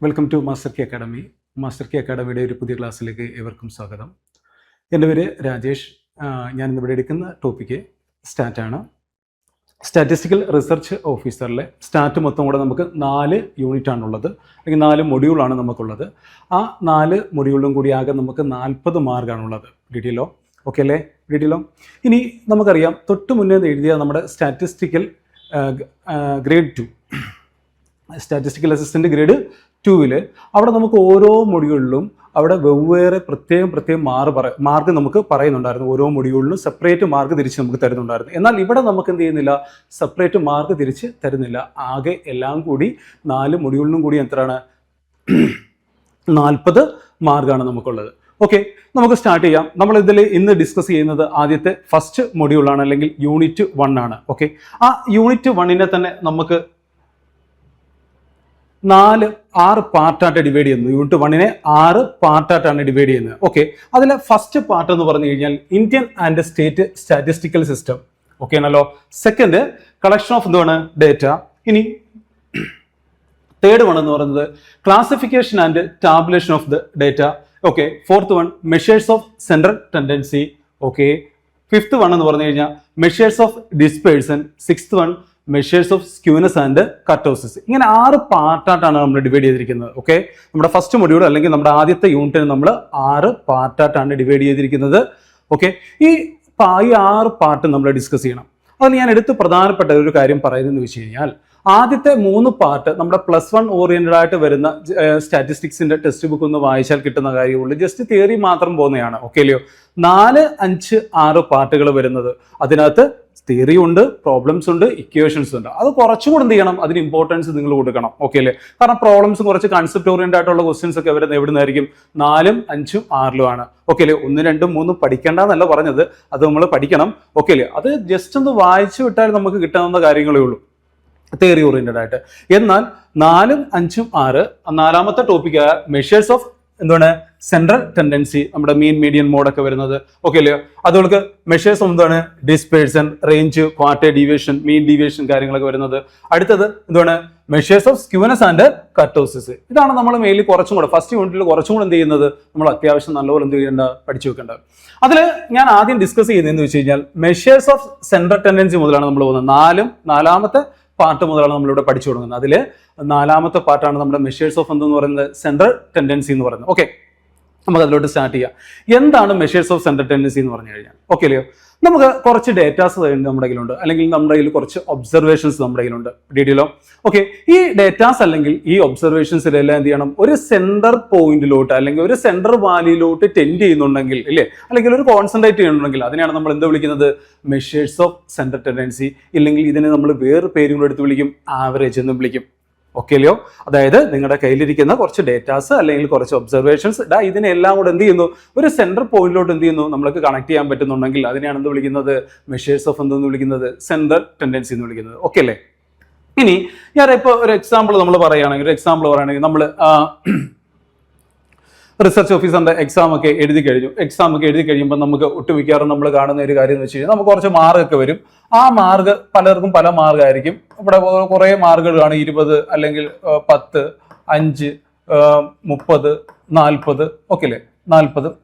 Welcome to Master K Academy. Master K അക്കാഡമിയുടെ ഒരു പുതിയ ക്ലാസ്സിലേക്ക് ഏവർക്കും സ്വാഗതം. എൻ്റെ പേര് രാജേഷ്. ഞാൻ ഇന്നിവിടെ എടുക്കുന്ന ടോപ്പിക്ക് സ്റ്റാറ്റാണ്. സ്റ്റാറ്റിസ്റ്റിക്കൽ റിസർച്ച് ഓഫീസറിലെ സ്റ്റാറ്റ് മൊത്തം കൂടെ നമുക്ക് 4 യൂണിറ്റാണുള്ളത്, അല്ലെങ്കിൽ 4 മൊഡ്യൂളാണ് നമുക്കുള്ളത്. ആ 4 മൊഡ്യൂളിലും കൂടി ആകെ നമുക്ക് 40 മാർക്കാണുള്ളത്. കിട്ടിയല്ലോ? ഓക്കെ അല്ലേ? കിട്ടിയല്ലോ? ഇനി നമുക്കറിയാം, തൊട്ട് മുന്നേ എഴുതിയ നമ്മുടെ statistical grade 2, statistical assistant grade 2-ൽ അവിടെ നമുക്ക് ഓരോ മൊഡ്യൂളിലും അവിടെ വെവ്വേറെ പ്രത്യേകം മാർക്ക് നമുക്ക് പറയുന്നുണ്ടായിരുന്നു. ഓരോ മൊഡ്യൂളിലും സെപ്പറേറ്റ് മാർക്ക് തിരിച്ച് നമുക്ക് തരുന്നുണ്ടായിരുന്നു. എന്നാൽ ഇവിടെ നമുക്ക് എന്ത് ചെയ്യുന്നില്ല, സെപ്പറേറ്റ് മാർക്ക് തിരിച്ച് തരുന്നില്ല. ആകെ എല്ലാം കൂടി 4 മൊഡ്യൂളിനും കൂടി എത്രയാണ്? 40 മാർക്കാണ് നമുക്കുള്ളത്. ഓക്കെ, നമുക്ക് സ്റ്റാർട്ട് ചെയ്യാം. നമ്മൾ ഇതിൽ ഇന്ന് ഡിസ്കസ് ചെയ്യുന്നത് ആദ്യത്തെ ഫസ്റ്റ് മൊഡ്യൂളാണ്, അല്ലെങ്കിൽ യൂണിറ്റ് 1 ആണ്. ഓക്കെ, ആ യൂണിറ്റ് 1-നെ തന്നെ നമുക്ക് 6 പാർട്ടായിട്ട് ഡിവൈഡ് ചെയ്യുന്നത്. യൂണിറ്റ് 1-നെ 6 പാർട്ടായിട്ടാണ് ഡിവൈഡ് ചെയ്യുന്നത്. ഓക്കെ, അതിലെ ഫസ്റ്റ് പാർട്ട് എന്ന് പറഞ്ഞു കഴിഞ്ഞാൽ Indian and state statistical system. Okay ആണല്ലോ. സെക്കൻഡ്, കളക്ഷൻ ഓഫ് എന്താണ്? ഡേറ്റ. ഇനി തേർഡ് വൺ എന്ന് പറയുന്നത് classification and tabulation of the data. Okay, fourth one measures of central tendency. Okay, fifth one എന്ന് പറഞ്ഞു കഴിഞ്ഞാൽ measures of dispersion. Sixth one measures of skewness and kurtosis. ഇങ്ങനെ 6 പാർട്ടായിട്ടാണ് നമ്മൾ divide ചെയ്തിരിക്കുന്നത്. ഓക്കെ, നമ്മുടെ ഫസ്റ്റ് മൊഡ്യൂൾ അല്ലെങ്കിൽ നമ്മുടെ ആദ്യത്തെ യൂണിറ്റിന് നമ്മൾ 6 പാർട്ടായിട്ടാണ് ഡിവൈഡ് ചെയ്തിരിക്കുന്നത്. ഓക്കെ, ഈ 6 പാർട്ട് നമ്മൾ ഡിസ്കസ് ചെയ്യണം. അതിൽ ഞാൻ എടുത്ത് പ്രധാനപ്പെട്ട ഒരു കാര്യം പറയുന്നതെന്ന് വെച്ച് കഴിഞ്ഞാൽ, ആദ്യത്തെ 3 പാർട്ട് നമ്മുടെ +1 ഓറിയന്റഡ് ആയിട്ട് വരുന്ന സ്റ്റാറ്റിസ്റ്റിക്സിന്റെ ടെക്സ്റ്റ് ബുക്ക് ഒന്ന് വായിച്ചാൽ കിട്ടുന്ന കാര്യമുള്ളൂ. ജസ്റ്റ് തിയറി മാത്രം പോകുന്നതാണ്. ഓക്കെ അല്ലയോ? 4, 5, 6 പാർട്ടുകൾ വരുന്നത്. അതിനകത്ത് തിയറി ഉണ്ട്, പ്രോബ്ലംസ് ഉണ്ട്, ഇക്വേഷൻസ് ഉണ്ട്. അത് കുറച്ചുകൂടെ എന്ത് ചെയ്യണം, അതിന് ഇമ്പോർട്ടൻസ് നിങ്ങൾ കൊടുക്കണം. ഓക്കെ അല്ലേ? കാരണം പ്രോബ്ലംസ് കുറച്ച് കൺസെപ്റ്റ് ഓറിയന്റഡ് ആയിട്ടുള്ള ക്വസ്റ്റ്യൻസ് ഒക്കെ വരുന്നത് എവിടുന്നായിരിക്കും? 4, 5, 6 ആണ്. ഓക്കെ അല്ലേ? 1, 2, 3 പഠിക്കേണ്ടെന്നല്ല പറഞ്ഞത്, അത് നമ്മൾ പഠിക്കണം. ഓക്കെ അല്ലേ? അത് ജസ്റ്റ് ഒന്ന് വായിച്ചു വിട്ടാൽ നമുക്ക് കിട്ടാവുന്ന കാര്യങ്ങളേ ഉള്ളൂ, തിയറി ഓറിയന്റഡ് ആയിട്ട്. എന്നാൽ 4, 5, 6 നാലാമത്തെ ടോപ്പിക് മെഷേഴ്സ് ഓഫ് എന്താണ്? സെൻട്രൽ ടെൻഡൻസി, നമ്മുടെ മീൻ മീഡിയൻ മോഡൊക്കെ വരുന്നത്. ഓക്കെ അല്ലേ? അതുകൊണ്ട് മെഷേഴ്സ് ഓഫ് എന്താണ്? Dispersion, range, quarter deviation, mean deviation കാര്യങ്ങളൊക്കെ വരുന്നത്. അടുത്തത് എന്താണ്? Measures of skewness and kurtosis. ഇതാണ് നമ്മൾ മെയിൻലി കുറച്ചും കൂടെ ഫസ്റ്റ് യൂണിറ്റിൽ കുറച്ചും കൂടെ എന്ത് ചെയ്യുന്നത്, നമ്മൾ അത്യാവശ്യം നല്ലപോലെ എന്ത് ചെയ്യേണ്ട, പഠിച്ചു വെക്കേണ്ടത്. അതിൽ ഞാൻ ആദ്യം ഡിസ്കസ് ചെയ്യുന്നതെന്ന് വെച്ച് കഴിഞ്ഞാൽ മെഷേഴ്സ് ഓഫ് സെൻട്രൽ ടെൻഡൻസി മുതലാണ് നമ്മൾ പോകുന്നത്. നാലാമത്തെ പാർട്ട് മുതലാണ് നമ്മളിവിടെ പഠിച്ചു തുടങ്ങുന്നത്. അതിൽ 4ാമത്തെ പാർട്ടാണ് നമ്മുടെ മെഷേഴ്സ് ഓഫ് എന്തെന്ന് പറയുന്നത്? സെൻട്രൽ ടെൻഡൻസി എന്ന് പറയുന്നത്. ഓക്കെ, നമുക്ക് അതിലോട്ട് സ്റ്റാർട്ട് ചെയ്യാം. എന്താണ് മെഷേഴ്സ് ഓഫ് സെൻട്രൽ ടെൻഡൻസി എന്ന് പറഞ്ഞു കഴിഞ്ഞാൽ? ഓക്കെ അല്ലയോ? നമുക്ക് കുറച്ച് ഡേറ്റാസ് നമ്മുടെ കയ്യിലുണ്ട്, അല്ലെങ്കിൽ നമ്മുടെ കയ്യിൽ കുറച്ച് ഒബ്സർവേഷൻസ് നമ്മുടെ കയ്യിലുണ്ട്. ഡീറ്റെയിലോ? ഓക്കെ, ഈ ഡേറ്റാസ് അല്ലെങ്കിൽ ഈ ഒബ്സർവേഷൻസിലെല്ലാം എന്ത് ചെയ്യണം? ഒരു സെന്റർ പോയിന്റിലോട്ട് അല്ലെങ്കിൽ ഒരു സെന്റർ വാല്യൂയിലോട്ട് ടെൻഡ് ചെയ്യുന്നുണ്ടെങ്കിൽ, ഇല്ലേ, അല്ലെങ്കിൽ ഒരു കോൺസെൻട്രേറ്റ് ചെയ്യുന്നുണ്ടെങ്കിൽ അതിനെയാണ് നമ്മൾ എന്ത് വിളിക്കുന്നത്? Measures of central tendency. ഇല്ലെങ്കിൽ ഇതിനെ നമ്മൾ വേറെ പേരും എടുത്ത് വിളിക്കും, ആവറേജ് എന്ന് വിളിക്കും. ഓക്കെ അല്ലയോ? അതായത് നിങ്ങളുടെ കയ്യിലിരിക്കുന്ന കുറച്ച് ഡേറ്റാസ് അല്ലെങ്കിൽ കുറച്ച് ഒബ്സർവേഷൻസ്, ഇതിനെല്ലാം കൂടെ എന്ത് ചെയ്യുന്നു? ഒരു സെൻട്രൽ പോയിന്റിലോട്ട് എന്ത് ചെയ്യുന്നു? നമ്മൾക്ക് കണക്ട് ചെയ്യാൻ പറ്റുന്നുണ്ടെങ്കിൽ അതിനെയാണ് എന്ത് വിളിക്കുന്നത്? മെഷേഴ്സ് ഓഫ് എന്തെന്ന് വിളിക്കുന്നത്? സെൻട്രൽ ടെൻഡൻസി എന്ന് വിളിക്കുന്നത്. ഓക്കെ അല്ലേ? ഇനി ഞാനിപ്പോൾ ഒരു എക്സാമ്പിൾ നമ്മൾ റിസർച്ച് ഓഫീസറിന്റെ എക്സാം ഒക്കെ എഴുതി കഴിയുമ്പോൾ നമുക്ക് ഒട്ടുമിക്കാറും നമ്മൾ കാണുന്ന ഒരു കാര്യം എന്ന് വെച്ച് കഴിഞ്ഞാൽ, നമുക്ക് കുറച്ച് മാർക്കൊക്കെ വരും. ആ മാർക്ക് പലർക്കും പല മാർഗമായിരിക്കും. ഇവിടെ കുറേ മാർക്കുകൾ കാണും, 20 അല്ലെങ്കിൽ 10, 5, 30, 40. ഓക്കെ അല്ലേ? 40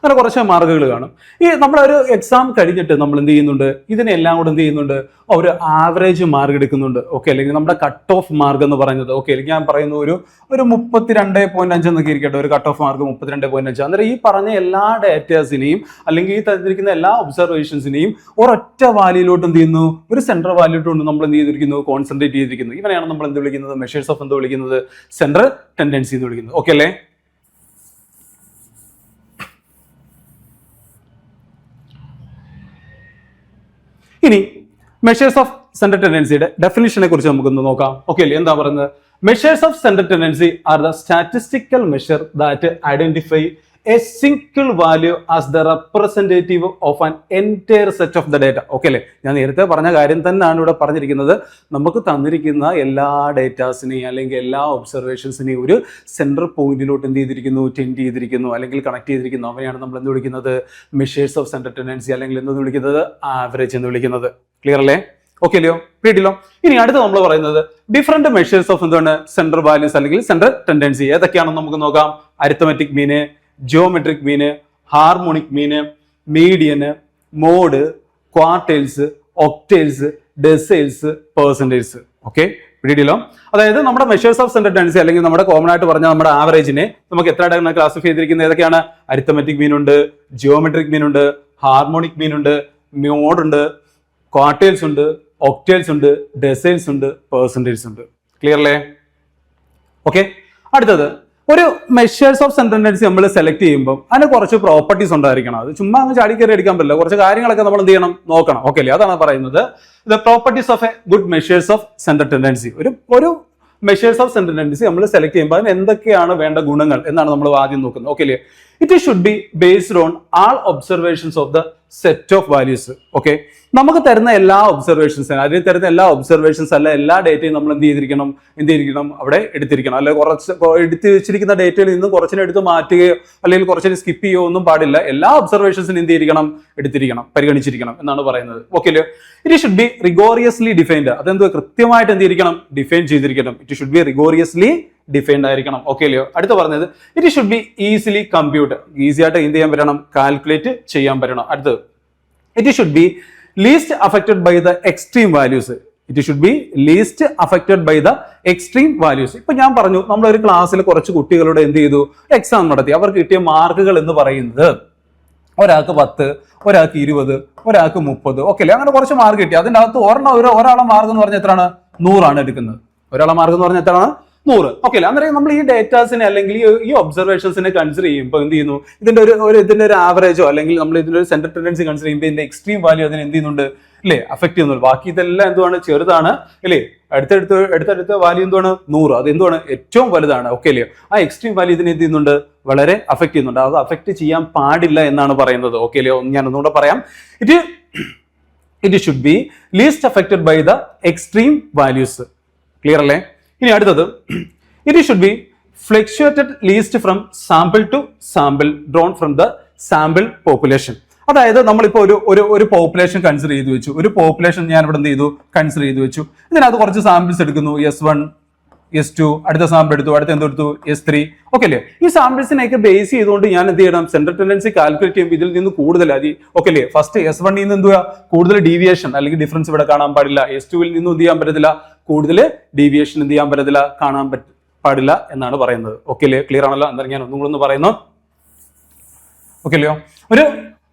അങ്ങനെ കുറച്ച് മാർക്കുകൾ കാണും. ഈ നമ്മളൊരു എക്സാം കഴിഞ്ഞിട്ട് നമ്മൾ എന്ത് ചെയ്യുന്നുണ്ട്? ഇതിനെല്ലാം കൂടെ എന്ത് ചെയ്യുന്നുണ്ട്? ഒരു ആവറേജ് മാർക്ക് എടുക്കുന്നുണ്ട്. ഓക്കെ, അല്ലെങ്കിൽ നമ്മുടെ കട്ട് ഓഫ് മാർക്ക് എന്ന് പറയുന്നത്. ഓക്കെ, അല്ലെങ്കിൽ ഞാൻ പറയുന്നു ഒരു 32.5 എന്നൊക്കെ ഇരിക്കട്ടെ, ഒരു കട്ട് ഓഫ് മാർക്ക് 32.5. അന്നേരം ഈ പറഞ്ഞ എല്ലാ ഡേറ്റാസിനെയും അല്ലെങ്കിൽ ഈ തന്നിരിക്കുന്ന എല്ലാ ഒബ്സർവേഷൻസിനെയും ഒരൊറ്റ വാല്യൂയിലോട്ട് എന്ത് ചെയ്യുന്നു? ഒരു സെൻട്രൽ വാല്യൂയിലോട്ട് നമ്മൾ എന്ത് ചെയ്തിരിക്കുന്നു? കോൺസെൻട്രേറ്റ് ചെയ്തിരിക്കുന്നു. ഇവനെയാണ് നമ്മൾ എന്ത് വിളിക്കുന്നത്? മെഷേഴ്സ് ഓഫ് എന്ത് വിളിക്കുന്നത്? സെൻട്രൽ ടെൻഡൻസി എന്ന് വിളിക്കുന്നത്. ഓക്കെ അല്ലേ? ഇനി മെഷേഴ്സ് ഓഫ് സെൻട്രൽ ടെൻഡൻസിയുടെ ഡെഫിനിഷനെ കുറിച്ച് നമുക്കൊന്ന് നോക്കാം. ഓക്കെ അല്ലേ? എന്താ പറയുന്നത്? Measures of central tendency are the statistical measure that identify a single value as the representative of an entire set of the data. Okay അല്ലേ? ഞാൻ നേരത്തെ പറഞ്ഞ കാര്യം തന്നെയാണ് ഇവിടെ പറഞ്ഞിരിക്കുന്നത്. നമുക്ക് തന്നിരിക്കുന്ന എല്ലാ ഡേറ്റാസിനെയും അല്ലെങ്കിൽ എല്ലാ ഒബ്സർവേഷൻസിനെയും ഒരു സെൻട്രൽ പോയിന്റിലോട്ട് എന്ത് ചെയ്തിരിക്കുന്നു? ടെൻഡ് ചെയ്തിരിക്കുന്നു അല്ലെങ്കിൽ കണക്ട് ചെയ്തിരിക്കുന്നു. അവനെയാണ് നമ്മൾ എന്ത് വിളിക്കുന്നത്? മെഷേഴ്സ് ഓഫ് സെൻട്രൽ ടെൻഡൻസി അല്ലെങ്കിൽ എന്തെന്ന് വിളിക്കുന്നത്? ആവറേജ് എന്ന് വിളിക്കുന്നത്. ക്ലിയർ അല്ലേ? ഓക്കെ അല്ലയോ, കിട്ടിയല്ലോ. ഇനി അടുത്ത് നമ്മൾ പറയുന്നത് ഡിഫറെന്റ് മെഷേഴ്സ് ഓഫ് എന്താണ് സെൻട്രൽ വാല്യൂസ് അല്ലെങ്കിൽ സെൻട്രൽ ടെൻഡൻസി. ഏതൊക്കെയാണെന്ന് നമുക്ക് നോക്കാം. അരിത്തമെറ്റിക് മീന്, ജിയോമെട്രിക് മീന്, ഹാർമോണിക് മീന്, median, mode, quartiles, ഒക്ടൈൽസ്, ഡെസൈൽസ്, percentage. Okay, പിടിയില്ലോ. അതായത് നമ്മുടെ മെഷേഴ്സ് ഓഫ് സെൻട്രൽ ടെൻഡൻസി അല്ലെങ്കിൽ നമ്മുടെ കോമൺ ആയിട്ട് പറഞ്ഞ നമ്മുടെ ആവറേജിനെ നമുക്ക് എത്ര ക്ലാസിഫൈ ചെയ്തിരിക്കുന്നത് ഏതൊക്കെയാണ്? അരിത്തമെറ്റിക് മീൻ ഉണ്ട്, ജിയോമെട്രിക് മീൻ ഉണ്ട്, ഹാർമോണിക് മീൻ ഉണ്ട്, മോഡ് ഉണ്ട്, ക്വാർട്ടൈൽസ് ഉണ്ട്, ഒക്ടൈൽസ് ഉണ്ട്, ഡെസൈൽസ് ഉണ്ട്, പെർസെന്റേജ് ഉണ്ട്. ക്ലിയർ അല്ലേ? ഓക്കെ, അടുത്തത് ഒരു മെഷേഴ്സ് ഓഫ് സെൻട്രൽ ടെൻഡൻസി നമ്മൾ സെലക്ട് ചെയ്യുമ്പോൾ അതിന് കുറച്ച് പ്രോപ്പർട്ടീസ് ഉണ്ടായിരിക്കണം. അത് ചുമ്മാ അങ്ങ് ചാടി കയറി എടുക്കാൻ പറ്റില്ല. കുറച്ച് കാര്യങ്ങളൊക്കെ നമ്മൾ എന്ത് ചെയ്യണം, നോക്കണം. ഓക്കെ അല്ലേ? അതാണ് പറയുന്നത് the properties of a good measures of central tendency. ഒരു മെഷേഴ്സ് ഓഫ് സെൻട്രൽ ടെൻഡൻസി നമ്മൾ സെലക്ട് ചെയ്യുമ്പോൾ അതിന് എന്തൊക്കെയാണ് വേണ്ട ഗുണങ്ങൾ എന്നാണ് നമ്മൾ ആദ്യം നോക്കുന്നത്. ഓക്കെ അല്ലേ? It should be based on all observations of the set of values. Okay, നമുക്ക് തരുന്ന എല്ലാ ഒബ്സർവേഷൻസും, അതിൽ തരുന്ന എല്ലാ ഒബ്സർവേഷൻസ് അല്ല എല്ലാ ഡേറ്റയും നമ്മൾ എന്ത് ചെയ്തിരിക്കണം അവിടെ എടുത്തിരിക്കണം. അല്ലെ കുറച്ച് എടുത്ത് വെച്ചിരിക്കുന്ന ഡേറ്റയിൽ നിന്ന് കുറച്ചിനെ എടുത്ത് മാറ്റുകയോ അല്ലെങ്കിൽ കുറച്ചിനെ സ്കിപ്പ് ചെയ്യുകയോ ഒന്നും പാടില്ല. എല്ലാ ഒബ്സർവേഷൻസിനും എന്ത് ചെയ്തിരിക്കണം, എടുത്തിരിക്കണം, പരിഗണിച്ചിരിക്കണം എന്നാണ് പറയുന്നത്. ഓക്കെ അല്ലേ? It should be rigorously defined. അതെന്തോ കൃത്യമായിട്ട് എന്ത് ചെയ്തിരിക്കണം, ഡിഫൈൻ ചെയ്തിരിക്കണം. It should be rigorously defined ആയിരിക്കണം. ഓക്കെ അല്ലയോ? അടുത്ത് പറഞ്ഞത് it should be easily compute. Easy ആയിട്ട് എന്ത് ചെയ്യാൻ പറ്റണം, കാൽക്കുലേറ്റ് ചെയ്യാൻ പറ്റണം. അടുത്തത് it should be least affected by the extreme values. It should be least affected by the extreme values. ഇപ്പൊ ഞാൻ പറഞ്ഞു, നമ്മളൊരു ക്ലാസ്സിൽ കുറച്ച് കുട്ടികളോട് എന്ത് ചെയ്തു, എക്സാം നടത്തി. അവർക്ക് കിട്ടിയ മാർക്കുകൾ എന്ന് പറയുന്നത് ഒരാൾക്ക് 10, ഒരാൾക്ക് 20, ഒരാൾക്ക് 30. ഓക്കെ അല്ലേ? അങ്ങനെ കുറച്ച് മാർക്ക് കിട്ടി. അതിൻ്റെ അകത്ത് ഒരാളെ മാർക്ക് എന്ന് പറഞ്ഞാൽ എത്രയാണ്? 100 ആണ് എടുക്കുന്നത്. ഒരാളെ മാർക്ക് എന്ന് പറഞ്ഞാൽ എത്രയാണ്? 100. ഓക്കെ അല്ലേ? അന്നേരം നമ്മൾ ഈ ഡേറ്റാസിനെ അല്ലെങ്കിൽ ഈ ഒബ്സർവേഷൻസിനെ കൺസിഡർ ചെയ്യുമ്പോൾ എന്ത് ചെയ്യുന്നു, ഇതിന്റെ ഒരു ആവറേജോ അല്ലെങ്കിൽ നമ്മൾ ഇതിന്റെ ഒരു സെൻട്രൽ ടെൻഡൻസി കൺസിഡർ ചെയ്യുമ്പോൾ ഇതിന്റെ എക്സ്ട്രീം വാല്യൂ അതിനെ എന്ത് ചെയ്യുന്നുണ്ട്, അല്ലേ, അഫക്ട് ചെയ്യുന്നുള്ളൂ. ബാക്കി ഇതെല്ലാം എന്തുവാണ്, ചെറുതാണ് അല്ലേ. അടുത്തടുത്ത വാല്യൂ എന്തുവാണ്, 100. അത് എന്തുവാണ്, ഏറ്റവും വലുതാണ്. ഓക്കെ അല്ലേ? ആ എക്സ്ട്രീം വാല്യൂ ഇതിനെ എന്ത് ചെയ്യുന്നുണ്ട്, വളരെ അഫക്ട് ചെയ്യുന്നുണ്ട്. അത് അഫക്ട് ചെയ്യാൻ പാടില്ല എന്നാണ് പറയുന്നത്. ഓക്കെ അല്ലേ? ഞാൻ ഒന്നുകൂടെ പറയാം. It should be least affected by the extreme values. Clear അല്ലേ? ഇനി അടുത്തത് it should be fluctuated least from sample to sample drawn from the sample population. അതായത് നമ്മളിപ്പോ ഒരു പോപ്പുലേഷൻ കൺസിഡർ ചെയ്ത് വെച്ചു. ഒരു പോപ്പുലേഷൻ ഞാൻ ഇവിടെ എന്ത് ചെയ്തു, കൺസിഡർ ചെയ്ത് വെച്ചു. ഇതിനകത്ത് കുറച്ച് സാമ്പിൾസ് എടുക്കുന്നു. S1, S2, അടുത്ത സാമ്പിൾ എടുത്തു, അടുത്ത എന്തെടുത്തു, S3. ഓക്കെ അല്ലേ? ഈ സാമ്പിൾസിനെയൊക്കെ ബേസ് ചെയ്തുകൊണ്ട് ഞാൻ എന്ത് ചെയ്യണം, സെൻട്രൽ ടെൻഡൻസി കാൽക്കുലേറ്റ് ചെയ്യുമ്പോൾ ഇതിൽ നിന്ന് കൂടുതൽ ഓക്കെ അല്ലേ, ഫസ്റ്റ് S1 നിന്ന് എന്തുവാ, കൂടുതൽ ഡീവിയേഷൻ അല്ലെങ്കിൽ ഡിഫറൻസ് ഇവിടെ കാണാൻ പാടില്ല. S2 നിന്നും എന്ത് ചെയ്യാൻ പറ്റത്തില്ല, കൂടുതൽ ഡീവിയേഷൻ എന്ത് ചെയ്യാൻ പറ്റത്തില്ല, കാണാൻ പാടില്ല എന്നാണ് പറയുന്നത്. ഓക്കെ അല്ലേ? ക്ലിയർ ആണല്ലോ? എന്തായാലും ഞാൻ ഒന്നും കൂടെ ഒന്ന് പറയുന്നു. ഓക്കെ അല്ലയോ? ഒരു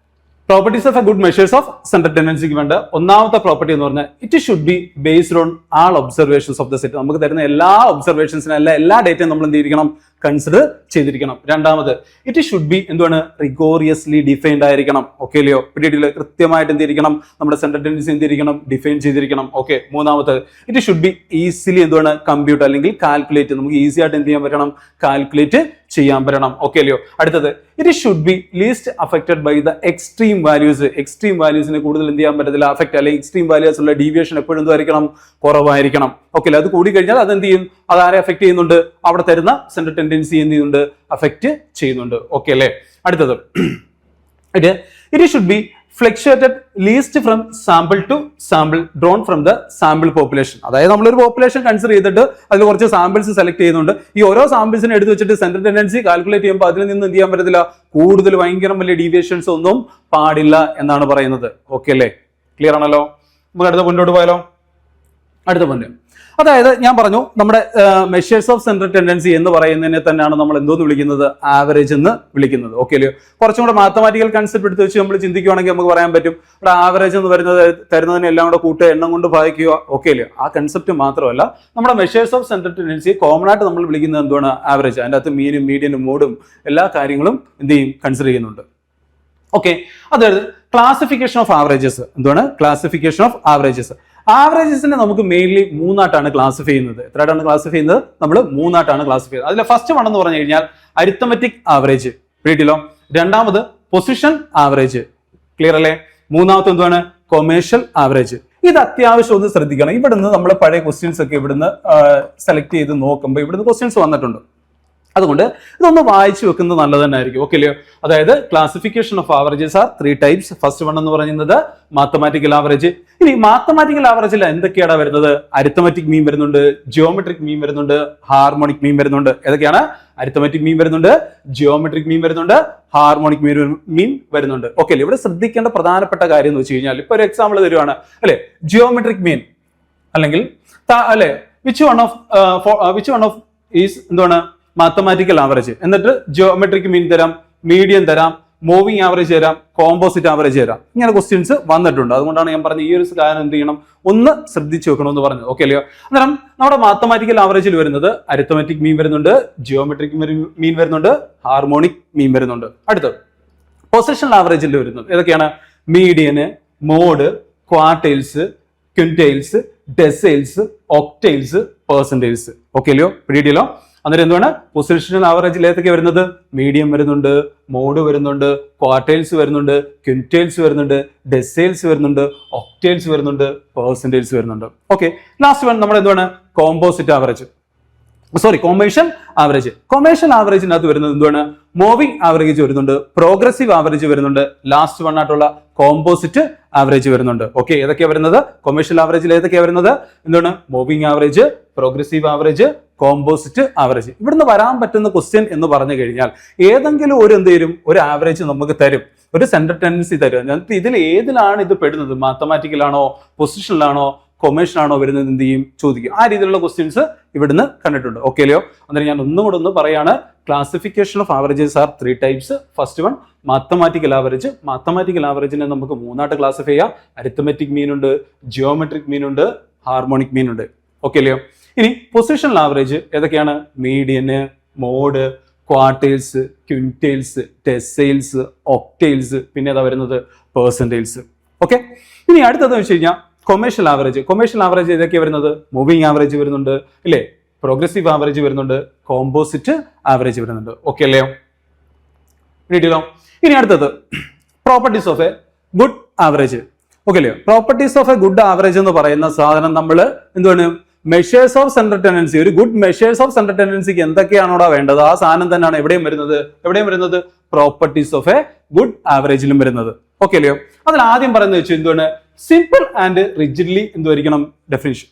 properties of a good measures of central ടെൻഡൻസിക്ക് വേണ്ട ഒന്നാമത്തെ പ്രോപ്പർട്ടി എന്ന് പറഞ്ഞാൽ it should be based on all observations of the set. നമുക്ക് തരുന്ന എല്ലാ ഒബ്സർവേഷൻസിനും എല്ലാ ഡേറ്റയും നമ്മൾ എന്ത് ചെയ്തിരിക്കണം, കൺസിഡർ ചെയ്തിരിക്കണം. രണ്ടാമത് ഇറ്റ് ഷുഡ് ബി എന്തുവാണ്, റിഗോറിയസ്ലി ഡിഫൈൻഡ് ആയിരിക്കണം. ഓക്കെ അല്ലയോ? പിന്നീട് കൃത്യമായിട്ട് എന്തിരിക്കണം, നമ്മുടെ സെൻട്രൽ ടെൻഡൻസി എന്തിരിക്കണം, ഡിഫൈൻ ചെയ്തിരിക്കണം. ഓക്കെ. മൂന്നാമത് ഇറ്റ് ഷുഡ് ബി ഈസിലി എന്തുവാണ്, കമ്പ്യൂട്ട് അല്ലെങ്കിൽ കാൽക്കുലേറ്റ്. നമുക്ക് ഈസി ആയിട്ട് എന്ത് ചെയ്യാൻ പറ്റണം, കാൽക്കുലേറ്റ് ചെയ്യാൻ പറ്റണം. ഓക്കെ അല്ലയോ? അടുത്തത് it should be least affected by the extreme values. Extreme വാല്യൂസിന് കൂടുതൽ എന്ത് ചെയ്യാൻ പറ്റത്തില്ല, അഫക്റ്റ് അല്ലെങ്കിൽ എക്സ്ട്രീം വാല്യൂസ് ഉള്ള ഡീവിയേഷൻ എപ്പോഴും എന്തായിരിക്കണം, കുറവായിരിക്കണം. ഓക്കെ അല്ലേ? അത് കൂടി കഴിഞ്ഞാൽ അത് എന്ത് ചെയ്യും, അത് ആരെ അഫക്ട് ചെയ്യുന്നുണ്ട്, അവിടെ തരുന്ന സെൻട്രൽ ടെൻഡൻസി എന്ത് ചെയ്യുന്നുണ്ട്, അഫക്റ്റ് ചെയ്യുന്നുണ്ട്. ഓക്കെ അല്ലേ? അടുത്തത് it should be fluctuated least from sample to sample drawn from the sample population. അതായത് നമ്മളൊരു പോപ്പുലേഷൻ കൺസിഡർ ചെയ്തിട്ട് അതിൽ കുറച്ച് സാമ്പിൾസ് സെലക്ട് ചെയ്യുന്നുണ്ട്. ഈ ഓരോ സാമ്പിൾസിനെ എടുത്ത് വെച്ചിട്ട് സെൻട്രൽ ടെൻഡൻസി കാൽക്കുലേറ്റ് ചെയ്യുമ്പോൾ അതിൽ നിന്ന് എന്ത് ചെയ്യാൻ പറ്റത്തില്ല, കൂടുതൽ ഭയങ്കര വലിയ ഡീവിയേഷൻസ് ഒന്നും പാടില്ല എന്നാണ് പറയുന്നത്. ഓക്കെ അല്ലേ? ക്ലിയർ ആണല്ലോ? നമുക്ക് അടുത്ത പോയിന്റോട്ട് പോയാലോ? അടുത്ത പോയിന്റ്, അതായത് ഞാൻ പറഞ്ഞു നമ്മുടെ മെഷേഴ്സ് ഓഫ് സെൻട്രൽ ടെൻഡൻസി എന്ന് പറയുന്നതിനെ തന്നെയാണ് നമ്മൾ എന്തോന്ന് വിളിക്കുന്നത്, ആവറേജ് എന്ന് വിളിക്കുന്നത്. ഓക്കെ അല്ലയോ? കുറച്ചും കൂടെ മാത്തമാറ്റിക്കൽ കൺസെപ്റ്റ് എടുത്ത് വെച്ച് നമ്മൾ ചിന്തിക്കുകയാണെങ്കിൽ നമുക്ക് പറയാൻ പറ്റും, ഇവിടെ ആവറേജ് എന്ന് പറയുന്നത് തരുന്നതിനെ എല്ലാം കൂടെ കൂട്ടുക, എണ്ണം കൊണ്ട് ഭാഗിക്കുക. ഓക്കെ അല്ലയോ? ആ കൺസെപ്റ്റ് മാത്രമല്ല, നമ്മുടെ measures of central tendency common ആയിട്ട് നമ്മൾ വിളിക്കുന്നത് എന്താണ്, ആവറേജ്. അതിൻ്റെ അകത്ത് മീനും മീഡിയനും മോഡും എല്ലാ കാര്യങ്ങളും എന്ത് ചെയ്യും, കൺസിഡർ ചെയ്യുന്നുണ്ട്. ഓക്കെ. അതായത് ക്ലാസിഫിക്കേഷൻ ഓഫ് ആവറേജസ്. എന്താണ് ക്ലാസിഫിക്കേഷൻ ഓഫ് ആവറേജസ്? ആവറേജസിനെ നമുക്ക് മെയിൻലി മൂന്നായിട്ടാണ് ക്ലാസിഫൈ ചെയ്യുന്നത്. എത്രയായിട്ടാണ് ക്ലാസിഫൈ ചെയ്യുന്നത്? നമ്മൾ മൂന്നായിട്ടാണ് ക്ലാസിഫൈ ചെയ്യുന്നത്. അതിലെ ഫസ്റ്റ് വൺ എന്ന് പറഞ്ഞു കഴിഞ്ഞാൽ അരിത്തമെറ്റിക് ആവറേജ്. വീട്ടിലോ? രണ്ടാമത് പൊസിഷൻ ആവറേജ്. ക്ലിയർ അല്ലേ? മൂന്നാമത്തെ എന്താണ്, കൊമേഴ്ഷ്യൽ ആവറേജ്. ഇത് അത്യാവശ്യം ഒന്ന് ശ്രദ്ധിക്കണം. ഇവിടുന്ന് നമ്മൾ പഴയ ക്വസ്റ്റ്യൻസ് ഒക്കെ ഇവിടുന്ന് സെലക്ട് ചെയ്ത് നോക്കുമ്പോൾ ഇവിടുന്ന് ക്വസ്റ്റ്യൻസ് വന്നിട്ടുണ്ട്. അതുകൊണ്ട് ഇതൊന്ന് വായിച്ചു വെക്കുന്നത് നല്ലത് തന്നെ ആയിരിക്കും. ഓക്കെ അല്ലയോ? അതായത് classification of averages are 3 types. First one എന്ന് പറയുന്നത് മാത്തമാറ്റിക്കൽ ആവറേജ്. ഇനി മാത്തമാറ്റിക്കൽ ആവറേജിൽ എന്തൊക്കെയാണ് വരുന്നത്? അരിത്തമെറ്റിക് മീൻ വരുന്നുണ്ട്, ജിയോമെട്രിക് മീൻ വരുന്നുണ്ട്, ഹാർമോണിക് മീൻ വരുന്നുണ്ട്. ഏതൊക്കെയാണ്? അരിത്തമെറ്റിക് മീൻ വരുന്നുണ്ട്, ജിയോമെട്രിക് മീൻ വരുന്നുണ്ട്, ഹാർമോണിക് മീൻ വരുന്നുണ്ട്. ഓക്കെ അല്ലേ? ഇവിടെ ശ്രദ്ധിക്കേണ്ട പ്രധാനപ്പെട്ട കാര്യം എന്ന് വെച്ച് കഴിഞ്ഞാൽ ഇപ്പൊ ഒരു എക്സാമ്പിൾ തരുവാണ് അല്ലെ, ജിയോമെട്രിക് മീൻ അല്ലെങ്കിൽ അല്ലെ വിച്ച് വൺ ഓഫ് ഈസ് എന്താണ് മാത്തമാറ്റിക്കൽ ആവറേജ്, എന്നിട്ട് ജിയോമെട്രിക് മീൻ തരാം, മീഡിയൻ തരാം, മൂവിങ് ആവറേജ് തരാം, കോമ്പോസിറ്റ് ആവറേജ് തരാം. ഇങ്ങനെ ക്വസ്റ്റ്യൻസ് വന്നിട്ടുണ്ട്. അതുകൊണ്ടാണ് ഞാൻ പറഞ്ഞത് ഈ ഒരു കാര്യം എന്ത് ചെയ്യണം, ഒന്ന് ശ്രദ്ധിച്ചു വെക്കണമെന്ന് പറഞ്ഞത്. ഓക്കെ അല്ലയോ? അന്നേരം നമ്മുടെ മാത്തമാറ്റിക്കൽ ആവറേജിൽ വരുന്നത് അരിത്തമെറ്റിക് മീൻ വരുന്നുണ്ട്, ജിയോമെട്രിക് മീൻ വരുന്നുണ്ട്, ഹാർമോണിക് മീൻ വരുന്നുണ്ട്. അടുത്തത് പൊസിഷണൽ ആവറേജിൽ വരുന്നത് ഏതൊക്കെയാണ്? Median, mode, quartiles, ക്വിന്റൈൽസ്, ഡെസൈൽസ്, ഒക്ടൈൽസ്, പെർസെന്റൈൽസ്. ഓക്കെ അല്ലയോ? പിടിയില്ലോ? അന്നേരം എന്താണ് പൊസിഷണൽ ആവറേജിൽ ഏതൊക്കെ വരുന്നത്? മീഡിയം വരുന്നുണ്ട്, മോഡ് വരുന്നുണ്ട്, ക്വാർട്ടൈൽസ് വരുന്നുണ്ട്, ക്വിന്റൈൽസ് വരുന്നുണ്ട്, ഡെസൈൽസ് വരുന്നുണ്ട്, ഒക്ടൈൽസ് വരുന്നുണ്ട്, പെർസെന്റൈൽസ് വരുന്നുണ്ട്. ഓക്കെ, ലാസ്റ്റ് വൺ നമ്മുടെ എന്താണ്? Composite average, commercial average. Commercial ആവറേജിനകത്ത് വരുന്നത് എന്താണ്? മൂവിങ് ആവറേജ് വരുന്നുണ്ട്, പ്രോഗ്രസീവ് ആവറേജ് വരുന്നുണ്ട്, ലാസ്റ്റ് വൺ ആയിട്ടുള്ള കോമ്പോസിറ്റ് ആവറേജ് വരുന്നുണ്ട്. ഓക്കെ, ഏതൊക്കെയാ വരുന്നത്? കൊമേഴ്ഷ്യൽ ആവറേജിൽ ഏതൊക്കെയാ വരുന്നത്? എന്താണ്? Moving average, progressive average, composite average. ഇവിടുന്ന് വരാൻ പറ്റുന്ന ക്വസ്റ്റ്യൻ എന്ന് പറഞ്ഞു കഴിഞ്ഞാൽ ഏതെങ്കിലും ഒരു എന്തെങ്കിലും ഒരു ആവറേജ് നമുക്ക് തരും, ഒരു സെന്റർ ടെൻഡൻസി തരും. ഞങ്ങൾക്ക് ഇതിൽ ഏതിലാണ് ഇത് പെടുന്നത്? മാത്തമാറ്റിക്കൽ ആണോ, പൊസിഷനിലാണോ, കൊമേഴ്ഷ്യൽ ആണോ വരുന്നത് എന്ത് ചെയ്യും? ചോദിക്കും. ആ രീതിയിലുള്ള ക്വസ്റ്റ്യൻസ് ഇവിടുന്ന് കണ്ടിട്ടുണ്ട്. ഓക്കെ അല്ലയോ? അന്നേരം ഞാൻ ഒന്നും കൂടെ ഒന്ന് പറയാണ്, classification of averages are 3 types. First one mathematical average. Mathematical ആവറേജിനെ നമുക്ക് മൂന്നായിട്ട് ക്ലാസിഫൈ ചെയ്യാം. അരിത്തമെറ്റിക് മീൻ ഉണ്ട്, ജിയോമെട്രിക് മീൻ ഉണ്ട്, ഹാർമോണിക് മീൻ ഉണ്ട്. ഓക്കെ അല്ലയോ? ഇനി പൊസിഷണൽ ആവറേജ് ഏതൊക്കെയാണ്? മീഡിയന്, മോഡ്, ക്വാർട്ടൈൽസ്, ക്വിന്റൈൽസ്, ഡെസൈൽസ്, ഒക്ടൈൽസ്, പിന്നെ ഏതാ വരുന്നത്? പെർസെന്റൈൽസ്. ഓക്കെ, ഇനി അടുത്തത് വെച്ച് കഴിഞ്ഞാൽ കൊമേഴ്ഷ്യൽ ആവറേജ്. കൊമേഴ്ഷ്യൽ ആവറേജ് ഏതൊക്കെയാണ് വരുന്നത്? മൂവിങ് ആവറേജ് വരുന്നുണ്ട് ഇല്ലേ, പ്രോഗ്രസീവ് ആവറേജ് വരുന്നുണ്ട്, കോമ്പോസിറ്റ് ആവറേജ് വരുന്നുണ്ട്. ഓക്കെ അല്ലയോ? കിട്ടിയല്ലോ? ഇനി അടുത്തത് properties of a good average. Okay അല്ലയോ? Properties of a good average എന്ന് പറയുന്ന സാധനം നമ്മൾ എന്താണ്? Measures of central tendency. ഒരു ഗുഡ് മെഷേഴ്സ് ഓഫ് സെൻട്രൽ ടെൻഡൻസിക്ക് എന്തൊക്കെയാണോ വേണ്ടത് ആ സാധനം തന്നെയാണ് എവിടെയും വരുന്നത്? പ്രോപ്പർട്ടീസ് ഓഫ് എ ഗുഡ് ആവറേജിലും വരുന്നത്. ഓക്കെ അല്ലയോ? അതിൽ ആദ്യം പറയുന്നത് വെച്ചാൽ എന്താണ്? സിമ്പിൾ ആൻഡ് റിജിഡ്ലി എന്തുമായിരിക്കണം? ഡെഫിനിഷൻ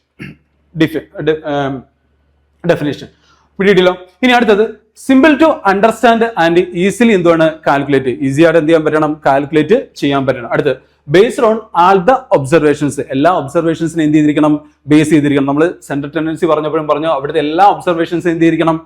പിടിയിട്ടില്ലോ. ഇനി അടുത്തത് simple to understand and easily എന്താണ്? കാൽക്കുലേറ്റ്. ഈസി ആയിട്ട് എന്ത് ചെയ്യാൻ പറ്റണം? കാൽക്കുലേറ്റ് ചെയ്യാൻ പറ്റണം. അടുത്ത് based on all the observations. എല്ലാ ഒബ്സർവേഷൻസിനും എന്ത് ചെയ്തിരിക്കണം? ബേസ് ചെയ്തിരിക്കണം. നമ്മൾ സെൻട്രൽ ടെൻഡൻസി പറഞ്ഞപ്പോഴും പറഞ്ഞു, അവിടുത്തെ എല്ലാ ഒബ്സർവേഷൻസും എന്ത് ചെയ്തിരിക്കണം?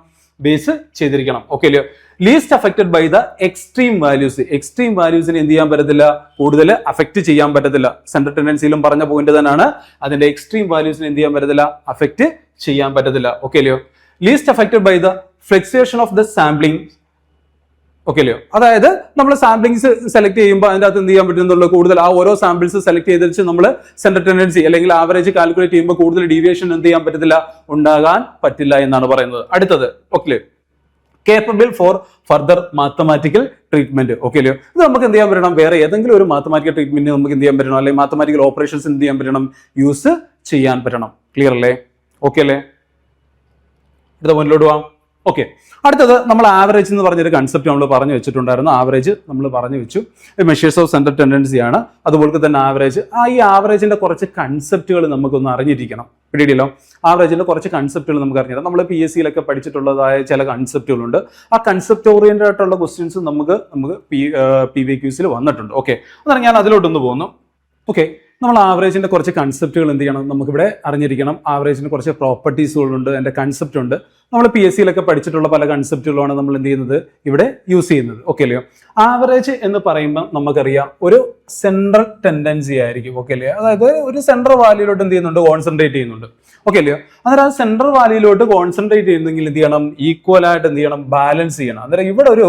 ബേസ് ചെയ്തിരിക്കണം. ഓക്കെ അല്ലയോ? Least affected by the extreme values. Extreme വാല്യൂസിന് എന്ത് ചെയ്യാൻ പറ്റത്തില്ല? കൂടുതൽ അഫക്റ്റ് ചെയ്യാൻ പറ്റത്തില്ല. സെൻട്രൽ ടെൻഡൻസിയിലും പറഞ്ഞ പോയിന്റ് തന്നെയാണ്, അതിന്റെ എക്സ്ട്രീം വാല്യൂസിന് എന്ത് ചെയ്യാൻ പറ്റത്തില്ല? അഫക്റ്റ് ചെയ്യാൻ പറ്റത്തില്ല. ഓക്കെ അല്ലയോ? Least affected by the fluctuation of the sampling. Okay അല്ലയോ? അതായത് നമ്മൾ സാമ്പിളിങ്സ് സെലക്ട് ചെയ്യുമ്പോൾ അതിന്റെ അകത്ത് എന്ത് ചെയ്യാൻ പറ്റുന്നുള്ളൂ? കൂടുതൽ ആ ഓരോ സാമ്പിൾസ് സെലക്ട് ചെയ്ത് വെച്ച് നമ്മൾ സെൻട്രൽ ടെൻഡൻസി അല്ലെങ്കിൽ ആവറേജ് കാൽക്കുലേറ്റ് ചെയ്യുമ്പോൾ കൂടുതൽ ഡീവിയേഷൻ എന്ത് ചെയ്യാൻ പറ്റത്തില്ല? ഉണ്ടാകാൻ പറ്റില്ല എന്നാണ് പറയുന്നത്. അടുത്തത് okay, capable for further mathematical treatment. Okay അല്ലയോ? ഇത് നമുക്ക് എന്ത് ചെയ്യാൻ പറ്റണം? വേറെ ഏതെങ്കിലും ഒരു മാത്തമാറ്റിക്കൽ ട്രീറ്റ്മെന്റ് നമുക്ക് എന്ത് ചെയ്യാൻ പറ്റണം? അല്ലെങ്കിൽ മാത്തമാറ്റിക്കൽ ഓപ്പറേഷൻസ് എന്ത് ചെയ്യാൻ പറ്റണം? യൂസ് ചെയ്യാൻ പറ്റണം. ക്ലിയർ അല്ലേ? ഓക്കെ അല്ലേ? അടുത്ത പോയിന്റിലോട്ട് പോവാം. ഓക്കെ, അടുത്തത് നമ്മൾ ആവറേജ് എന്ന് പറഞ്ഞൊരു കൺസെപ്റ്റ് നമ്മൾ പറഞ്ഞു വെച്ചിട്ടുണ്ടായിരുന്നു. ആവറേജ് നമ്മൾ പറഞ്ഞു വെച്ചു, മെഷേഴ്സ് ഓഫ് സെൻട്രൽ ടെൻഡൻസി ആണ്. അതുപോലെ തന്നെ ആവറേജ്, ഈ ആവറേജിന്റെ കുറച്ച് കൺസെപ്റ്റുകൾ നമുക്കൊന്ന് അറിഞ്ഞിരിക്കണം. പിടിയില്ലോ? ആവറേജിന്റെ കുറച്ച് കൺസെപ്റ്റുകൾ നമുക്ക് അറിഞ്ഞിരിക്കണം. നമ്മൾ PSCയിലൊക്കെ പഠിച്ചിട്ടുള്ളതായ ചില കൺസെപ്റ്റുകളുണ്ട്. ആ കൺസെപ്റ്റ് ഓറിയന്റഡ് ആയിട്ടുള്ള ക്വസ്റ്റ്യൻസ് നമുക്ക് PVQs വന്നിട്ടുണ്ട്. ഓക്കെ, അതാണ് ഞാൻ അതിലോട്ടൊന്ന് പോകുന്നു. ഓക്കെ, നമ്മൾ ആവറേജിന്റെ കുറച്ച് കൺസെപ്റ്റുകൾ എന്ത് ചെയ്യണം? നമുക്കിവിടെ അറിഞ്ഞിരിക്കണം. ആവറേജിന് കുറച്ച് പ്രോപ്പർട്ടീസുകളുണ്ട്, അതിന്റെ കൺസെപ്റ്റ് ഉണ്ട്. നമ്മൾ PSCയിലൊക്കെ പഠിച്ചിട്ടുള്ള പല കൺസെപ്റ്റുകളാണ് നമ്മൾ എന്ത് ചെയ്യുന്നത്? ഇവിടെ യൂസ് ചെയ്യുന്നത്. ഓക്കെ അല്ലയോ? ആവറേജ് എന്ന് പറയുമ്പോൾ നമുക്കറിയാം ഒരു സെൻട്രൽ ടെൻഡൻസി ആയിരിക്കും. ഓക്കെ അല്ലേ? അതായത് ഒരു സെൻട്രൽ വാല്യൂലോട്ട് എന്ത് ചെയ്യുന്നുണ്ട്? കോൺസെൻട്രേറ്റ് ചെയ്യുന്നുണ്ട്. ഓക്കെ അല്ലയോ? അന്നേരം ആ സെൻട്രൽ വാല്യൂലോട്ട് കോൺസെൻട്രേറ്റ് ചെയ്യുന്നെങ്കിൽ എന്ത് ചെയ്യണം? ഈക്വൽ ആയിട്ട് എന്ത് ചെയ്യണം? ബാലൻസ് ചെയ്യണം. അന്നേരം ഇവിടെ ഒരു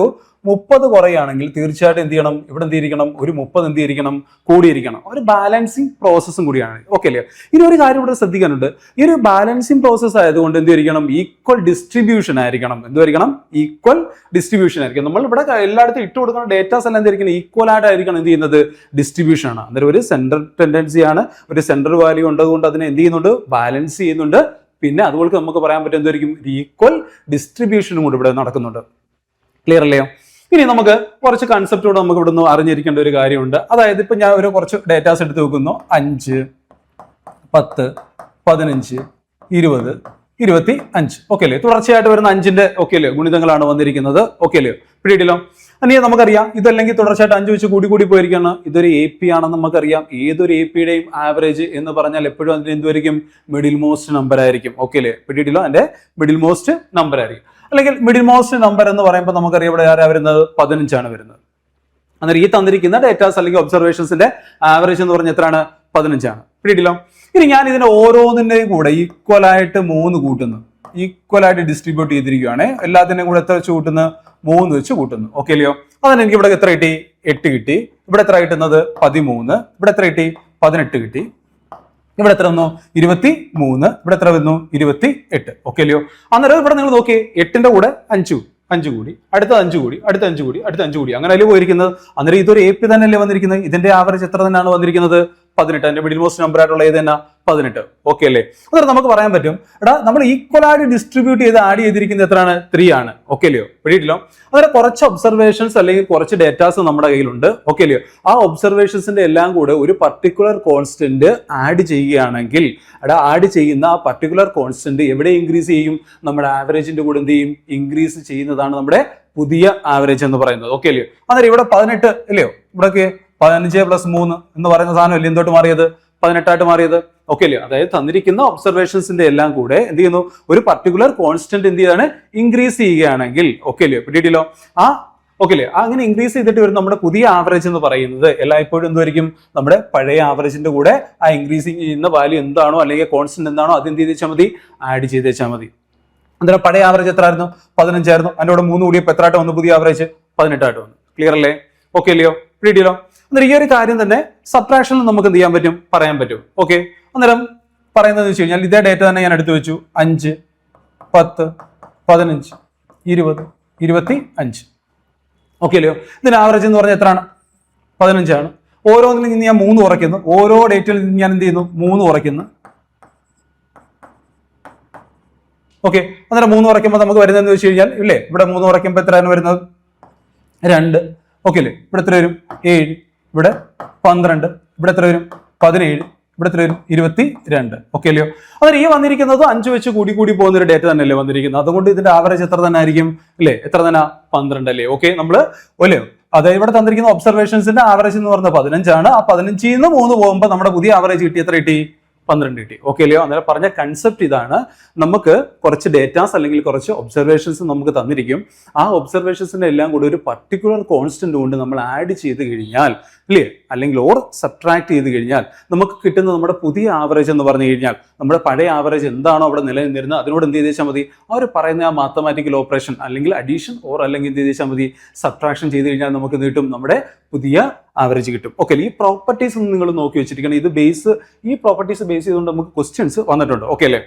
30 കുറയാണെങ്കിൽ തീർച്ചയായിട്ടും എന്ത് ചെയ്യണം? ഇവിടെ എന്ത് ചെയ്തിരിക്കണം? ഒരു 30 എന്ത് ചെയ്തിരിക്കണം? കൂടിയിരിക്കണം. ഒരു ബാലൻസിങ് പ്രോസസ്സും കൂടിയാണ്. ഓക്കെ അല്ലേ? ഇനി ഒരു കാര്യം ഇവിടെ ശ്രദ്ധിക്കാനുണ്ട്. ഈ ഒരു ബാലൻസിങ് പ്രോസസ്സ് ആയതുകൊണ്ട് എന്ത് ചെയ്തിരിക്കണം? ഈക്വൽ ഡിസ്ട്രിബ്യൂഷൻ ആയിരിക്കണം. എന്തുമായിരിക്കണം? ഈക്വൽ ഡിസ്ട്രിബ്യൂഷൻ ആയിരിക്കും. നമ്മൾ ഇവിടെ എല്ലായിടത്തും ഇട്ട് കൊടുക്കുന്ന ഡേറ്റാസ് എല്ലാം എന്തായിരിക്കണം? ഈക്വൽ ആയിട്ടായിരിക്കണം എന്ത് ചെയ്യുന്നത്? ഡിസ്ട്രിബ്യൂഷൻ ആണ്. അന്നേരം ഒരു സെൻട്രൽ ടെൻഡൻസി ആണ്, ഒരു സെൻട്രൽ വാല്യൂ ഉള്ളതുകൊണ്ട് അതിനെ എന്ത് ചെയ്യുന്നുണ്ട്? ബാലൻസ് ചെയ്യുന്നുണ്ട്. പിന്നെ അതുപോലെ നമുക്ക് പറയാൻ പറ്റും എന്തായിരിക്കും ഈക്വൽ ഡിസ്ട്രിബ്യൂഷനും കൂടി ഇവിടെ നടക്കുന്നുണ്ട്. ക്ലിയർ അല്ലയോ? ഇനി നമുക്ക് കുറച്ച് കൺസെപ്റ്റോട് നമുക്ക് ഇവിടെ നിന്ന് അറിഞ്ഞിരിക്കേണ്ട ഒരു കാര്യമുണ്ട്. അതായത് ഇപ്പൊ ഞാൻ ഒരു കുറച്ച് ഡേറ്റാസ് എടുത്ത് വെക്കുന്നു. 5, 10, 15, 20, 25. ഓക്കെ അല്ലേ? തുടർച്ചയായിട്ട് വരുന്ന 5ന്റെ ഓക്കെ അല്ലേ ഗുണിതങ്ങളാണ് വന്നിരിക്കുന്നത്. ഓക്കെ അല്ലേ? പിടിയില്ലോ? ഇനി നമുക്കറിയാം ഇതല്ലെങ്കിൽ തുടർച്ചയായിട്ട് 5 വെച്ച് കൂടി പോയിരിക്കുകയാണ്. ഇതൊരു AP ആണെന്ന് നമുക്കറിയാം. ഏതൊരു APയുടെയും ആവറേജ് എന്ന് പറഞ്ഞാൽ എപ്പോഴും അതിന് എന്തുമായിരിക്കും? മിഡിൽ മോസ്റ്റ് നമ്പർ ആയിരിക്കും. ഓക്കെ അല്ലേ? പിടിയില്ലോ? അതിന്റെ മിഡിൽ മോസ്റ്റ് നമ്പർ ആയിരിക്കും. അല്ലെങ്കിൽ മിഡിൽ മോസ്റ്റ് നമ്പർ എന്ന് പറയുമ്പോൾ നമുക്കറിയാം ഇവിടെ ആരാ വരുന്നത്? 15 വരുന്നത്. അന്നേരം ഈ തന്നിരിക്കുന്ന ഡേറ്റാസ് അല്ലെങ്കിൽ ഒബ്സർവേഷൻസിന്റെ ആവറേജ് എന്ന് പറഞ്ഞാൽ എത്രയാണ്? 15. പിടിയില്ലോ? ഇനി ഞാൻ ഇതിനെ ഓരോന്നിന്റെയും കൂടെ ഈക്വൽ ആയിട്ട് 3 കൂട്ടുന്നു. ഈക്വൽ ആയിട്ട് ഡിസ്ട്രിബ്യൂട്ട് ചെയ്തിരിക്കുകയാണ്. എല്ലാത്തിന്റെയും കൂടെ എത്ര വെച്ച് കൂട്ടുന്നു? 3 വെച്ച് കൂട്ടുന്നു. ഓക്കെ അല്ലയോ? അതിന് എനിക്ക് ഇവിടെ എത്ര കിട്ടി? 8 കിട്ടി. ഇവിടെ എത്ര കിട്ടുന്നത്? 13. ഇവിടെ എത്ര കിട്ടി? 18 കിട്ടി. ഇവിടെ എത്ര വന്നു? 23. ഇവിടെ എത്ര വന്നു? 28. ഓക്കെ അല്ലയോ? അന്നേരം ഇവിടെ നിങ്ങൾ നോക്കിയേ, 8ന്റെ കൂടെ 5 കൂടി, അടുത്ത 5 കൂടി, അടുത്ത 5 കൂടി, അടുത്ത 5 കൂടി, അങ്ങനെ അല്ലേ പോയിരിക്കുന്നത്. അന്നേരം ഇതൊരു AP തന്നെയല്ലേ വന്നിരിക്കുന്നത്. ഇതിന്റെ ആവറേജ് എത്ര തന്നെയാണ് വന്നിരിക്കുന്നത്? 18. അതിന്റെ മിഡിൽ മോസ്റ്റ് നമ്പർ ആയിട്ടുള്ള ഏത് തന്നെ? 18. ഓക്കെ അല്ലേ? അന്നേരം നമുക്ക് പറയാൻ പറ്റും എടാ നമ്മൾ ഈക്വൽ ആയിട്ട് ഡിസ്ട്രിബ്യൂട്ട് ചെയ്ത് ആഡ് ചെയ്തിരിക്കുന്നത് എത്രയാണ്? 3 ആണ്. ഓക്കെ അല്ലയോ? പിടിയിട്ടില്ലോ? അന്നേരം കുറച്ച് ഒബ്സർവേഷൻസ് അല്ലെങ്കിൽ കുറച്ച് ഡേറ്റാസ് നമ്മുടെ കയ്യിലുണ്ട്. ഓക്കെ അല്ലയോ? ആ ഒബ്സർവേഷൻസിന്റെ എല്ലാം കൂടെ ഒരു പർട്ടിക്കുലർ കോൺസ്റ്റന്റ് ആഡ് ചെയ്യുകയാണെങ്കിൽ ആഡ് ചെയ്യുന്ന ആ പർട്ടിക്കുലർ കോൺസ്റ്റന്റ് എവിടെ ഇൻക്രീസ് ചെയ്യും? നമ്മുടെ ആവറേജിന്റെ കൂടെ എന്ത് ചെയ്യും? ഇൻക്രീസ് ചെയ്യുന്നതാണ് നമ്മുടെ പുതിയ ആവറേജ് എന്ന് പറയുന്നത്. ഓക്കെ അല്ലയോ? അന്നേരം ഇവിടെ 18 അല്ലയോ? ഇവിടെയൊക്കെ 15 + 3 എന്ന് പറയുന്ന സാധനം അല്ലേ എന്തോട്ട് മാറിയത്? 18 ആയിട്ട് മാറിയത്. ഓക്കെ അല്ലേ? അതായത് തന്നിരിക്കുന്ന ഒബ്സർവേഷൻസിന്റെ എല്ലാം കൂടെ എന്ത് ചെയ്യുന്നു? ഒരു പർട്ടിക്കുലർ കോൺസ്റ്റന്റ് എന്ത് ചെയ്താണ്? ഇൻക്രീസ് ചെയ്യുകയാണെങ്കിൽ. ഓക്കെ അല്ലേ? പിടിയിട്ടില്ലോ? ഓക്കെ അല്ലേ? അങ്ങനെ ഇൻക്രീസ് ചെയ്തിട്ട് വരും നമ്മുടെ പുതിയ ആവറേജ് എന്ന് പറയുന്നത് എല്ലായ്പ്പോഴും എന്തായിരിക്കും? നമ്മുടെ പഴയ ആവറേജിന്റെ കൂടെ ആ ഇൻക്രീസിങ് ചെയ്യുന്ന വാല്യൂ എന്താണോ അല്ലെങ്കിൽ കോൺസ്റ്റന്റ് എന്താണോ അത് എന്ത് ചെയ്ത് വെച്ചാൽ മതി? ആഡ് ചെയ്ത് വെച്ചാൽ മതി. അന്നേരം പഴയ ആവറേജ് എത്ര ആയിരുന്നു? 15 ആയിരുന്നു. അതിന്റെ കൂടെ 3 കൂടിയപ്പോൾ എത്ര ആയിട്ട് വന്നു? പുതിയ ആവറേജ് 18 ആയിട്ട് വന്നു. ക്ലിയർ അല്ലേ? ഓക്കെ അല്ലയോ? പിടിയിട്ടില്ലോ? അന്നേരം ഈ ഒരു കാര്യം തന്നെ സബ്ട്രാക്ഷനിൽ നമുക്ക് എന്ത് ചെയ്യാൻ പറ്റും? പറയാൻ പറ്റും. ഓക്കെ. അന്നേരം പറയുന്നത് വെച്ച് കഴിഞ്ഞാൽ ഇതേ ഡേറ്റ തന്നെ ഞാൻ എടുത്തു വെച്ചു. 5, 10, 15, 20, 25. ഓക്കെ അല്ലയോ? ഇതിന്റെ ആവറേജ് എന്ന് പറഞ്ഞാൽ എത്രയാണ്? 15. ഓരോന്നിൽ നിന്ന് ഞാൻ 3 കുറയ്ക്കുന്നു. ഓരോ ഡേറ്റിൽ നിന്ന് ഞാൻ എന്ത് ചെയ്യുന്നു? 3 കുറയ്ക്കുന്നു. ഓക്കെ. അന്നേരം 3 കുറയ്ക്കുമ്പോൾ നമുക്ക് വരുന്നതെന്ന് വെച്ച് കഴിഞ്ഞാൽ ഇല്ലേ, ഇവിടെ 3 കുറയ്ക്കുമ്പോൾ എത്രയാണ് വരുന്നത്? 2. ഓക്കെ അല്ലേ? ഇവിടെ എത്ര വരും? 7. ഇവിടെ 12. ഇവിടെ എത്ര വരും? 17. ഇവിടെ എത്ര വരും? 22. ഓക്കെ അല്ലയോ? അന്നേരം ഈ വന്നിരിക്കുന്നത് 5 വെച്ച് കൂടി പോകുന്ന ഒരു ഡേറ്റ തന്നെയല്ലേ വന്നിരിക്കുന്നത്. അതുകൊണ്ട് ഇതിന്റെ ആവറേജ് എത്ര തന്നെ ആയിരിക്കും? അല്ലേ? എത്ര തന്നെ? 12 അല്ലേ? ഓക്കെ. നമ്മള് അല്ലയോ? അതായത് ഇവിടെ തന്നിരിക്കുന്ന ഒബ്സർവേഷൻസിന്റെ ആവറേജ് എന്ന് പറഞ്ഞാൽ 15. ആ 15 നിന്ന് 3 പോകുമ്പോൾ നമ്മുടെ പുതിയ ആവറേജ് കിട്ടി. എത്ര കിട്ടി? 12 കിട്ടി. ഓക്കെ അല്ലയോ? അന്നേരം പറഞ്ഞ കൺസെപ്റ്റ് ഇതാണ്. നമുക്ക് കുറച്ച് ഡേറ്റാസ് അല്ലെങ്കിൽ കുറച്ച് ഒബ്സർവേഷൻസ് നമുക്ക് തന്നിരിക്കും. ആ ഒബ്സർവേഷൻസിന്റെ എല്ലാം കൂടി ഒരു പർട്ടിക്കുലർ കോൺസ്റ്റന്റ് കൊണ്ട് നമ്മൾ ആഡ് ചെയ്ത് കഴിഞ്ഞാൽ ഇല്ലേ, അല്ലെങ്കിൽ ഓർ സബ്ട്രാക്ട് ചെയ്ത് കഴിഞ്ഞാൽ നമുക്ക് കിട്ടുന്ന നമ്മുടെ പുതിയ ആവറേജ് എന്ന് പറഞ്ഞു കഴിഞ്ഞാൽ നമ്മുടെ പഴയ ആവറേജ് എന്താണോ അവിടെ നിലനിന്നിരുന്നത് അതിനോട് എന്ത് ചെയ്ത് വെച്ചാൽ മതി? അവർ പറയുന്ന ആ മാത്തമാറ്റിക്കൽ ഓപ്പറേഷൻ അല്ലെങ്കിൽ അഡീഷൻ ഓർ അല്ലെങ്കിൽ എന്ത് ചെയ്ത് വെച്ചാൽ മതി? സബ്ട്രാക്ഷൻ ചെയ്ത് കഴിഞ്ഞാൽ നമുക്ക് എന്ത് കിട്ടും? നമ്മുടെ പുതിയ ആവറേജ് കിട്ടും. ഓക്കെ. ഈ പ്രോപ്പർട്ടീസ് നിങ്ങൾ നോക്കി വെച്ചിരിക്കണം. ഇത് ഈ പ്രോപ്പർട്ടീസ് ബേസ് ചെയ്തുകൊണ്ട് നമുക്ക് ക്വസ്റ്റ്യൻസ് വന്നിട്ടുണ്ട്. ഓക്കെ അല്ലേ?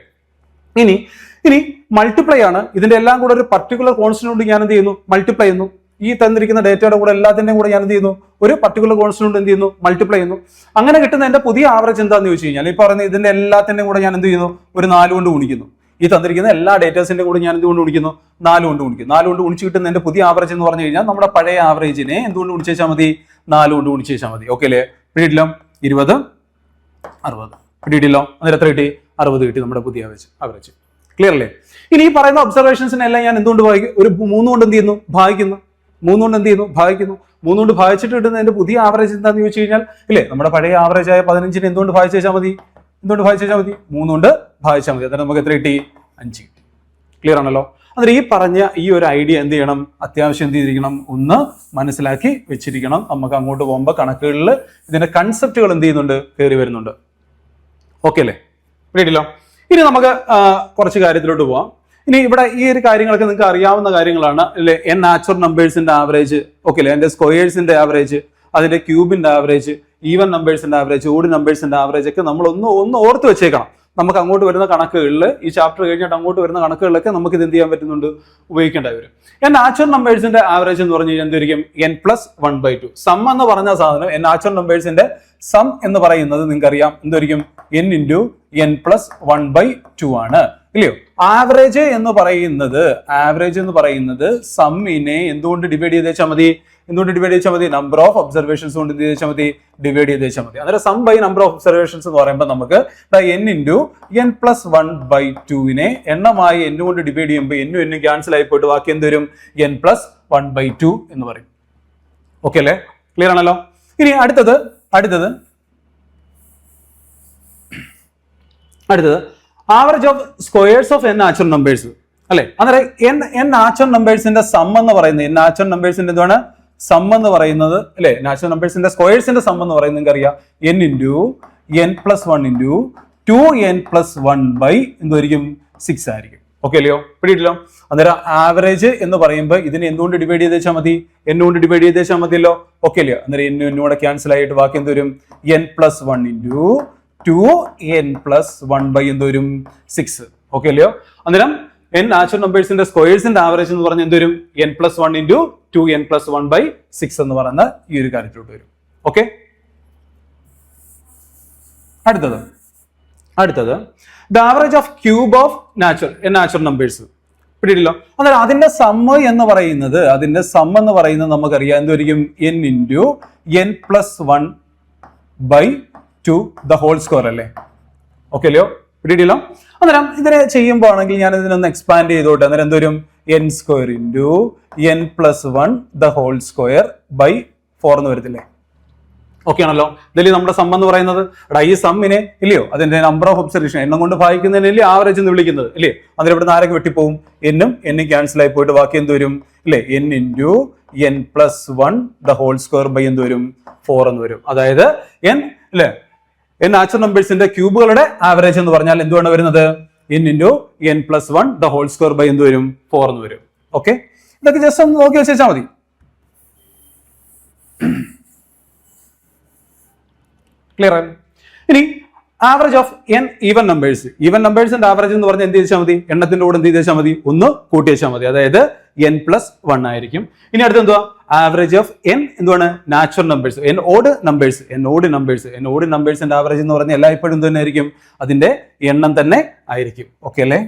ഇനി മൾട്ടിപ്ലൈ ആണ്. ഇതിന്റെ എല്ലാം കൂടെ ഒരു പർട്ടിക്കുലർ കോൺസ്റ്റന്റ് കൊണ്ട് ഞാൻ എന്ത് ചെയ്യുന്നു? മൾട്ടിപ്ലൈ ചെയ്യുന്നു. ഈ തന്നിരിക്കുന്ന ഡേറ്റയുടെ കൂടെ എല്ലാത്തിന്റെയും കൂടെ ഞാൻ എന്ത് ചെയ്യുന്നു? ഒരു പർട്ടിക്കുലർ കോൺസ്റ്റന്റ് കൊണ്ട് എന്ത് ചെയ്യുന്നു? മൾട്ടിപ്ലൈ ചെയ്യുന്നു. അങ്ങനെ കിട്ടുന്ന എന്റെ പുതിയ ആവറേജ് എന്താണെന്ന് ചോദിച്ചു കഴിഞ്ഞാൽ ഈ പറയുന്ന ഇതിന്റെ എല്ലാത്തിന്റെയും കൂടെ ഞാൻ എന്ത് ചെയ്യുന്നു? ഒരു 4 കൊണ്ട് ഗുണിക്കുന്നു. ഈ തന്നിരിക്കുന്ന എല്ലാ ഡേറ്റാസിന്റെ കൂടെ ഞാൻ എന്തുകൊണ്ട് ഗുണിക്കുന്നു? 4 കൊണ്ട് ഗുണിക്കുന്നു. 4 കൊണ്ട് ഗുണിച്ച് കിട്ടുന്ന എന്റെ പുതിയ ആവറേജ് എന്ന് പറഞ്ഞു കഴിഞ്ഞാൽ നമ്മുടെ പഴയ ആവറേജിനെ എന്തുകൊണ്ട് ഗുണിച്ച് വെച്ചാൽ മതി? 4 കൊണ്ട് ഗുണിച്ച് വെച്ചാൽ മതി. ഓക്കെ അല്ലേ? പിടിയിട്ടില്ലോ? 20, 60. പിടിയിട്ടില്ലോ? അന്നേരം എത്ര കിട്ടി? 60 കിട്ടി നമ്മുടെ പുതിയ ആവറേജ്. ക്ലിയർ അല്ലേ? ഇനി ഈ പറയുന്ന ഒബ്സർവേഷൻസിനെല്ലാം ഞാൻ എന്തുകൊണ്ട് ഭാഗിക്കും? ഒരു 3 കൊണ്ട് എന്ത് ചെയ്യുന്നു? ഭാഗിക്കുന്നു. 3 കൊണ്ട് എന്ത് ചെയ്യുന്നു? ഭാഗിക്കുന്നു. 3 കൊണ്ട് ഭാഗിച്ചിട്ട് കിട്ടുന്ന എന്റെ പുതിയ ആവറേജ് എന്താണെന്ന് ചോദിച്ചു കഴിഞ്ഞാൽ ഇല്ലേ, നമ്മുടെ പഴയ ആവറേജ് ആയ 15നെ എന്തുകൊണ്ട് ഭാഗിച്ച് വെച്ചാൽ മതി? 3 കൊണ്ട് ഭാഗിച്ചാൽ മതി. അന്നേരം നമുക്ക് എത്ര കിട്ടി? 5 കിട്ടി. ക്ലിയർ ആണല്ലോ? അന്നേരം ഈ പറഞ്ഞ ഈ ഒരു ഐഡിയ എന്ത് ചെയ്യണം? അത്യാവശ്യം എന്ത് ചെയ്തിരിക്കണം? ഒന്ന് മനസ്സിലാക്കി വെച്ചിരിക്കണം. നമുക്ക് അങ്ങോട്ട് പോകുമ്പോൾ കണക്കുകളിൽ ഇതിന്റെ കൺസെപ്റ്റുകൾ എന്ത് ചെയ്യുന്നുണ്ട്? കയറി വരുന്നുണ്ട്. ഓക്കെ അല്ലേ? കേട്ടില്ലോ? ഇനി നമുക്ക് കുറച്ച് കാര്യത്തിലോട്ട് പോവാം. ഇനി ഇവിടെ ഈ ഒരു കാര്യങ്ങളൊക്കെ നിങ്ങൾക്ക് അറിയാവുന്ന കാര്യങ്ങളാണ് അല്ലെ? n നാച്ചുറൽ നമ്പേഴ്സിന്റെ ആവറേജ്, ഓക്കെ അല്ലേ? അതിന്റെ സ്ക്വയേഴ്സിന്റെ ആവറേജ്, അതിന്റെ ക്യൂബിന്റെ ആവറേജ്, ഈവൻ നമ്പേഴ്സിന്റെ ആവറേജ്, ഓഡ് നമ്പേഴ്സിന്റെ ആവറേജ് ഒക്കെ നമ്മൾ ഒന്ന് ഓർത്ത് വെച്ചേക്കണം. നമുക്ക് അങ്ങോട്ട് വരുന്ന കണക്കുകളിൽ ഈ ചാപ്റ്റർ കഴിഞ്ഞിട്ട് അങ്ങോട്ട് വരുന്ന കണക്കുകളിലൊക്കെ നമുക്ക് ഇത് എന്ത് ചെയ്യാൻ പറ്റുന്നുണ്ട്? ഉപയോഗിക്കേണ്ടി വരും. നാച്ചുറൽ നമ്പേഴ്സിന്റെ ആവറേജ് എന്ന് പറഞ്ഞു കഴിഞ്ഞാൽ എന്തായിരിക്കും? n+1/2. സം എന്ന് പറഞ്ഞ സാധനം നാച്ചുറൽ നമ്പേഴ്സിന്റെ സം എന്ന് പറയുന്നത് നിങ്ങൾക്ക് അറിയാം എന്തായിരിക്കും? n × n+1/2 ആണ്. ഇല്ലയോ? ആവറേജ് എന്ന് പറയുന്നത് സമ്മിനെ എന്തുകൊണ്ട് ഡിവൈഡ് ചെയ്ത് വെച്ചാൽ മതി? നമ്പർ ഓഫ് ഒബ്സർവേഷൻസ് കൊണ്ട് എന്ത് ചെയ്താൽ മതി? ഡിവൈഡ് ചെയ്ത് വെച്ചാൽ മതി. അന്നേരം sum by number of observations എന്ന് പറയുമ്പോൾ നമുക്ക് n ഇൻറ്റു n+1/2 എണ്ണമായി n കൊണ്ട് ഡിവൈഡ് ചെയ്യുമ്പോൾ n ക്യാൻസൽ ആയി പോയിട്ട് ബാക്കി എന്ത് വരും? n+1/2 എന്ന് പറയും. ഓക്കെ അല്ലേ? ക്ലിയർ ആണല്ലോ? ഇനി അടുത്തത് average of squares of n natural numbers അല്ലെ? അന്നേരം n നാച്ചുറൽ നമ്പേഴ്സിന്റെ സം എന്ന് പറയുന്നത് എന്താണ്? സം എന്ന് പറയുന്നത് അല്ലെ? നാച്ചുറൽ നമ്പേഴ്സിന്റെ സ്ക്വയേഴ്സിന്റെ സം എന്ന് പറയുന്നത് നിങ്ങൾക്ക് അറിയാം, n into n+1 into 2n+1 എന്തായിരിക്കും? 6 ആയിരിക്കും. ഓക്കെ അല്ലയോ? പിടിയിട്ടല്ലോ? അന്നേരം ആവറേജ് എന്ന് പറയുമ്പോൾ ഇതിനെ എന്തുകൊണ്ട് ഡിവൈഡ് ചെയ്ത് വെച്ചാൽ മതി? n കൊണ്ട് ഡിവൈഡ് ചെയ്ത് വെച്ചാൽ മതിയല്ലോ. ഓക്കെ അല്ലയോ? അന്നേരം n കൂടെ ക്യാൻസൽ ആയിട്ട് ബാക്കി എന്ത് വരും? n+1 ഇൻറ്റു 2n+1 എന്തോരും? 6. ഓക്കെ അല്ലയോ? അന്നേരം n നാച്ചുറൽ നമ്പേഴ്സിന്റെ സ്ക്വയേഴ്സിന്റെ ആവറേജ് എന്ന് പറഞ്ഞാൽ എന്തൊരും? n+1 ഇൻറ്റു 2n+1/6 എന്ന് പറയുന്ന ഈ ഒരു കാര്യത്തിലോട്ട് വരും. ഓക്കെ, അടുത്തത് the average of cube of natural numbers. പിടിയില്ലോ? അന്നേരം അതിന്റെ സമ്മ് എന്ന് പറയുന്നത് നമുക്കറിയാം എന്തായിരിക്കും? n into n+1/2 the whole square അല്ലേ? ഓക്കെ അല്ലയോ? പിടിയില്ലോ? അന്നേരം ഇതിനെ ചെയ്യുമ്പോൾ ആണെങ്കിൽ ഞാൻ ഇതിനൊന്ന് എക്സ്പാൻഡ് ചെയ്തോട്ടെ. അന്നേരം എന്തോരും? n² into n+1 the whole square by 4 എന്ന് വരത്തില്ലേ? ഓക്കെ ആണല്ലോ? ഇതിൽ നമ്മുടെ സം എന്ന് പറയുന്നത് ഈ സമ്മിനെ ഇല്ലയോ അതിന്റെ നമ്പർ ഓഫ് ഒബ്സർവേഷൻ എണ്ണം കൊണ്ട് ഭാഗിക്കുന്നതിനല്ലേ ആവറേജ് എന്ന് വിളിക്കുന്നത് ഇല്ലേ? അതിൽ ഇവിടെ ആരൊക്കെ വെട്ടിപ്പോവും? n ക്യാൻസൽ ആയി പോയിട്ട് ബാക്കി എന്ത് വരും? ഇല്ലേ? n into n+1 the whole square by എന്ത് വരും? 4 എന്ന് വരും. അതായത് n നാച്ചുറൽ നമ്പേഴ്സിന്റെ ക്യൂബുകളുടെ ആവറേജ് എന്ന് പറഞ്ഞാൽ എന്തുകൊണ്ട് വരുന്നത്? n into n+1 the whole square by എന്ത് വരും? 4 എന്ന് വരും. ഓക്കെ, ഇതൊക്കെ ജസ്റ്റ് ഒന്ന് നോക്കി വെച്ചാൽ മതി. ക്ലിയർ ആണ്? ഇനി ആവറേജ് ഓഫ് n ഈവൻ നമ്പേഴ്സിന്റെ ആവറേജ് എന്ന് പറഞ്ഞാൽ എന്ത് ചെയ്താൽ മതി? എണ്ണത്തിന്റെ കൂടെ എന്ത് ചെയ്താൽ മതി? ഒന്ന് കൂട്ടി വെച്ചാൽ മതി. അതായത് n+1 ആയിരിക്കും. ഇനി അടുത്ത് എന്തുവാ? ആവറേജ് ഓഫ് n എന്തുവാണ്? നാച്ചുറൽ നമ്പേഴ്സ്, ഓഡ് നമ്പേഴ്സിന്റെ ആവറേജ് എന്ന് പറഞ്ഞാൽ എല്ലായ്പ്പോഴും എന്ത് തന്നെ ആയിരിക്കും? അതിന്റെ എണ്ണം തന്നെ ആയിരിക്കും. ഓക്കെ അല്ലേ?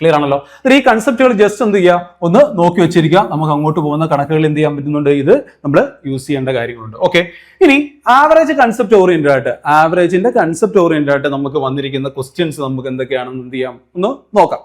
ക്ലിയർ ആണല്ലോ? ഈ കൺസെപ്റ്റുകൾ ജസ്റ്റ് എന്ത് ചെയ്യുക? ഒന്ന് നോക്കി വെച്ചിരിക്കുക. നമുക്ക് അങ്ങോട്ട് പോകുന്ന കണക്കുകൾ എന്ത് ചെയ്യാൻ പറ്റുന്നുണ്ട്? ഇത് നമ്മൾ യൂസ് ചെയ്യേണ്ട കാര്യങ്ങളുണ്ട്. ഓക്കെ, ഇനി ആവറേജിന്റെ കൺസെപ്റ്റ് ഓറിയന്റഡ് ആയിട്ട് നമുക്ക് വന്നിരിക്കുന്ന ക്വസ്റ്റ്യൻസ് നമുക്ക് എന്തൊക്കെയാണെന്ന് എന്ത് ചെയ്യാം? ഒന്ന് നോക്കാം.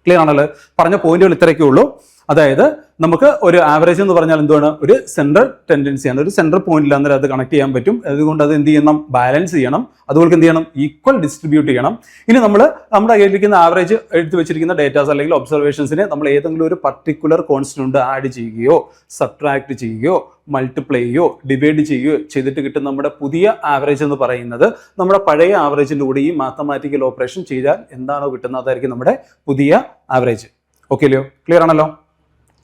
ക്ലിയർ ആണല്ലോ? പറഞ്ഞ പോയിന്റുകൾ ഇത്രയൊക്കെ ഉള്ളൂ. അതായത് നമുക്ക് ഒരു ആവറേജ് എന്ന് പറഞ്ഞാൽ എന്താണ്? ഒരു സെൻട്രൽ ടെൻഡൻസിയാണ്, ഒരു സെൻട്രൽ പോയിന്റിൽ അന്നേരം അത് കണക്ട് ചെയ്യാൻ പറ്റും. അതുകൊണ്ട് അത് എന്ത് ചെയ്യണം? ബാലൻസ് ചെയ്യണം. അതുപോലെ എന്ത് ചെയ്യണം? ഈക്വൽ ഡിസ്ട്രിബ്യൂട്ട് ചെയ്യണം. ഇനി നമ്മുടെ കയ്യിലിരിക്കുന്ന ആവറേജ് എടുത്ത് വെച്ചിരിക്കുന്ന ഡേറ്റാസ് അല്ലെങ്കിൽ ഒബ്സർവേഷൻസിനെ നമ്മൾ ഏതെങ്കിലും ഒരു പർട്ടിക്കുലർ കോൺസ്റ്റന്റ് ആഡ് ചെയ്യുകയോ സബ്ട്രാക്ട് ചെയ്യുകയോ മൾട്ടിപ്ലൈ ചെയ്യുകയോ ഡിവൈഡ് ചെയ്യുകയോ ചെയ്തിട്ട് കിട്ടുന്ന നമ്മുടെ പുതിയ ആവറേജ് എന്ന് പറയുന്നത് നമ്മുടെ പഴയ ആവറേജിന്റെ കൂടെ ഈ മാത്തമാറ്റിക്കൽ ഓപ്പറേഷൻ ചെയ്താൽ എന്താണോ കിട്ടുന്നത് അതായിരിക്കും നമ്മുടെ പുതിയ ആവറേജ്. ഓക്കെ അല്ലയോ? ക്ലിയർ ആണല്ലോ?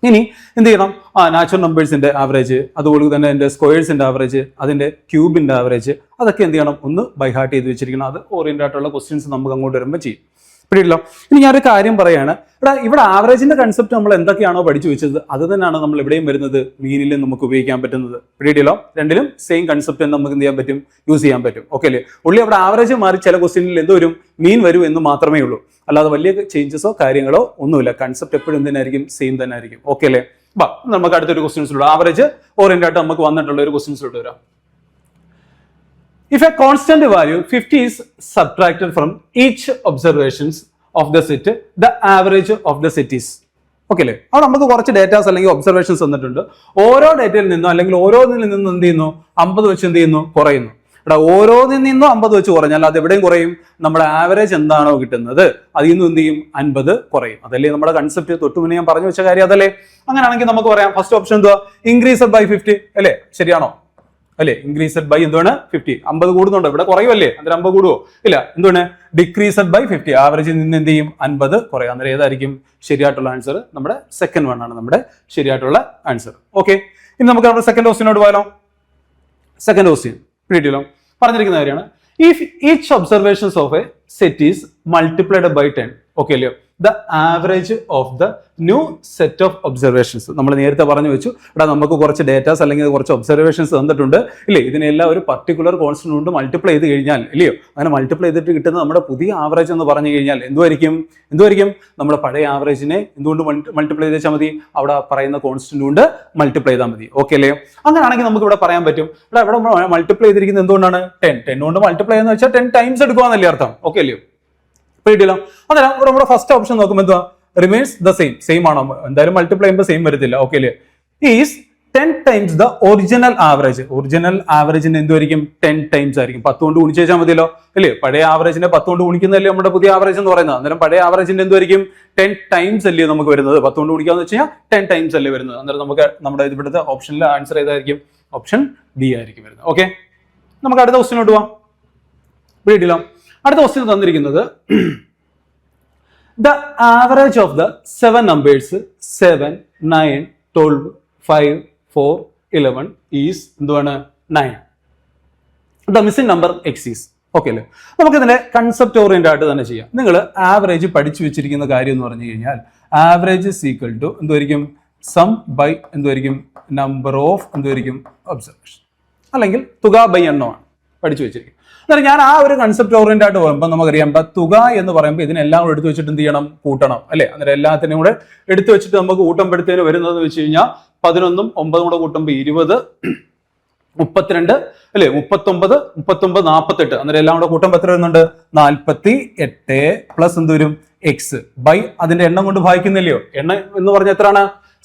ഇനി എന്ത് ചെയ്യണം? നാച്ചുറൽ നമ്പേഴ്സിന്റെ ആവറേജ്, അതുപോലെ തന്നെ എൻ്റെ സ്ക്വയേഴ്സിന്റെ ആവറേജ്, അതിന്റെ ക്യൂബിന്റെ ആവറേജ്, അതൊക്കെ എന്ത് ചെയ്യണം? ഒന്ന് ബൈ ഹാർട്ട് ചെയ്ത് വെച്ചിരിക്കണം. അത് ഓറിയന്റഡ് ആയിട്ടുള്ള ക്വസ്റ്റ്യൻസ് നമുക്ക് അങ്ങോട്ട് വരുമ്പോൾ ചെയ്യും. പിടിയില്ലോ? ഇനി ഞാനൊരു കാര്യം പറയാണ്. ഇവിടെ ആവറേജിന്റെ കൺസെപ്റ്റ് നമ്മൾ എന്തൊക്കെയാണോ പഠിച്ചു വെച്ചത് അത് തന്നെയാണ് നമ്മൾ എവിടെയും വരുന്നത് മീനിലും നമുക്ക് ഉപയോഗിക്കാൻ പറ്റുന്നത്. പിടിയില്ലോ? രണ്ടിലും സെയിം കൺസെപ്റ്റ് നമുക്ക് എന്ത് ചെയ്യാൻ പറ്റും? യൂസ് ചെയ്യാൻ പറ്റും. ഓക്കെ അല്ലേ? ഉള്ളി അവിടെ ആവറേജ് മാറി ചില ക്വസ്റ്റ്യനിൽ എന്ത് വരും? മീൻ വരും എന്ന് മാത്രമേ ഉള്ളൂ. അല്ലാതെ വലിയ ചേഞ്ചസോ കാര്യങ്ങളോ ഒന്നുമില്ല. കൺസെപ്റ്റ് എപ്പോഴും എന്തിനായിരിക്കും? സെയിം തന്നെ ആയിരിക്കും. ഓക്കെ അല്ലേ? നമുക്ക് അടുത്തൊരു ക്വസ്റ്റ്യൻസിലൂടെ ആവറേജ് ഓറിയന്റഡ് ആയിട്ട് നമുക്ക് വന്നിട്ടുള്ള ഒരു ക്വസ്റ്റ്യൻസിലോട്ട് വരാം. If a constant value 50 is subtracted from each observations of the set, the average of the set is. Okay അല്ലേ? അവിടെ നമുക്ക് കുറച്ച് ഡേറ്റാസ് അല്ലെങ്കിൽ ഒബ്സർവേഷൻസ് തന്നിട്ടുണ്ട്. ഓരോ ഡേറ്റയിൽ നിന്നും അല്ലെങ്കിൽ ഓരോന്നിൽ നിന്നും എന്ത് ചെയ്യുന്നു? 50 വെച്ച് എന്ത് ചെയ്യുന്നു? കുറയുന്നു. ഇവിടെ ഓരോന്നിൽ നിന്നും 50 വെച്ച് കുറഞ്ഞാൽ അത് എവിടെയും കുറയും? നമ്മുടെ ആവറേജ് എന്താണോ കിട്ടുന്നത് അതിൽ നിന്നും എന്ത് ചെയ്യും? 50 കുറയും. അതല്ലേ നമ്മുടെ കൺസെപ്റ്റ്? തൊട്ടുമുന്നേ ഞാൻ പറഞ്ഞു വെച്ച കാര്യം അതല്ലേ? അങ്ങനെയാണെങ്കിൽ നമുക്ക് പറയാം ഫസ്റ്റ് ഓപ്ഷൻ എന്തുവാ? ഇൻക്രീസ്ഡ് ബൈ 50 അല്ലേ? ശരിയാണോ? അല്ലെ? ഇൻക്രീസ്ഡ് ബൈ എന്താണ്? 50. 50 കൂടുന്നുണ്ടോ? ഇവിടെ കുറയുമല്ലേ? അന്നേരം 50 കൂടുവോ? ഇല്ല. എന്താണ്? Decreased by 50. ആവറേജിൽ നിന്ന് എന്ത് ചെയ്യും? 50 കുറയും. അന്നേരം ഏതായിരിക്കും ശരിയായിട്ടുള്ള ആൻസർ? നമ്മുടെ സെക്കൻഡ് വൺ ആണ് നമ്മുടെ ശരിയായിട്ടുള്ള ആൻസർ. ഓക്കെ, ഇനി നമുക്ക് നമ്മുടെ സെക്കൻഡ് ക്വസ്റ്റ്യനോട് പോയാലോ? സെക്കൻഡ് ക്വസ്റ്റ്യൻ കിട്ടിയല്ലോ. പറഞ്ഞിരിക്കുന്ന കാര്യമാണ്, if each observations of a set is multiplied by 10. Okay അല്ലയോ? The average of the new set of observations. നമ്മൾ നേരത്തെ പറഞ്ഞു വെച്ചു, ഇവിടെ നമുക്ക് കുറച്ച് ഡേറ്റാസ് അല്ലെങ്കിൽ കുറച്ച് ഒബ്സർവേഷൻസ് തന്നിട്ടുണ്ട് ഇല്ലേ, ഇതിനെല്ലാം ഒരു പർട്ടിക്കുലർ കോൺസ്റ്റന്റ് കൊണ്ട് മൾട്ടിപ്ലൈ ചെയ്ത് കഴിഞ്ഞാൽ ഇല്ലയോ, അങ്ങനെ മൾട്ടിപ്ലൈ ചെയ്തിട്ട് കിട്ടുന്ന നമ്മുടെ പുതിയ ആവറേജ് എന്ന് പറഞ്ഞു കഴിഞ്ഞാൽ എന്തുമായിരിക്കും? നമ്മുടെ പഴയ ആവറേജിനെ എന്തുകൊണ്ട് മൾട്ടിപ്ലൈ ചെയ്താൽ മതി? അവിടെ പറയുന്ന കോൺസ്റ്റന്റ് കൊണ്ട് മൾട്ടിപ്ലൈ ചെയ്താൽ മതി. ഓക്കെ അല്ലേ? അങ്ങനെയാണെങ്കിൽ നമുക്ക് ഇവിടെ പറയാൻ പറ്റും, ഇവിടെ മൾട്ടിപ്ലൈ ചെയ്തിരിക്കുന്നത് എന്തുകൊണ്ടാണ്? 10 കൊണ്ട് മൾട്ടിപ്ലൈ എന്ന് വെച്ചാൽ 10 ടൈംസ് എടുക്കുകയെന്നല്ലേ അർത്ഥം. ഓക്കെ അല്ലയോ? കിട്ടിയല്ലോ. അന്നേരം നമ്മുടെ ഫസ്റ്റ് ഓപ്ഷൻ നോക്കുമ്പോൾ എന്തുവാ? റിമെയിൻസ് ദ സെയിം ആണോ? എന്തായാലും മൾട്ടിപ്ലൈ ചെയ്യുമ്പോൾ സെയിം വരത്തില്ല. ഓക്കെ അല്ലേ? Is 10 times the original average. Original ആവറേജിന് എന്തുമായിരിക്കും? 10 ടൈംസ് ആയിരിക്കും. 10 കൊണ്ട് ഗുണിച്ച് വെച്ചാൽ മതിയല്ലോ അല്ലേ? പഴയ ആവറേജിനെ 10 കൊണ്ട് ഗുണിക്കുന്നതല്ലേ നമ്മുടെ പുതിയ ആവറേജ് എന്ന് പറയുന്നത്. അന്നേരം പഴയ ആവറേജിന്റെ എന്തുമായിരിക്കും? 10 ടൈംസ് അല്ലേ നമുക്ക് വരുന്നത്. 10 കൊണ്ട് ഗുണിക്കാന്ന് വെച്ച് കഴിഞ്ഞാൽ 10 ടൈംസ് അല്ലേ വരുന്നത്. അന്നേരം നമുക്ക് നമ്മുടെ ഇവിടുത്തെ ഓപ്ഷനിലെ ആൻസർ ഏതായിരിക്കും? ഓപ്ഷൻ ബി ആയിരിക്കും വരുന്നത്. ഓക്കെ, നമുക്ക് അടുത്ത ക്വസ്റ്റിനോട്ട് പോവാം. വീട്ടിലോ അടുത്ത ക്വസ്റ്റ്യൻ തന്നിരിക്കുന്നത് the average of the 7 numbers 7, 9, 12, 5, 4, 11 is എന്തുവാണ്? 9. The missing number X is. Okay അല്ലേ? നമുക്ക് ഇതിന്റെ കൺസെപ്റ്റ് ഓറിയന്റ് ആയിട്ട് തന്നെ ചെയ്യാം. നിങ്ങൾ ആവറേജ് പഠിച്ചു വെച്ചിരിക്കുന്ന കാര്യം എന്ന് പറഞ്ഞു കഴിഞ്ഞാൽ ആവറേജ് ഇസ് ഈക്വൽ ടു എന്തുമായിരിക്കും? സം ബൈ എന്തുമായിരിക്കും? നമ്പർ ഓഫ് എന്തുമായിരിക്കും? ഒബ്സർവേഷൻ, അല്ലെങ്കിൽ തുക ബൈ എണ്ണമാണ് പഠിച്ചു വെച്ചിരിക്കും. എന്നാൽ ഞാൻ ആ ഒരു കൺസെപ്റ്റ് ഓറിയന്റ് ആയിട്ട് പോകുമ്പോൾ നമുക്കറിയാം, തുക എന്ന് പറയുമ്പോൾ ഇതിനെല്ലാം എടുത്തു വെച്ചിട്ട് എന്ത് ചെയ്യണം? കൂട്ടണം അല്ലെ? അന്നേരം എല്ലാത്തിനും കൂടെ എടുത്തു വെച്ചിട്ട് നമുക്ക് കൂട്ടുമ്പോഴത്തേന് വരുന്നത് വെച്ച് കഴിഞ്ഞാൽ 11ഉം 9ഉം കൂടെ കൂട്ടുമ്പോൾ 20, 32 അല്ലെ, 39, 48. അന്നേരം എല്ലാം കൂടെ കൂട്ടുമ്പോൾ എത്ര വരുന്നുണ്ട്? 48 പ്ലസ് എന്ത് വരും? എക്സ് ബൈ അതിന്റെ എണ്ണം കൊണ്ട് ഭാഗിക്കുന്നില്ലയോ? എണ്ണം എന്ന് പറഞ്ഞാൽ എത്രയാണ്?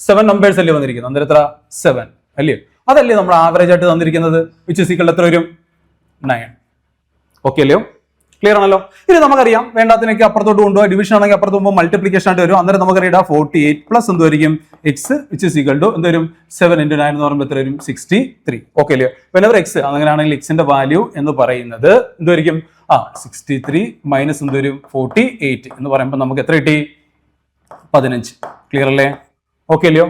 7 നമ്പേഴ്സ് അല്ലേ വന്നിരിക്കുന്നത്. അന്നേരം എത്ര? 7 അല്ലയോ? അതല്ലേ നമ്മൾ ആവറേജ് ആയിട്ട് തന്നിരിക്കുന്നത്. വിച്ച് ഇസ് ഈക്വൽ എത്ര വരും? 9. ഓക്കെ അല്ലയോ? ക്ലിയർ ആണല്ലോ? ഇനി നമുക്കറിയാം, വേണ്ടാത്തിനൊക്കെ അപ്പുറത്തോട്ട് കൊണ്ടുപോകാം. ഡിവിഷൻ ആണെങ്കിൽ അപ്പുറത്ത് പോകുമ്പോൾ മൾട്ടിപ്ലിക്കേഷൻ ആയിട്ട് വരും. അന്നേരം നമുക്കറിയാം 48 പ്ലസ് എന്തുമായിരിക്കും? X which is equal to എന്ത് വരും? 7 × 9 എന്ന് പറയുമ്പോൾ എത്ര വരും? 63. ഓക്കെ അല്ലയോ? വെനവർ എക്സ് അങ്ങനെയാണെങ്കിൽ എക്സിന്റെ വാല്യൂ എന്ന് പറയുന്നത് എന്തുമായിരിക്കും? 63 മൈനസ് എന്ത് വരും? 48 എന്ന് പറയുമ്പോൾ നമുക്ക് എത്ര കിട്ടി? 15. ക്ലിയർ അല്ലേ? ഓക്കെ അല്ലയോ?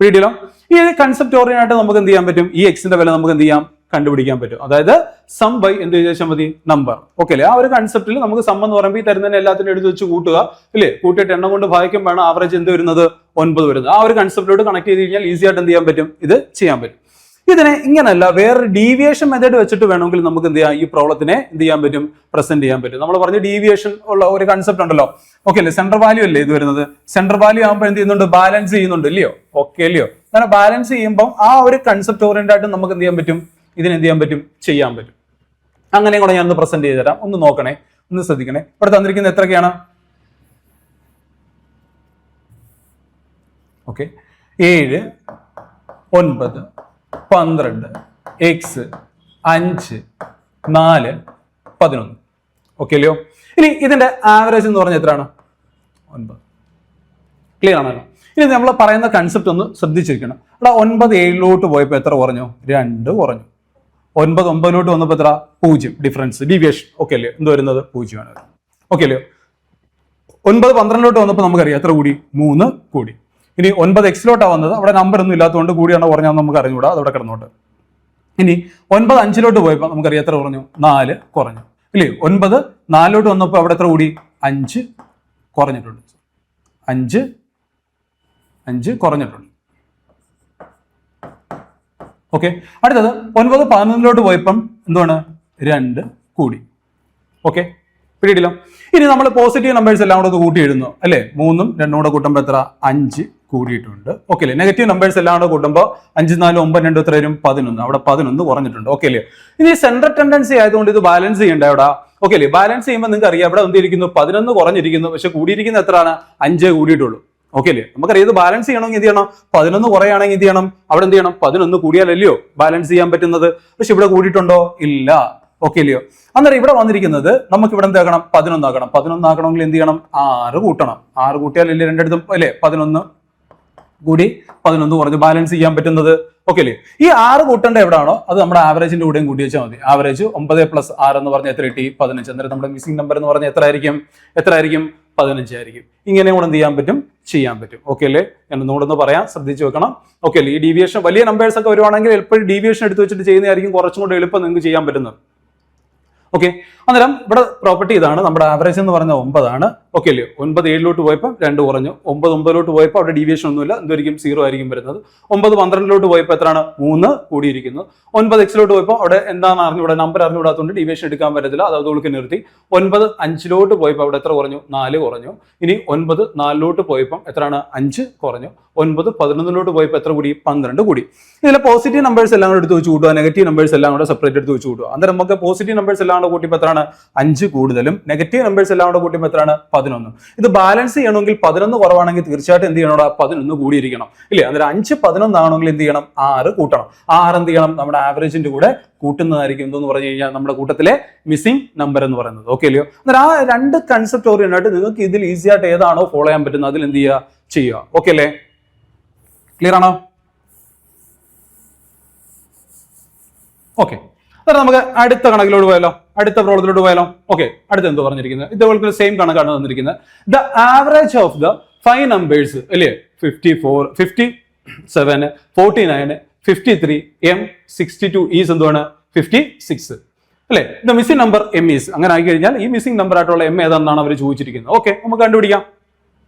വീഡിയോ ഈ കൺസെപ്റ്റ് ഓറിയന്റായിട്ട് നമുക്ക് എന്ത് ചെയ്യാൻ പറ്റും? ഈ എക്സിന്റെ വില നമുക്ക് എന്ത് ചെയ്യാം? കണ്ടുപിടിക്കാൻ പറ്റും. അതായത് സം ബൈ എന്ത് ചോദിച്ചാൽ മതി? നമ്പർ. ഓക്കെ അല്ലേ? ആ ഒരു കൺസെപ്റ്റിൽ നമുക്ക് സം എന്ന് പറയുമ്പോൾ ഈ തരുന്നതിന് എല്ലാത്തിനും എടുത്ത് വെച്ച് കൂട്ടുക അല്ലേ? കൂട്ടിയിട്ട് എണ്ണം കൊണ്ട് ഭാഗിക്കുമ്പോഴാണ് ആവറേജ് എന്ത് വരുന്നത്? 9 വരുന്നത്. ആ ഒരു കൺസെപ്റ്റിലോട്ട് കണക്ട് ചെയ്ത് കഴിഞ്ഞാൽ ഈസി ആയിട്ട് എന്ത് ചെയ്യാൻ പറ്റും? ഇത് ചെയ്യാൻ പറ്റും. ഇതിനെ ഇങ്ങനല്ല, വേറൊരു ഡീവിയേഷൻ മെത്തേഡ് വെച്ചിട്ട് വേണമെങ്കിൽ നമുക്ക് എന്ത് ചെയ്യാം? ഈ പ്രോബ്ലത്തിനെ എന്ത് ചെയ്യാൻ പറ്റും? പ്രസന്റ് ചെയ്യാൻ പറ്റും. നമ്മൾ പറഞ്ഞ ഡീവിയേഷൻ ഉള്ള ഒരു കൺസെപ്റ്റ് ഉണ്ടല്ലോ. ഓക്കെ അല്ലേ? സെൻട്രൽ വാല്യൂ അല്ലേ ഇത് വരുന്നത്? സെൻട്രൽ വാല്യൂ ആകുമ്പോൾ എന്ത് ചെയ്യുന്നുണ്ട്? ബാലൻസ് ചെയ്യുന്നുണ്ട് ഇല്ലയോ? ഓക്കെ അല്ലയോ? അങ്ങനെ ബാലൻസ് ചെയ്യുമ്പോൾ ആ ഒരു കൺസെപ്റ്റ് ഓറിയന്റ് ആയിട്ട് നമുക്ക് എന്ത് ചെയ്യാൻ പറ്റും? ഇതിന് എന്ത് ചെയ്യാൻ പറ്റും? ചെയ്യാൻ പറ്റും. അങ്ങനെയും കൂടെ ഞാനൊന്ന് പ്രസന്റ് ചെയ്ത് തരാം. ഒന്ന് നോക്കണേ, ഒന്ന് ശ്രദ്ധിക്കണേ. ഇവിടെ തന്നിരിക്കുന്നത് എത്രയൊക്കെയാണ്? Okay, 7, 9, 12, X 5, 4, 11. ഓക്കെ അല്ലയോ? ഇനി ഇതിന്റെ ആവറേജ് എന്ന് പറഞ്ഞാൽ എത്രയാണ്? 9. ക്ലിയർ ആണല്ലോ? ഇനി നമ്മൾ പറയുന്ന കൺസെപ്റ്റ് ഒന്ന് ശ്രദ്ധിച്ചിരിക്കണം. ഇവിടെ 9 7ലോട്ട് പോയപ്പോൾ എത്ര കുറഞ്ഞു? 2 കുറഞ്ഞു. 9 9ലോട്ട് വന്നപ്പോൾ എത്ര? 0. Difference, deviation. ഓക്കെ അല്ലേ? എന്ത് വരുന്നത്? 0 ആണ്. ഓക്കെ അല്ലയോ? 9 12ലോട്ട് വന്നപ്പോൾ നമുക്കറിയാം എത്ര കൂടി? 3 കൂടി. ഇനി 9 എക്സിലോട്ടാണ് വന്നത്. അവിടെ നമ്പർ ഒന്നും ഇല്ലാത്തതുകൊണ്ട് കൂടിയാണോ കുറഞ്ഞാന്ന് നമുക്ക് അറിഞ്ഞുകൂടാ. അതവിടെ കിടന്നോട്ട്. ഇനി 9 5ലോട്ട് പോയപ്പോൾ നമുക്കറിയാം എത്ര കുറഞ്ഞു? 4 കുറഞ്ഞു ഇല്ലേ? 9 4ലോട്ട് വന്നപ്പോൾ അവിടെ എത്ര കൂടി? 5 കുറഞ്ഞിട്ടുണ്ട്. 5 കുറഞ്ഞിട്ടുണ്ട്. ഓക്കെ, അടുത്തത് 9 11ലോട്ട് പോയപ്പം എന്താണ്? 2 കൂടി. ഓക്കെ, പിടിയിടില്ല. ഇനി നമ്മൾ പോസിറ്റീവ് നമ്പേഴ്സ് എല്ലാം കൂടെ കൂട്ടി എഴുതുന്നു അല്ലെ? 3ഉം 2ഉം കൂടെ കൂട്ടുമ്പോൾ എത്ര? 5 കൂടിയിട്ടുണ്ട്. ഓക്കെ അല്ലേ? നെഗറ്റീവ് നമ്പേഴ്സ് എല്ലാം കൂടെ കൂട്ടുമ്പോൾ 5 4 9 2 എത്ര വരും? 11. അവിടെ 11 കുറഞ്ഞിട്ടുണ്ട്. ഓക്കെ അല്ലേ? ഇനി സെൻട്രൽ ടെൻഡൻസി ആയതുകൊണ്ട് ഇത് ബാലൻസ് ചെയ്യണ്ട അവിടെ. ഓക്കെ അല്ലേ? ബാലൻസ് ചെയ്യുമ്പോൾ നിങ്ങൾക്ക് അറിയാം ഇവിടെ എന്തിരിക്കുന്നു? 11 കുറഞ്ഞിരിക്കുന്നു. പക്ഷെ കൂടിയിരിക്കുന്ന എത്രയാണ്? 5 കൂടിയിട്ടുള്ളൂ. ഓക്കെ അല്ലേ? നമുക്കറിയാം ഇത് ബാലൻസ് ചെയ്യണമെങ്കിൽ എന്ത് ചെയ്യണം? 11 കുറയാണെങ്കിൽ എന്ത് ചെയ്യണം? അവിടെ എന്ത് ചെയ്യണം? 11 കൂടിയാലല്ലയോ ബാലൻസ് ചെയ്യാൻ പറ്റുന്നത്. പക്ഷെ ഇവിടെ കൂടിയിട്ടുണ്ടോ? ഇല്ല. ഓക്കെ അല്ലയോ? അന്നേരം ഇവിടെ വന്നിരിക്കുന്നത് നമുക്ക് ഇവിടെ എന്താക്കണം? 11 ആക്കണം. 11 ആക്കണമെങ്കിൽ എന്ത് ചെയ്യണം? 6 കൂട്ടണം. 6 കൂട്ടിയാലല്ലേ രണ്ടിടത്തും അല്ലേ 11 കൂടി 11 കുറഞ്ഞ് ബാലൻസ് ചെയ്യാൻ പറ്റുന്നത്. ഓക്കെ അല്ലേ? ഈ 6 കൂട്ടേണ്ട എവിടെയാണോ അത് നമ്മുടെ ആവറേജിന്റെ കൂടെയും കൂട്ടി വെച്ചാൽ മതി. ആവറേജ് 9 + 6 എന്ന് പറഞ്ഞാൽ എത്ര കിട്ടി? 15. അന്നേരം നമ്മുടെ മിസ്സിംഗ് നമ്പർ എന്ന് പറഞ്ഞാൽ എത്ര ആയിരിക്കും? 15 ആയിരിക്കും. ഇങ്ങനെ കൂടെ എന്ത് ചെയ്യാൻ പറ്റും? ചെയ്യാൻ പറ്റും. ഓക്കെ അല്ലേ? ഞാൻ ഒന്നുകൂടെ പറയാം, ശ്രദ്ധിച്ചു വെക്കണം. ഓക്കെ അല്ലേ? ഈ ഡീവിയേഷൻ വലിയ നമ്പേഴ്സ് ഒക്കെ വരുവാണെങ്കിൽ എപ്പോഴും ഡീവിയേഷൻ എടുത്ത് വെച്ചിട്ട് ചെയ്യുന്നതായിരിക്കും കുറച്ചും കൂടെ എളുപ്പം നിങ്ങൾക്ക് ചെയ്യാൻ പറ്റുന്നത്. ഓക്കെ, അന്നേരം ഇവിടെ പ്രോപ്പർട്ടി ഇതാണ്. നമ്മുടെ ആവറേജ് എന്ന് പറഞ്ഞ 9 ആണ്. ഓക്കെ അല്ലേ? 9 7 പോയപ്പോൾ 2 കുറഞ്ഞു. 9 9 പോയപ്പോൾ അവിടെ ഡീവിയേഷൻ ഒന്നുമില്ല, എന്തായിരിക്കും 0 ആയിരിക്കും വരുന്നത്. 9 12 പോയപ്പോൾ എത്രയാണ്? 3 കൂടിയിരിക്കുന്നു. 9 x പോയപ്പോൾ അവിടെ എന്താണ് അറിഞ്ഞൂടെ, നമ്പർ അറിഞ്ഞുകൂടാത്തതുകൊണ്ട് ഡീവിയേഷൻ എടുക്കാൻ പറ്റത്തില്ല, അത് അതുകൊണ്ട് നിർത്തി. 9 5 പോയപ്പോൾ അവിടെ എത്ര കുറഞ്ഞു? 4 കുറഞ്ഞു. ഇനി 9 4 പോയപ്പോൾ എത്രയാണ്? 5 കുറഞ്ഞു. 9 11 പോയപ്പോൾ എത്ര കൂടി? 12 കൂടി. ഇതിലെ പോസിറ്റീവ് നമ്പേഴ്സ് എല്ലാം കൂടെ എടുത്ത് വെച്ച് കൂട്ടുക, നെഗറ്റീവ് നമ്പേഴ്സ് എല്ലാം കൂടെ സെപ്പറേറ്റ് എടുത്ത് വെച്ച് കൂട്ടുക. അന്നേരം നമുക്ക് പോസിറ്റീവ് നമ്പേഴ്സ് എല്ലാം കൂടെ കൂട്ടിയപ്പോൾ എത്രയാണ്? 5 കൂടുതലും, നെഗറ്റീവ് നമ്പേഴ്സ് എല്ലാം കൂടെ കൂട്ടിയപ്പോൾ എത്രയാണ്? 11. ഇത് ബാലൻസ് ചെയ്യണമെങ്കിൽ 11 കുറവാണെങ്കിൽ തീർച്ചയായിട്ടും എന്ത് ചെയ്യണം? 11 കൂടിയിരിക്കണം ഇല്ലേ? അന്നേരം 5 11 ആണെങ്കിൽ എന്ത് ചെയ്യണം? 6 കൂട്ടണം. 6 എന്ത് ചെയ്യണം? നമ്മുടെ ആവറേജിന്റെ കൂടെ കൂട്ടുന്നതായിരിക്കും എന്തെന്ന് പറഞ്ഞു കഴിഞ്ഞാൽ നമ്മുടെ കൂട്ടത്തിലെ മിസ്സിംഗ് നമ്പർ എന്ന് പറയുന്നത്. ഓക്കെ അല്ലയോ? അന്നേരം ആ രണ്ട് കൺസെപ്റ്റ് ഓറിയന്റായിട്ട് നിങ്ങൾക്ക് ഇതിൽ ഈസി ആയിട്ട് ഏതാണോ ഫോളോ ചെയ്യാൻ പറ്റുന്നത് അതിൽ എന്ത് ചെയ്യുക. ഓക്കെ അല്ലേ? ക്ലിയർ ആണോ? ഓക്കെ, അന്നേരം നമുക്ക് അടുത്ത കണക്കിലോട്ട് പോയാലോ, അടുത്ത പ്രോബ്ലത്തിലോട്ട് പോയാലോ. ഓക്കെ, അടുത്ത എന്തോ പറഞ്ഞിരിക്കുന്നത്? ഇതേപോലെ സെയിം കണക്കാണ് തന്നിരിക്കുന്നത്. The average of the 5 numbers അല്ലേ, 54 57 49 53 62 ഈസ് എന്താണ്? 56 അല്ലേ? The missing number M is. അങ്ങനെ ആയി കഴിഞ്ഞാൽ ഈ മിസ്സിംഗ് നമ്പർ ആയിട്ടുള്ള എം ഏതാണെന്നാണ് അവർ ചോദിച്ചിരിക്കുന്നത്. ഓക്കെ, നമുക്ക് കണ്ടുപിടിക്കാം.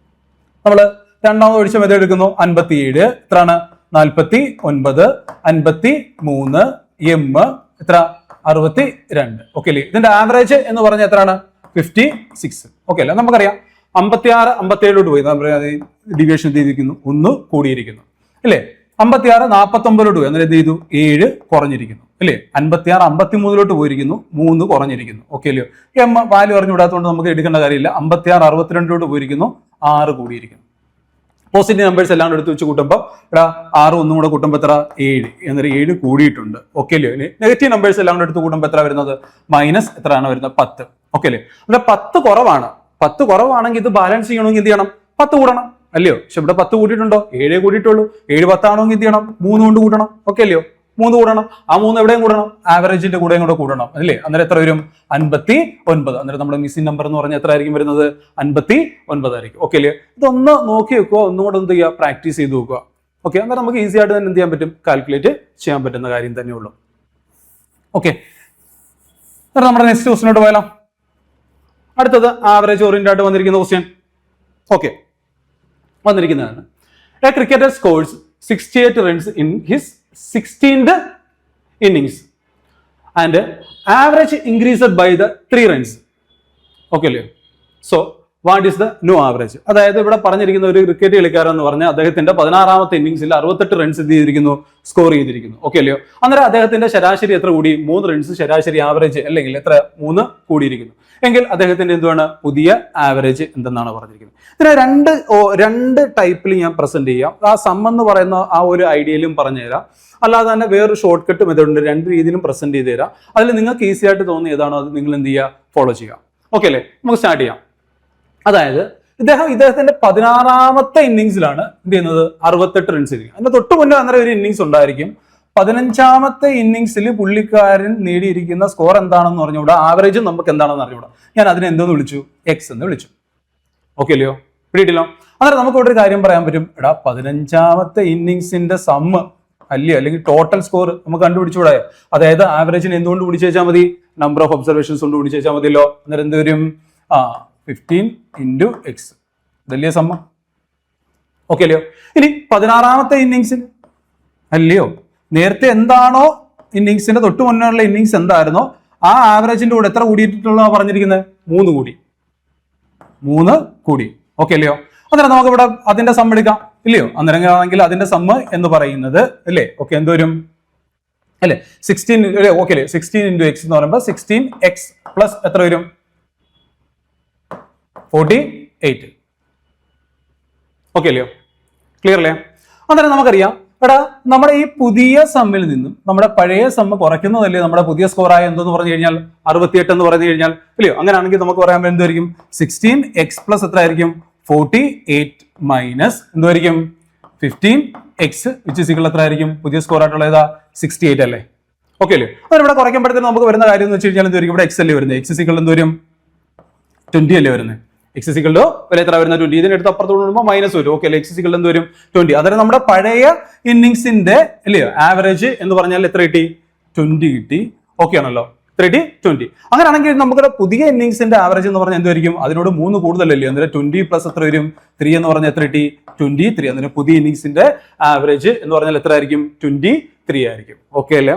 നമ്മൾ രണ്ടാമത് ഒഴിച്ച മെത്തേഡ് എടുക്കുന്നു. 57 എത്രയാണ്? 49 53 എം എത്ര? 62. ഓക്കെ അല്ലേ? ഇതിന്റെ ആവറേജ് എന്ന് പറഞ്ഞാൽ എത്രയാണ്? 56. ഓക്കെ അല്ലേ? നമുക്കറിയാം 56 57 പോയി, ഡിവിയേഷൻ ചെയ്തിരിക്കുന്നു, 1 കൂടിയിരിക്കുന്നു അല്ലേ? 56 49 പോയി, അന്നേരം എന്ത് ചെയ്തു? 7 കുറഞ്ഞിരിക്കുന്നു അല്ലേ? 56 53 പോയിരിക്കുന്നു, 3 കുറഞ്ഞിരിക്കുന്നു. ഓക്കെ അല്ലയോ? എം വാല്യൂ അറിഞ്ഞുവിടാത്തതുകൊണ്ട് നമുക്ക് എടുക്കേണ്ട കാര്യമില്ല. 56 62 പോയിരിക്കുന്നു, 6 കൂടിയിരിക്കുന്നു. പോസിറ്റീവ് നമ്പേഴ്സ് എല്ലാം എടുത്ത് വെച്ച് കൂട്ടുമ്പോൾ ഇവിടെ 6 ഒന്നും കൂടെ കൂട്ടുമ്പോൾ എത്ര? 7. എന്നൊരു 7 കൂടിയിട്ടുണ്ട്. ഓക്കെ അല്ലയോ? ഇനി നെഗറ്റീവ് നമ്പേഴ്സ് എല്ലാം കൂടെ എടുത്ത് കൂട്ടുമ്പോൾ എത്ര വരുന്നത്? മൈനസ് എത്രയാണ് വരുന്നത്? 10. ഓക്കെ അല്ലേ? അല്ല 10 കുറവാണ്. 10 കുറവാണെങ്കിൽ ഇത് ബാലൻസ് ചെയ്യണമെങ്കിൽ എന്ത് ചെയ്യണം? 10 കൂടണം അല്ലയോ? പക്ഷെ ഇവിടെ 10 കൂട്ടിയിട്ടുണ്ടോ? 7 കൂടിയിട്ടുള്ളൂ. 7 10 ആണെങ്കിൽ എന്ത് ചെയ്യണം? 3 കൊണ്ട് കൂട്ടണം. ഓക്കെ അല്ലയോ? 3 കൂടണം. ആ 3 എവിടെയും കൂടണം? ആവറേജിന്റെ കൂടെയും കൂടെ കൂടണം അല്ലേ? അന്നേരം എത്ര വരും? 59. അന്നേരം നമ്മുടെ മിസ്സിംഗ് നമ്പർ എന്ന് പറഞ്ഞാൽ എത്ര ആയിരിക്കും വരുന്നത്? 59 ആയിരിക്കും. ഓക്കെ അല്ലേ? ഇതൊന്ന് നോക്കി വെക്കുക, ഒന്നും കൂടെ എന്ത് ചെയ്യുക? പ്രാക്ടീസ് ചെയ്ത് നോക്കുക. ഓക്കെ, അന്നേരം നമുക്ക് ഈസി ആയിട്ട് തന്നെ എന്ത് ചെയ്യാൻ പറ്റും? കാൽക്കുലേറ്റ് ചെയ്യാൻ പറ്റുന്ന കാര്യം തന്നെയുള്ളൂ. ഓക്കെ, അന്നേരം നമ്മുടെ നെക്സ്റ്റ് ക്വസ്റ്റിനോട്ട് പോയാലോ. അടുത്തത് ആവറേജ് ഓറിയന്റഡ് ആയിട്ട് വന്നിരിക്കുന്ന ക്വസ്റ്റ്യൻ. ഓക്കെ, വന്നിരിക്കുന്നതാണ്. A cricketer scores 68 runs in his 16th innings and average increased by the 3 runs. Okay അല്ലേ? So what is the no average? അതായത് ഇവിടെ പറഞ്ഞിരിക്കുന്ന ഒരു ക്രിക്കറ്റ് കളിക്കാരൻ എന്ന് പറഞ്ഞാൽ അദ്ദേഹത്തിന്റെ 16ാമത്തെ ഇന്നിംഗ്സിൽ 68 റൺസ് എന്ത് ചെയ്തിരിക്കുന്നു? സ്കോർ ചെയ്തിരിക്കുന്നു. ഓക്കെ അല്ലയോ? അന്നേരം അദ്ദേഹത്തിന്റെ ശരാശരി എത്ര കൂടി? 3 റൺസ് ശരാശരി ആവറേജ് അല്ലെങ്കിൽ എത്ര? 3 കൂടിയിരിക്കുന്നു. എങ്കിൽ അദ്ദേഹത്തിന്റെ എന്തുവാണ് പുതിയ ആവറേജ് എന്തെന്നാണ് പറഞ്ഞിരിക്കുന്നത്. ഇതിനെ രണ്ട് ടൈപ്പിൽ ഞാൻ പ്രസന്റ് ചെയ്യാം. ആ സം എന്ന് പറയുന്ന ആ ഒരു ഐഡിയയിലും പറഞ്ഞുതരാം, അല്ലാതെ തന്നെ വേറൊരു ഷോർട്ട് കട്ട് മെത്തേഡ് ഉണ്ട്. രണ്ട് രീതിയിലും പ്രസന്റ് ചെയ്ത് തരാം. അതിൽ നിങ്ങൾക്ക് ഈസി ആയിട്ട് തോന്നുന്ന ഏതാണോ അത് നിങ്ങൾ എന്ത് ചെയ്യുക? ഫോളോ ചെയ്യുക. ഓക്കെ അല്ലേ? നമുക്ക് സ്റ്റാർട്ട് ചെയ്യാം. അതായത് ഇദ്ദേഹത്തിന്റെ 16ാമത്തെ ഇന്നിംഗ്സിലാണ് എന്ത് ചെയ്യുന്നത്? 68 റൺസ് ഇരിക്കും. അതിന്റെ തൊട്ട് മുന്നേ അന്നേരം ഒരു ഇന്നിംഗ്സ് ഉണ്ടായിരിക്കും. 15ാമത്തെ ഇന്നിംഗ്സിൽ പുള്ളിക്കാരൻ നേടിയിരിക്കുന്ന സ്കോർ എന്താണെന്ന് പറഞ്ഞുകൂടാ, ആവറേജ് നമുക്ക് എന്താണെന്ന് അറിഞ്ഞുകൂടാ. ഞാൻ അതിനെ എന്തെന്ന് വിളിച്ചു? എക്സ് എന്ന് വിളിച്ചു. ഓക്കെ അല്ലയോ? പിടിയിട്ടില്ലോ? അന്നേരം നമുക്ക് ഇവിടെ ഒരു കാര്യം പറയാൻ പറ്റും. എടാ 15ാമത്തെ ഇന്നിംഗ്സിന്റെ സമ്മ് അല്ലയോ, അല്ലെങ്കിൽ ടോട്ടൽ സ്കോർ നമുക്ക് കണ്ടുപിടിച്ചുകൂടായോ? അതായത് ആവറേജിന് എന്തുകൊണ്ട് പിടിച്ചു വെച്ചാൽ മതി? നമ്പർ ഓഫ് ഒബ്സർവേഷൻസ് കൊണ്ട് പിടിച്ചു വെച്ചാൽ മതിയല്ലോ. അന്നേരം എന്ത് വരും? 15 × x. ഇതല്ലേ സമ്മ? ഓക്കെ അല്ലയോ? ഇനി 16ാമത്തെ ഇന്നിംഗ്സിൽ അല്ലയോ, നേരത്തെ എന്താണോ ഇന്നിംഗ്സിന്റെ തൊട്ട് മുന്നേയുള്ള ഇന്നിംഗ്സ് എന്തായിരുന്നോ ആ ആവറേജിന്റെ കൂടെ എത്ര കൂടിയിട്ടുള്ള പറഞ്ഞിരിക്കുന്നത്? 3 കൂടി. 3 കൂടി. ഓക്കെ അല്ലയോ? അന്നേരം നമുക്ക് ഇവിടെ അതിന്റെ സമ്മ് എടുക്കാം ഇല്ലയോ? അന്നേരം ആണെങ്കിൽ അതിന്റെ സമ്മ് എന്ന് പറയുന്നത് അല്ലേ? ഓക്കെ, എന്തോരും അല്ലേ? 16. ഓക്കെ അല്ലേ? 16 × x എന്ന് പറയുമ്പോൾ 16x പ്ലസ് എത്ര വരും? 48. ഓക്കെ അല്ലയോ? ക്ലിയർ അല്ലേ? അന്നേരം നമുക്കറിയാം എടാ നമ്മുടെ ഈ പുതിയ സമ്മിൽ നിന്നും നമ്മുടെ പഴയ സമ്മ് കുറയ്ക്കുന്നതല്ലേ നമ്മുടെ പുതിയ സ്കോറായ എന്തെന്ന് പറഞ്ഞു കഴിഞ്ഞാൽ 68 എന്ന് പറഞ്ഞു കഴിഞ്ഞാൽ ഇല്ലയോ? അങ്ങനെയാണെങ്കിൽ നമുക്ക് പറയാൻ എന്തായിരിക്കും? 16x പ്ലസ് എത്ര ആയിരിക്കും? 48 മൈനസ് എന്തായിരിക്കും? 15x വിച്ച് ഇസ് ഈക്വൽ എത്ര ആയിരിക്കും? പുതിയ സ്കോർ ആയിട്ടുള്ള ഏതാ? 68 അല്ലേ? ഓക്കെ അല്ലേ? അതെ, ഇവിടെ കുറയ്ക്കുമ്പോഴത്തേക്കും നമുക്ക് വരുന്ന കാര്യം എന്ന് വെച്ച് കഴിഞ്ഞാൽ എന്തായിരിക്കും? ഇവിടെ x അല്ലേ വരുന്നത്? x ഇസ് ഈക്വൽ എന്തോരും? 20 അല്ലേ വരുന്നത്? x ഇസ് ഈക്വൽ ടു എത്ര വരുന്ന? 20. ഇതിനെടുത്ത് അപ്പുറത്തോട്ട് വരുമ്പോൾ മൈനസ് വരും. ഓക്കെ അല്ലേ? x ഇസ് ഈക്വൽ എന്തോരും? 20. അതായത് നമ്മുടെ പഴയ ഇന്നിംഗ്സിന്റെ അല്ലയോ ആവറേജ് എന്ന് പറഞ്ഞാൽ എത്ര കിട്ടി? 20 കിട്ടി. ഓക്കെ ആണല്ലോ? 30, 20. അങ്ങനെയാണെങ്കിൽ നമുക്കൊരു പുതിയ ഇന്നിങ്സിന്റെ ആവറേജ് എന്ന് പറഞ്ഞാൽ എന്തായിരിക്കും? അതിനോട് 3 കൂടുതലല്ലേ? അന്നേരം 20 പ്ലസ് എത്ര വരും? 3 എന്ന് പറഞ്ഞാൽ എത്ര കിട്ടി? 23. അതിന് പുതിയ ഇന്നിങ്സിന്റെ ആവറേജ് എന്ന് പറഞ്ഞാൽ എത്ര ആയിരിക്കും? 23 ആയിരിക്കും. ഓക്കെ അല്ലേ?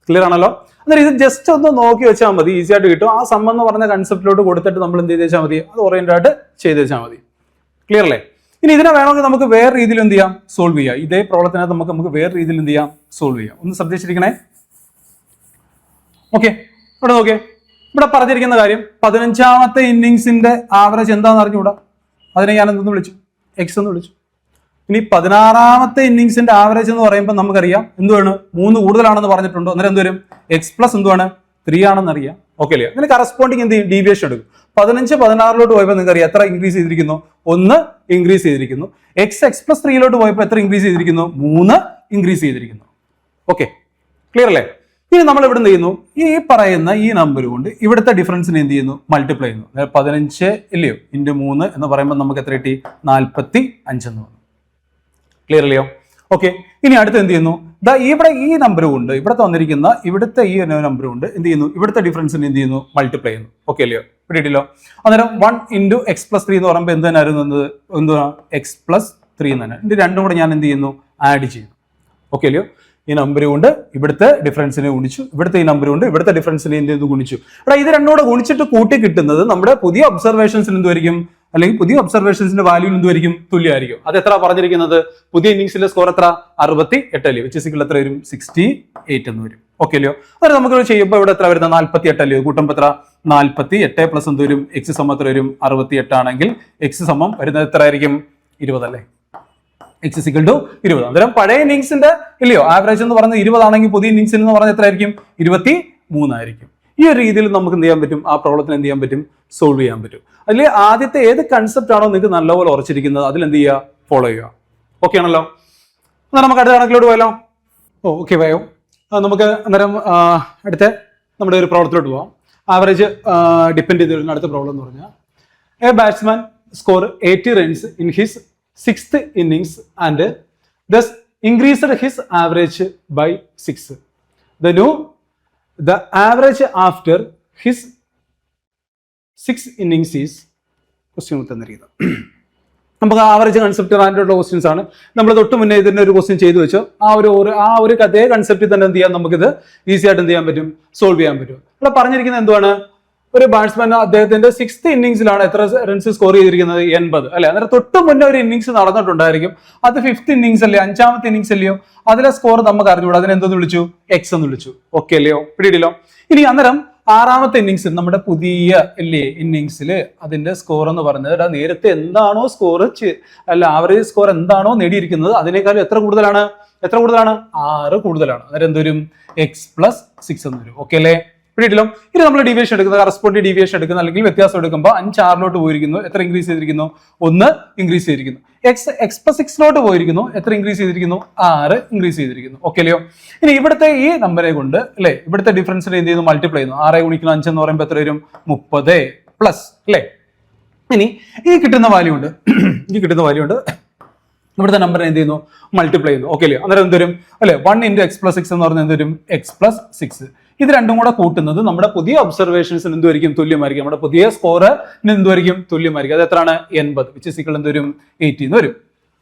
ക്ലിയർ ആണല്ലോ? അന്നേരം ഇത് ജസ്റ്റ് ഒന്ന് നോക്കി വെച്ചാൽ മതി, ഈസി ആയിട്ട് കിട്ടും. ആ സം എന്ന് പറഞ്ഞ കൺസെപ്റ്റിലോട്ട് കൊടുത്തിട്ട് നമ്മൾ എന്ത് ചെയ്ത് വെച്ചാൽ മതി? അത് ഓറിയന്റഡ് ആയിട്ട് ചെയ്ത് വെച്ചാൽ മതി. ക്ലിയർ അല്ലേ? ഇനി ഇതിനെ വേണമെങ്കിൽ നമുക്ക് വേറെ രീതിയിൽ എന്ത് ചെയ്യാം? സോൾവ് ചെയ്യാം. ഇതേ പ്രോബ്ലത്തിനകത്ത് നമുക്ക് വേറെ രീതിയിൽ എന്ത് ചെയ്യാം? സോൾവ് ചെയ്യാം. ഒന്ന് ശ്രദ്ധിച്ചിരിക്കണേ. ഓക്കെ, ഇവിടെ നോക്കിയേ. ഇവിടെ പറഞ്ഞിരിക്കുന്ന കാര്യം 15ാമത്തെ ഇന്നിങ്സിന്റെ ആവറേജ് എന്താണെന്ന് അറിഞ്ഞുകൂടാ. അതിനെ ഞാൻ എന്തെന്ന് വിളിച്ചു? എക്സ് എന്ന് വിളിച്ചു. ഇനി 16ാമത്തെ ഇന്നിങ്സിന്റെ ആവറേജ് എന്ന് പറയുമ്പോൾ നമുക്കറിയാം എന്തുവാണ്? 3 കൂടുതലാണെന്ന് പറഞ്ഞിട്ടുണ്ടോ? അന്നേരം എന്ത് വരും? എക്സ് പ്ലസ് എന്തുവാണ്? 3 ആണെന്ന് അറിയാം. ഓക്കെ അല്ലേ? അതിന് കറസ്പോണ്ടിങ് എന്ത് ചെയ്യും? ഡീവിയേഷൻ എടുക്കും. 15, 16 പോയപ്പോൾ നിങ്ങൾക്ക് അറിയാം എത്ര ഇൻക്രീസ് ചെയ്തിരിക്കുന്നു? 1 ഇൻക്രീസ് ചെയ്തിരിക്കുന്നു. എക്സ് പ്ലസ് 3 പോയപ്പോൾ എത്ര ഇൻക്രീസ് ചെയ്തിരിക്കുന്നു? 3 ഇൻക്രീസ് ചെയ്തിരിക്കുന്നു. ഓക്കെ, ക്ലിയർ അല്ലേ? ഇനി നമ്മൾ ഇവിടെ എന്ത് ചെയ്യുന്നു? ഈ പറയുന്ന ഈ നമ്പർ കൊണ്ട് ഇവിടുത്തെ ഡിഫറൻസിനെ എന്ത് ചെയ്യുന്നു? മൾട്ടിപ്ലൈ ചെയ്യുന്നു. 15 ഇല്ലയോ ഇൻറ്റു 3 എന്ന് പറയുമ്പോൾ നമുക്ക് എത്ര കിട്ടി? 45 എന്ന് വന്നു. ക്ലിയർ അല്ലയോ? ഓക്കെ, ഇനി അടുത്ത് എന്ത് ചെയ്യുന്നു? ഇവിടെ ഈ നമ്പർ കൊണ്ട് ഇവിടുത്തെ വന്നിരിക്കുന്ന ഇവിടുത്തെ ഈ നമ്പർ കൊണ്ട് എന്ത് ചെയ്യുന്നു? ഇവിടുത്തെ ഡിഫറൻസിനെ എന്ത് ചെയ്യുന്നു? മൾട്ടിപ്ലൈ ചെയ്യുന്നു. ഓക്കെ അല്ലയോ? പിടിയിട്ടില്ലോ? അന്നേരം 1 ഇൻറ്റു എക്സ് പ്ലസ് 3 എന്ന് പറയുമ്പോൾ എന്ത് തന്നെയായിരുന്നു? എന്തുവാ? എക്സ് പ്ലസ് 3 തന്നെ. ഇത് രണ്ടും കൂടെ ഞാൻ എന്ത് ചെയ്യുന്നു? ആഡ് ചെയ്യുന്നു. ഓക്കെ അല്ലയോ? ഈ നമ്പർ കൊണ്ട് ഇവിടുത്തെ ഡിഫറൻസിനെ ഗുണിച്ചു, ഇവിടുത്തെ ഈ നമ്പർ കൊണ്ട് ഇവിടുത്തെ ഡിഫറൻസിനെ എന്ത് ചെയ്തു? ഗുണിച്ചു. ഇവിടെ ഇത് രണ്ടും കൂടെ ഗുണിച്ചിട്ട് കൂട്ടി കിട്ടുന്നത് നമ്മുടെ പുതിയ ഒബ്സർവേഷൻസിന് എന്തുമായിരിക്കും? അല്ലെങ്കിൽ പുതിയ ഒബ്സർവേഷൻസിന്റെ വാല്യൂ എന്തുമായിരിക്കും? തുല്യമായിരിക്കും. അത് എത്ര പറഞ്ഞിരിക്കുന്നത്? പുതിയ ഇന്നിങ്സിലെ സ്കോർ എത്ര? 68 അല്ലയോ? വിച്ച് ഇസ് എത്ര വരും? 68 എന്ന് വരും. ഓക്കെ അല്ലയോ? അത് നമുക്ക് ചെയ്യുമ്പോൾ ഇവിടെ എത്ര വരുന്നത്? 48 അല്ലയോ? കൂട്ടുമ്പോൾ എത്ര? 48 പ്ലസ് എന്ത് വരും? എക്സ് സമം എത്ര വരും? 68 ആണെങ്കിൽ എക്സ് സമം വരുന്നത് എത്ര ആയിരിക്കും? 20 അല്ലേ? X is equal to 20. അന്നേരം പഴയ ഇന്നിങ്സിന്റെ ഇല്ലയോ ആവറേജ് എന്ന് പറയുന്നത് 20 ആണെങ്കിൽ പുതിയ ഇന്നിങ്സിൽ എന്ന് പറഞ്ഞാൽ എത്ര ആയിരിക്കും? 23 ആയിരിക്കും. ഈ ഒരു രീതിയിൽ നമുക്ക് എന്ത് ചെയ്യാൻ പറ്റും? ആ പ്രോബ്ലത്തിന് എന്ത് ചെയ്യാൻ പറ്റും? സോൾവ് ചെയ്യാൻ പറ്റും. അതിൽ ആദ്യത്തെ ഏത് കൺസെപ്റ്റ് ആണോ നിങ്ങൾക്ക് നല്ലപോലെ ഉറച്ചിരിക്കുന്നത് അതിൽ എന്ത് ചെയ്യുക? ഫോളോ ചെയ്യുക. ഓക്കെ ആണല്ലോ? എന്നാൽ നമുക്ക് അടുത്ത കണക്കിലോട്ട് പോയാലോ? ഓക്കെ പോയോ? നമുക്ക് അന്നേരം അടുത്ത നമ്മുടെ ഒരു പ്രോബ്ലത്തിലോട്ട് പോവാം. ആവറേജ് ഡിപ്പെൻഡ് ചെയ്ത് വരുന്ന അടുത്ത പ്രോബ്ലം എന്ന് പറഞ്ഞാൽ A batsman score 80 runs in his 6th innings and thus increased his average by 6. The average after his 6 innings is question തന്നിരിക്കുന്നത്. നമുക്ക് ആവറേജ് കൺസെപ്റ്റ് ആയിട്ടുള്ള ക്വസ്റ്റ്യൻസ് ആണ്. നമ്മൾ തൊട്ട് മുന്നേ ഇതിന്റെ ഒരു ക്വസ്റ്റ്യൻ ചെയ്തു വെച്ചോ. ആ ഒരു അതേ കൺസെപ്റ്റിൽ തന്നെ എന്ത് ചെയ്യാം? നമുക്കിത് ഈസി ആയിട്ട് എന്ത് ചെയ്യാൻ പറ്റും? സോൾവ് ചെയ്യാൻ പറ്റും. ഇവിടെ പറഞ്ഞിരിക്കുന്നത് എന്തുവാണ്? ഒരു ബാറ്റ്സ്മാൻ അദ്ദേഹത്തിന്റെ 6th ഇന്നിങ്സിലാണ് എത്ര റൺസ് സ്കോർ ചെയ്തിരിക്കുന്നത്? 80 അല്ലെ? അന്നേരം തൊട്ട് മുന്നേ ഒരു ഇന്നിങ്സ് നടന്നിട്ടുണ്ടായിരിക്കും. അത് 5th ഇന്നിങ്സ് അല്ലേ? 5ാമത്തെ ഇന്നിങ്സ് അല്ലയോ? അതിലെ സ്കോർ നമുക്ക് അറിഞ്ഞുകൂടാ. അതിനെ എന്തെന്ന് വിളിച്ചു? എക്സ് എന്ന് വിളിച്ചു. ഓക്കെ അല്ലയോ? പിടിയില്ലോ? ഇനി അന്നേരം 6ാമത്തെ ഇന്നിങ്സിൽ നമ്മുടെ പുതിയ അല്ലേ ഇന്നിങ്സിൽ അതിന്റെ സ്കോർ എന്ന് പറയുന്നത് നേരത്തെ എന്താണോ സ്കോർ അല്ല ആവറേജ് സ്കോർ എന്താണോ നേടിയിരിക്കുന്നത് അതിനേക്കാളും എത്ര കൂടുതലാണ്? 6 കൂടുതലാണ്. അന്നേരം എന്തൊരും? എക്സ് പ്ലസ് 6 എന്ന് വരും. ഓക്കെ അല്ലേ? പിടിയില്ലോ? ഇനി നമ്മൾ ഡീവിയേഷൻ എടുക്കുന്നത് കറസ്പോണ്ടിങ് ഡീവിയേഷൻ എടുക്കുന്ന അല്ലെങ്കിൽ വ്യത്യാസം എടുക്കുമ്പോൾ 5 6 പോയിരിക്കുന്നു. എത്ര ഇൻക്രീസ് ചെയ്തിരിക്കുന്നു? 1 ഇൻക്രീസ് ചെയ്തിരിക്കുന്നു. എക്സ് പ്ലസ് 6 പോയിരിക്കുന്നു. എത്ര ഇൻക്രീസ് ചെയ്തിരിക്കുന്നു? 6 ഇൻക്രീസ് ചെയ്തിരിക്കുന്നു. ഓക്കെ അല്ലയോ? ഇനി ഇവിടുത്തെ ഈ നമ്പറെ കൊണ്ട് അല്ലെ ഇവിടുത്തെ ഡിഫറൻസിനെ എന്ത് ചെയ്യുന്നു? മൾട്ടിപ്ലൈ ചെയ്യുന്നു. 6 ഗുണിക്കുന്ന 5 എന്ന് പറയുമ്പോൾ എത്ര വരും? 30 പ്ലസ് അല്ലേ? ഇനി ഈ കിട്ടുന്ന വാല്യൂ ഉണ്ട് ഇവിടുത്തെ നമ്പറിനെ എന്ത് ചെയ്യുന്നു? മൾട്ടിപ്ലൈ ചെയ്യുന്നു. ഓക്കെ അല്ലേ? അന്നേരം എന്ത് വരും? അല്ലെ 1 ഇൻറ്റു എക്സ് പ്ലസ് 6 എന്ന് പറഞ്ഞാൽ എന്ത് വരും? X plus 6. ഇത് രണ്ടും കൂടെ കൂട്ടുന്നത് നമ്മുടെ പുതിയ ഒബ്സർവേഷൻസിന് എന്തുമായിരിക്കും? തുല്യമായിരിക്കും. നമ്മുടെ പുതിയ സ്കോറിന് എന്തുമായിരിക്കും? തുല്യമായിരിക്കും. അത് എത്രയാണ്? 80 വിച്ച് ഇസ് ഈക്വൽ എന്ത് വരും? 80 എന്ന് വരും.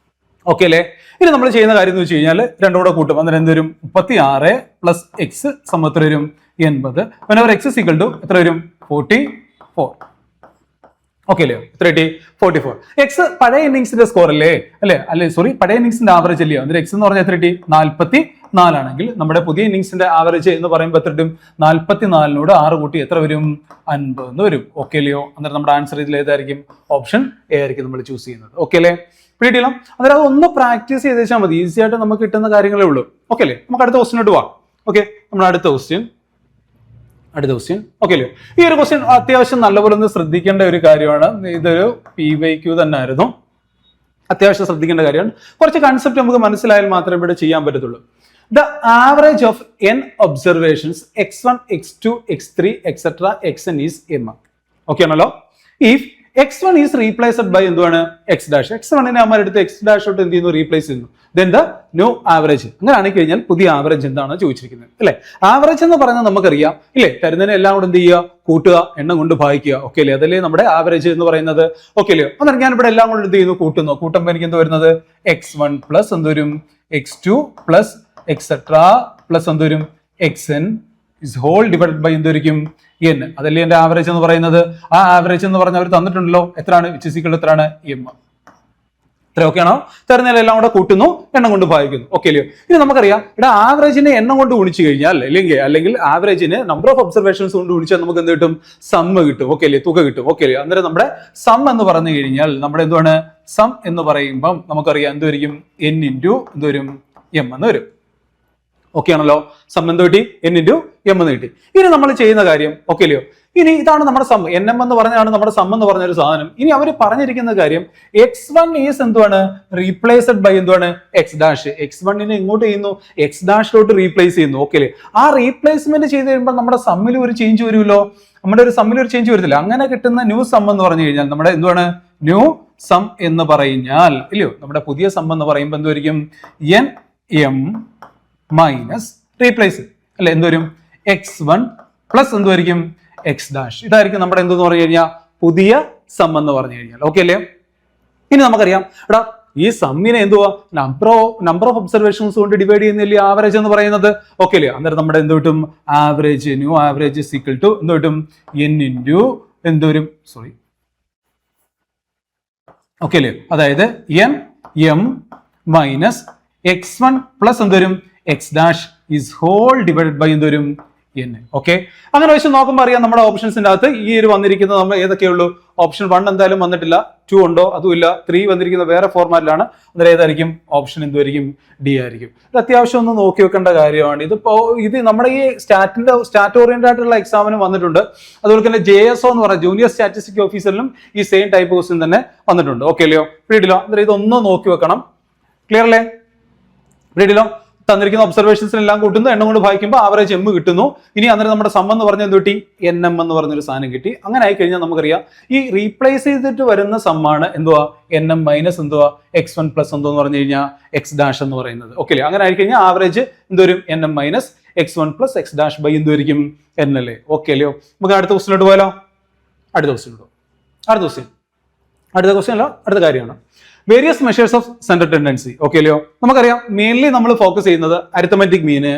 ഓക്കെ അല്ലേ? ഇനി നമ്മൾ ചെയ്യുന്ന കാര്യം എന്ന് വെച്ച് കഴിഞ്ഞാൽ രണ്ടും കൂടെ കൂട്ടും. അന്നേരം എന്ത് വരും? 36 പ്ലസ് എക്സ് സമം എത്ര വരും? 80. whenever x is equal to എത്ര വരും? 44. ഓക്കെ അല്ലയോ? എത്ര കിട്ടി? 44. എക്സ് പഴയ ഇന്നിങ്സിന്റെ സ്കോർ അല്ലേ സോറി പഴയ ഇന്നിങ്സിന്റെ ആവറേജ് അല്ലയോ? അന്നേരം എക്സ് എന്ന് പറഞ്ഞാൽ എത്ര കിട്ടി? 44 ആണെങ്കിൽ നമ്മുടെ പുതിയ ഇന്നിങ്സിന്റെ ആവറേജ് എന്ന് പറയുമ്പോൾ എത്ര കിട്ടും? 44 6 കൂട്ടി എത്ര വരും? 50 എന്ന് വരും. ഓക്കെ അല്ലയോ? അന്നേരം നമ്മുടെ ആൻസർ ഇതിൽ ഏതായിരിക്കും? ഓപ്ഷൻ എ ആയിരിക്കും നമ്മൾ ചൂസ് ചെയ്യുന്നത്. ഓക്കെ അല്ലേ? പിടിയില്ല? അന്നേരം അത് ഒന്ന് പ്രാക്ടീസ് ചെയ്ത് വെച്ചാൽ മതി. ഈസി ആയിട്ട് നമുക്ക് കിട്ടുന്ന കാര്യങ്ങളേ ഉള്ളൂ. ഓക്കെ അല്ലേ? നമുക്ക് അടുത്ത ക്വസ്റ്റിനോട്ട് പോവാം. ഓക്കെ, നമ്മുടെ അടുത്ത ക്വസ്റ്റ്യൻ ഓക്കെ അല്ലേ? ഈ ഒരു ക്വസ്റ്റ്യൻ അത്യാവശ്യം നല്ലപോലെ ഒന്ന് ശ്രദ്ധിക്കേണ്ട ഒരു കാര്യമാണ്. ഇതൊരു PYQ തന്നെ ആയിരുന്നു. അത്യാവശ്യം ശ്രദ്ധിക്കേണ്ട കാര്യമാണ്. കുറച്ച് കൺസെപ്റ്റ് നമുക്ക് മനസ്സിലായാൽ മാത്രമേ ഇവിടെ ചെയ്യാൻ പറ്റത്തുള്ളൂ. The average of n observations x1, x2, x3, etc. xn is m. Okay ആണല്ലോ? If x1 is replaced by എന്തുവാണ് എക്സ് ഡാഷ്. x1നെ നമ്മൾ എടുത്ത് എക്സ് ഡാഷ് തൊട്ട് എന്ത് ചെയ്യുന്നു, റീപ്ലേസ് ചെയ്യുന്നു. Then the new average. അങ്ങനെ ആണെങ്കിൽ കഴിഞ്ഞാൽ പുതിയ ആവറേജ് എന്താണ് ചോദിച്ചിരിക്കുന്നത് അല്ലെ. ആവറേജ് എന്ന് പറയുന്നത് നമുക്കറിയാം ഇല്ലേ, തരുന്നതിനെ എല്ലാം കൂടെ എന്ത് ചെയ്യുക, കൂട്ടുക, എണ്ണം കൊണ്ട് ഭാഗിക്കുക. ഓക്കെ അല്ലേ, അതല്ലേ നമ്മുടെ ആവറേജ് എന്ന് പറയുന്നത്. ഓക്കെ അല്ലയോ. അന്നേരം ഞാൻ ഇവിടെ എല്ലാം കൂടെ എന്ത് ചെയ്യുന്നു, കൂട്ടുന്നു. കൂട്ടുമ്പോൾ എനിക്ക് എന്ത് വരുന്നത്, x1 പ്ലസ് എന്തോരും x2 പ്ലസ് എക്സെട്രാ പ്ലസ് എന്തോരും xn is whole divided by എന്തൊരിക്കും n. അതല്ലേ എന്റെ ആവറേജ് എന്ന് പറയുന്നത്. ആ ആവറേജ് എന്ന് പറഞ്ഞാൽ അവർ തന്നിട്ടുണ്ടല്ലോ, എത്രയാണ്, which is equal to എത്രയാണ്, m. ഇത്ര ഓക്കെ ആണോ? തരുന്നതിലെല്ലാം കൂടെ കൂട്ടുന്നു, എണ്ണം കൊണ്ട് ഭാഗിക്കുന്നു. ഓക്കെ അല്ലയോ. ഇനി നമുക്കറിയാം ഇവിടെ ആവറേജിനെ എണ്ണം കൊണ്ട് ഗുണിച്ചു കഴിഞ്ഞാൽ അല്ലെങ്കിൽ ആവറേജിന് നമ്പർ ഓഫ് ഒബ്സർവേഷൻസ് കൊണ്ട് ഗുണിച്ചാൽ നമുക്ക് എന്ത് കിട്ടും, സമ്മ് കിട്ടും. ഓക്കെ അല്ലേ, തുക കിട്ടും. ഓക്കെ അല്ലേ. അന്നേരം നമ്മുടെ സം എന്ന് പറഞ്ഞു കഴിഞ്ഞാൽ നമ്മുടെ എന്താണ്, സം എന്ന് പറയുമ്പം നമുക്കറിയാം എന്തുവരിക്കും, n ഇൻറ്റു എന്തോരും m എന്ന് വരും. ഓക്കെ ആണല്ലോ. സം എന്ത് കിട്ടി, n ഇൻറ്റു m എന്ന് കിട്ടി. ഇനി നമ്മൾ ചെയ്യുന്ന കാര്യം ഓക്കെ അല്ലയോ, ഇനി ഇതാണ് നമ്മുടെ സം, nm എന്ന് പറഞ്ഞാണ് നമ്മുടെ സം എന്ന് പറഞ്ഞൊരു സാധനം. ഇനി അവർ പറഞ്ഞിരിക്കുന്ന കാര്യം x1 ഈസ് എന്തുവാണ്, റീപ്ലേസ്ഡ് ബൈ എന്തുവാണ്, എക്സ് ഡാഷ്. x1നെ ഇങ്ങോട്ട് ചെയ്യുന്നു, എക്സ് ഡാഷിലോട്ട് റീപ്ലേസ് ചെയ്യുന്നു. ഓക്കെ അല്ലേ. ആ റീപ്ലേസ്മെന്റ് ചെയ്ത് കഴിയുമ്പോൾ നമ്മുടെ സമ്മിൽ ഒരു ചേഞ്ച് വരുമല്ലോ, നമ്മുടെ ഒരു സമ്മിൽ ഒരു ചേഞ്ച് വരത്തില്ല. അങ്ങനെ കിട്ടുന്ന ന്യൂ സം എന്ന് പറഞ്ഞു കഴിഞ്ഞാൽ നമ്മുടെ എന്തുവാണ്, ന്യൂ സം എന്ന് പറഞ്ഞാൽ ഇല്ലയോ, നമ്മുടെ പുതിയ സം എന്ന് പറയുമ്പോൾ എന്തുവരിക്കും, nm മൈനസ് റീപ്ലേസ് അല്ലെ, എന്തുവരും, x1 പ്ലസ് എന്തുവരിക്കും, എക്സ് ഡാഷ്. ഇതായിരിക്കും നമ്മുടെ എന്തെന്ന് പറഞ്ഞു കഴിഞ്ഞാൽ പുതിയ സം എന്ന് പറഞ്ഞു കഴിഞ്ഞാൽ. ഓക്കെ അല്ലേ. ഇനി നമുക്കറിയാം എടാ ഈ സമ്മിനെ എന്തുവാ, നമ്പർ ഓഫ് ഒബ്സർവേഷൻസ് കൊണ്ട് ഡിവൈഡ് ചെയ്യുന്നില്ലേ ആവറേജ് എന്ന് പറയുന്നത്. ഓക്കെ അല്ലേ. അന്നേരം നമ്മുടെ എന്ത് കിട്ടും, average, new average equal to എന്ത് കിട്ടും, n ഇൻറ്റു എന്തോരും, സോറി ഓക്കെ അല്ലേ, അതായത് nm മൈനസ് x1 പ്ലസ് എന്തോരും x dash is whole divided by എന്തോരും n. ഓക്കെ. അങ്ങനെ വെച്ച് നോക്കുമ്പോൾ അറിയാം നമ്മുടെ ഓപ്ഷൻസിന്റെ അകത്ത് ഈ ഒരു വന്നിരിക്കുന്നത് നമ്മൾ ഏതൊക്കെയുള്ളൂ, ഓപ്ഷൻ 1 എന്തായാലും വന്നിട്ടില്ല, 2 ഉണ്ടോ അതുമില്ല, 3 വന്നിരിക്കുന്ന വേറെ ഫോർമാറ്റിലാണ്. അന്നേരം ഏതായിരിക്കും, ഓപ്ഷൻ എന്തുമായിരിക്കും, ഡി ആയിരിക്കും. ഇത് അത്യാവശ്യം ഒന്ന് നോക്കി വെക്കേണ്ട കാര്യമാണ്. ഇത് നമ്മുടെ ഈ സ്റ്റാറ്റ് ഓറിയന്റഡ് ആയിട്ടുള്ള എക്സാമിന് വന്നിട്ടുണ്ട്. അതുപോലെ തന്നെ JSO എന്ന് പറയുന്ന ജൂനിയർ സ്റ്റാറ്റിസ്റ്റിക് ഓഫീസറിലും ഈ സെയിം ടൈപ്പ് ക്വസ്റ്റ്യൻ തന്നെ വന്നിട്ടുണ്ട്. ഓക്കെ അല്ലയോ, പിടിയില്ലോ. അന്നേരം ഇതൊന്നും നോക്കി വെക്കണം. ക്ലിയർ അല്ലേ, പിടിയില്ലോ. തന്നിരിക്കുന്ന ഒബ്സർവേഷൻസിനെല്ലാം കൂട്ടുന്നു, എണ്ണം കൊണ്ട് ഭാഗിക്കുമ്പോൾ ആവറേജ് m കിട്ടുന്നു. ഇനി അന്നേരം നമ്മുടെ സം എന്ന് പറഞ്ഞ എന്ത് കിട്ടി, nm എന്ന് പറഞ്ഞൊരു സാധനം കിട്ടി. അങ്ങനെ ആയി കഴിഞ്ഞാൽ നമുക്കറിയാം ഈ റീപ്ലേസ് ചെയ്തിട്ട് വരുന്ന സമ്മാണ് എന്തുവാ, nm മൈനസ് എന്തുവാ, x1 പ്ലസ് എന്തോന്ന് പറഞ്ഞു കഴിഞ്ഞാൽ എക്സ് ഡാഷ് എന്ന് പറയുന്നത്. ഓക്കെ അല്ലേ. അങ്ങനെ ആയി കഴിഞ്ഞാൽ ആവറേജ് എന്തോരും, nm minus x1 plus x dash by എന്തുവരിക്കും, n അല്ലേ. ഓക്കെ അല്ലയോ. നമുക്ക് അടുത്ത ക്വസ്റ്റിനോട്ട് പോയാലോ. അടുത്ത ക്വസ്റ്റ്യൻ അല്ല, അടുത്ത കാര്യമാണ് various measures of centre tendency. Okay അല്ലയോ. നമുക്കറിയാം മെയിൻലി നമ്മൾ ഫോക്കസ് ചെയ്യുന്നത് അരിത്തമെറ്റിക് മീന്,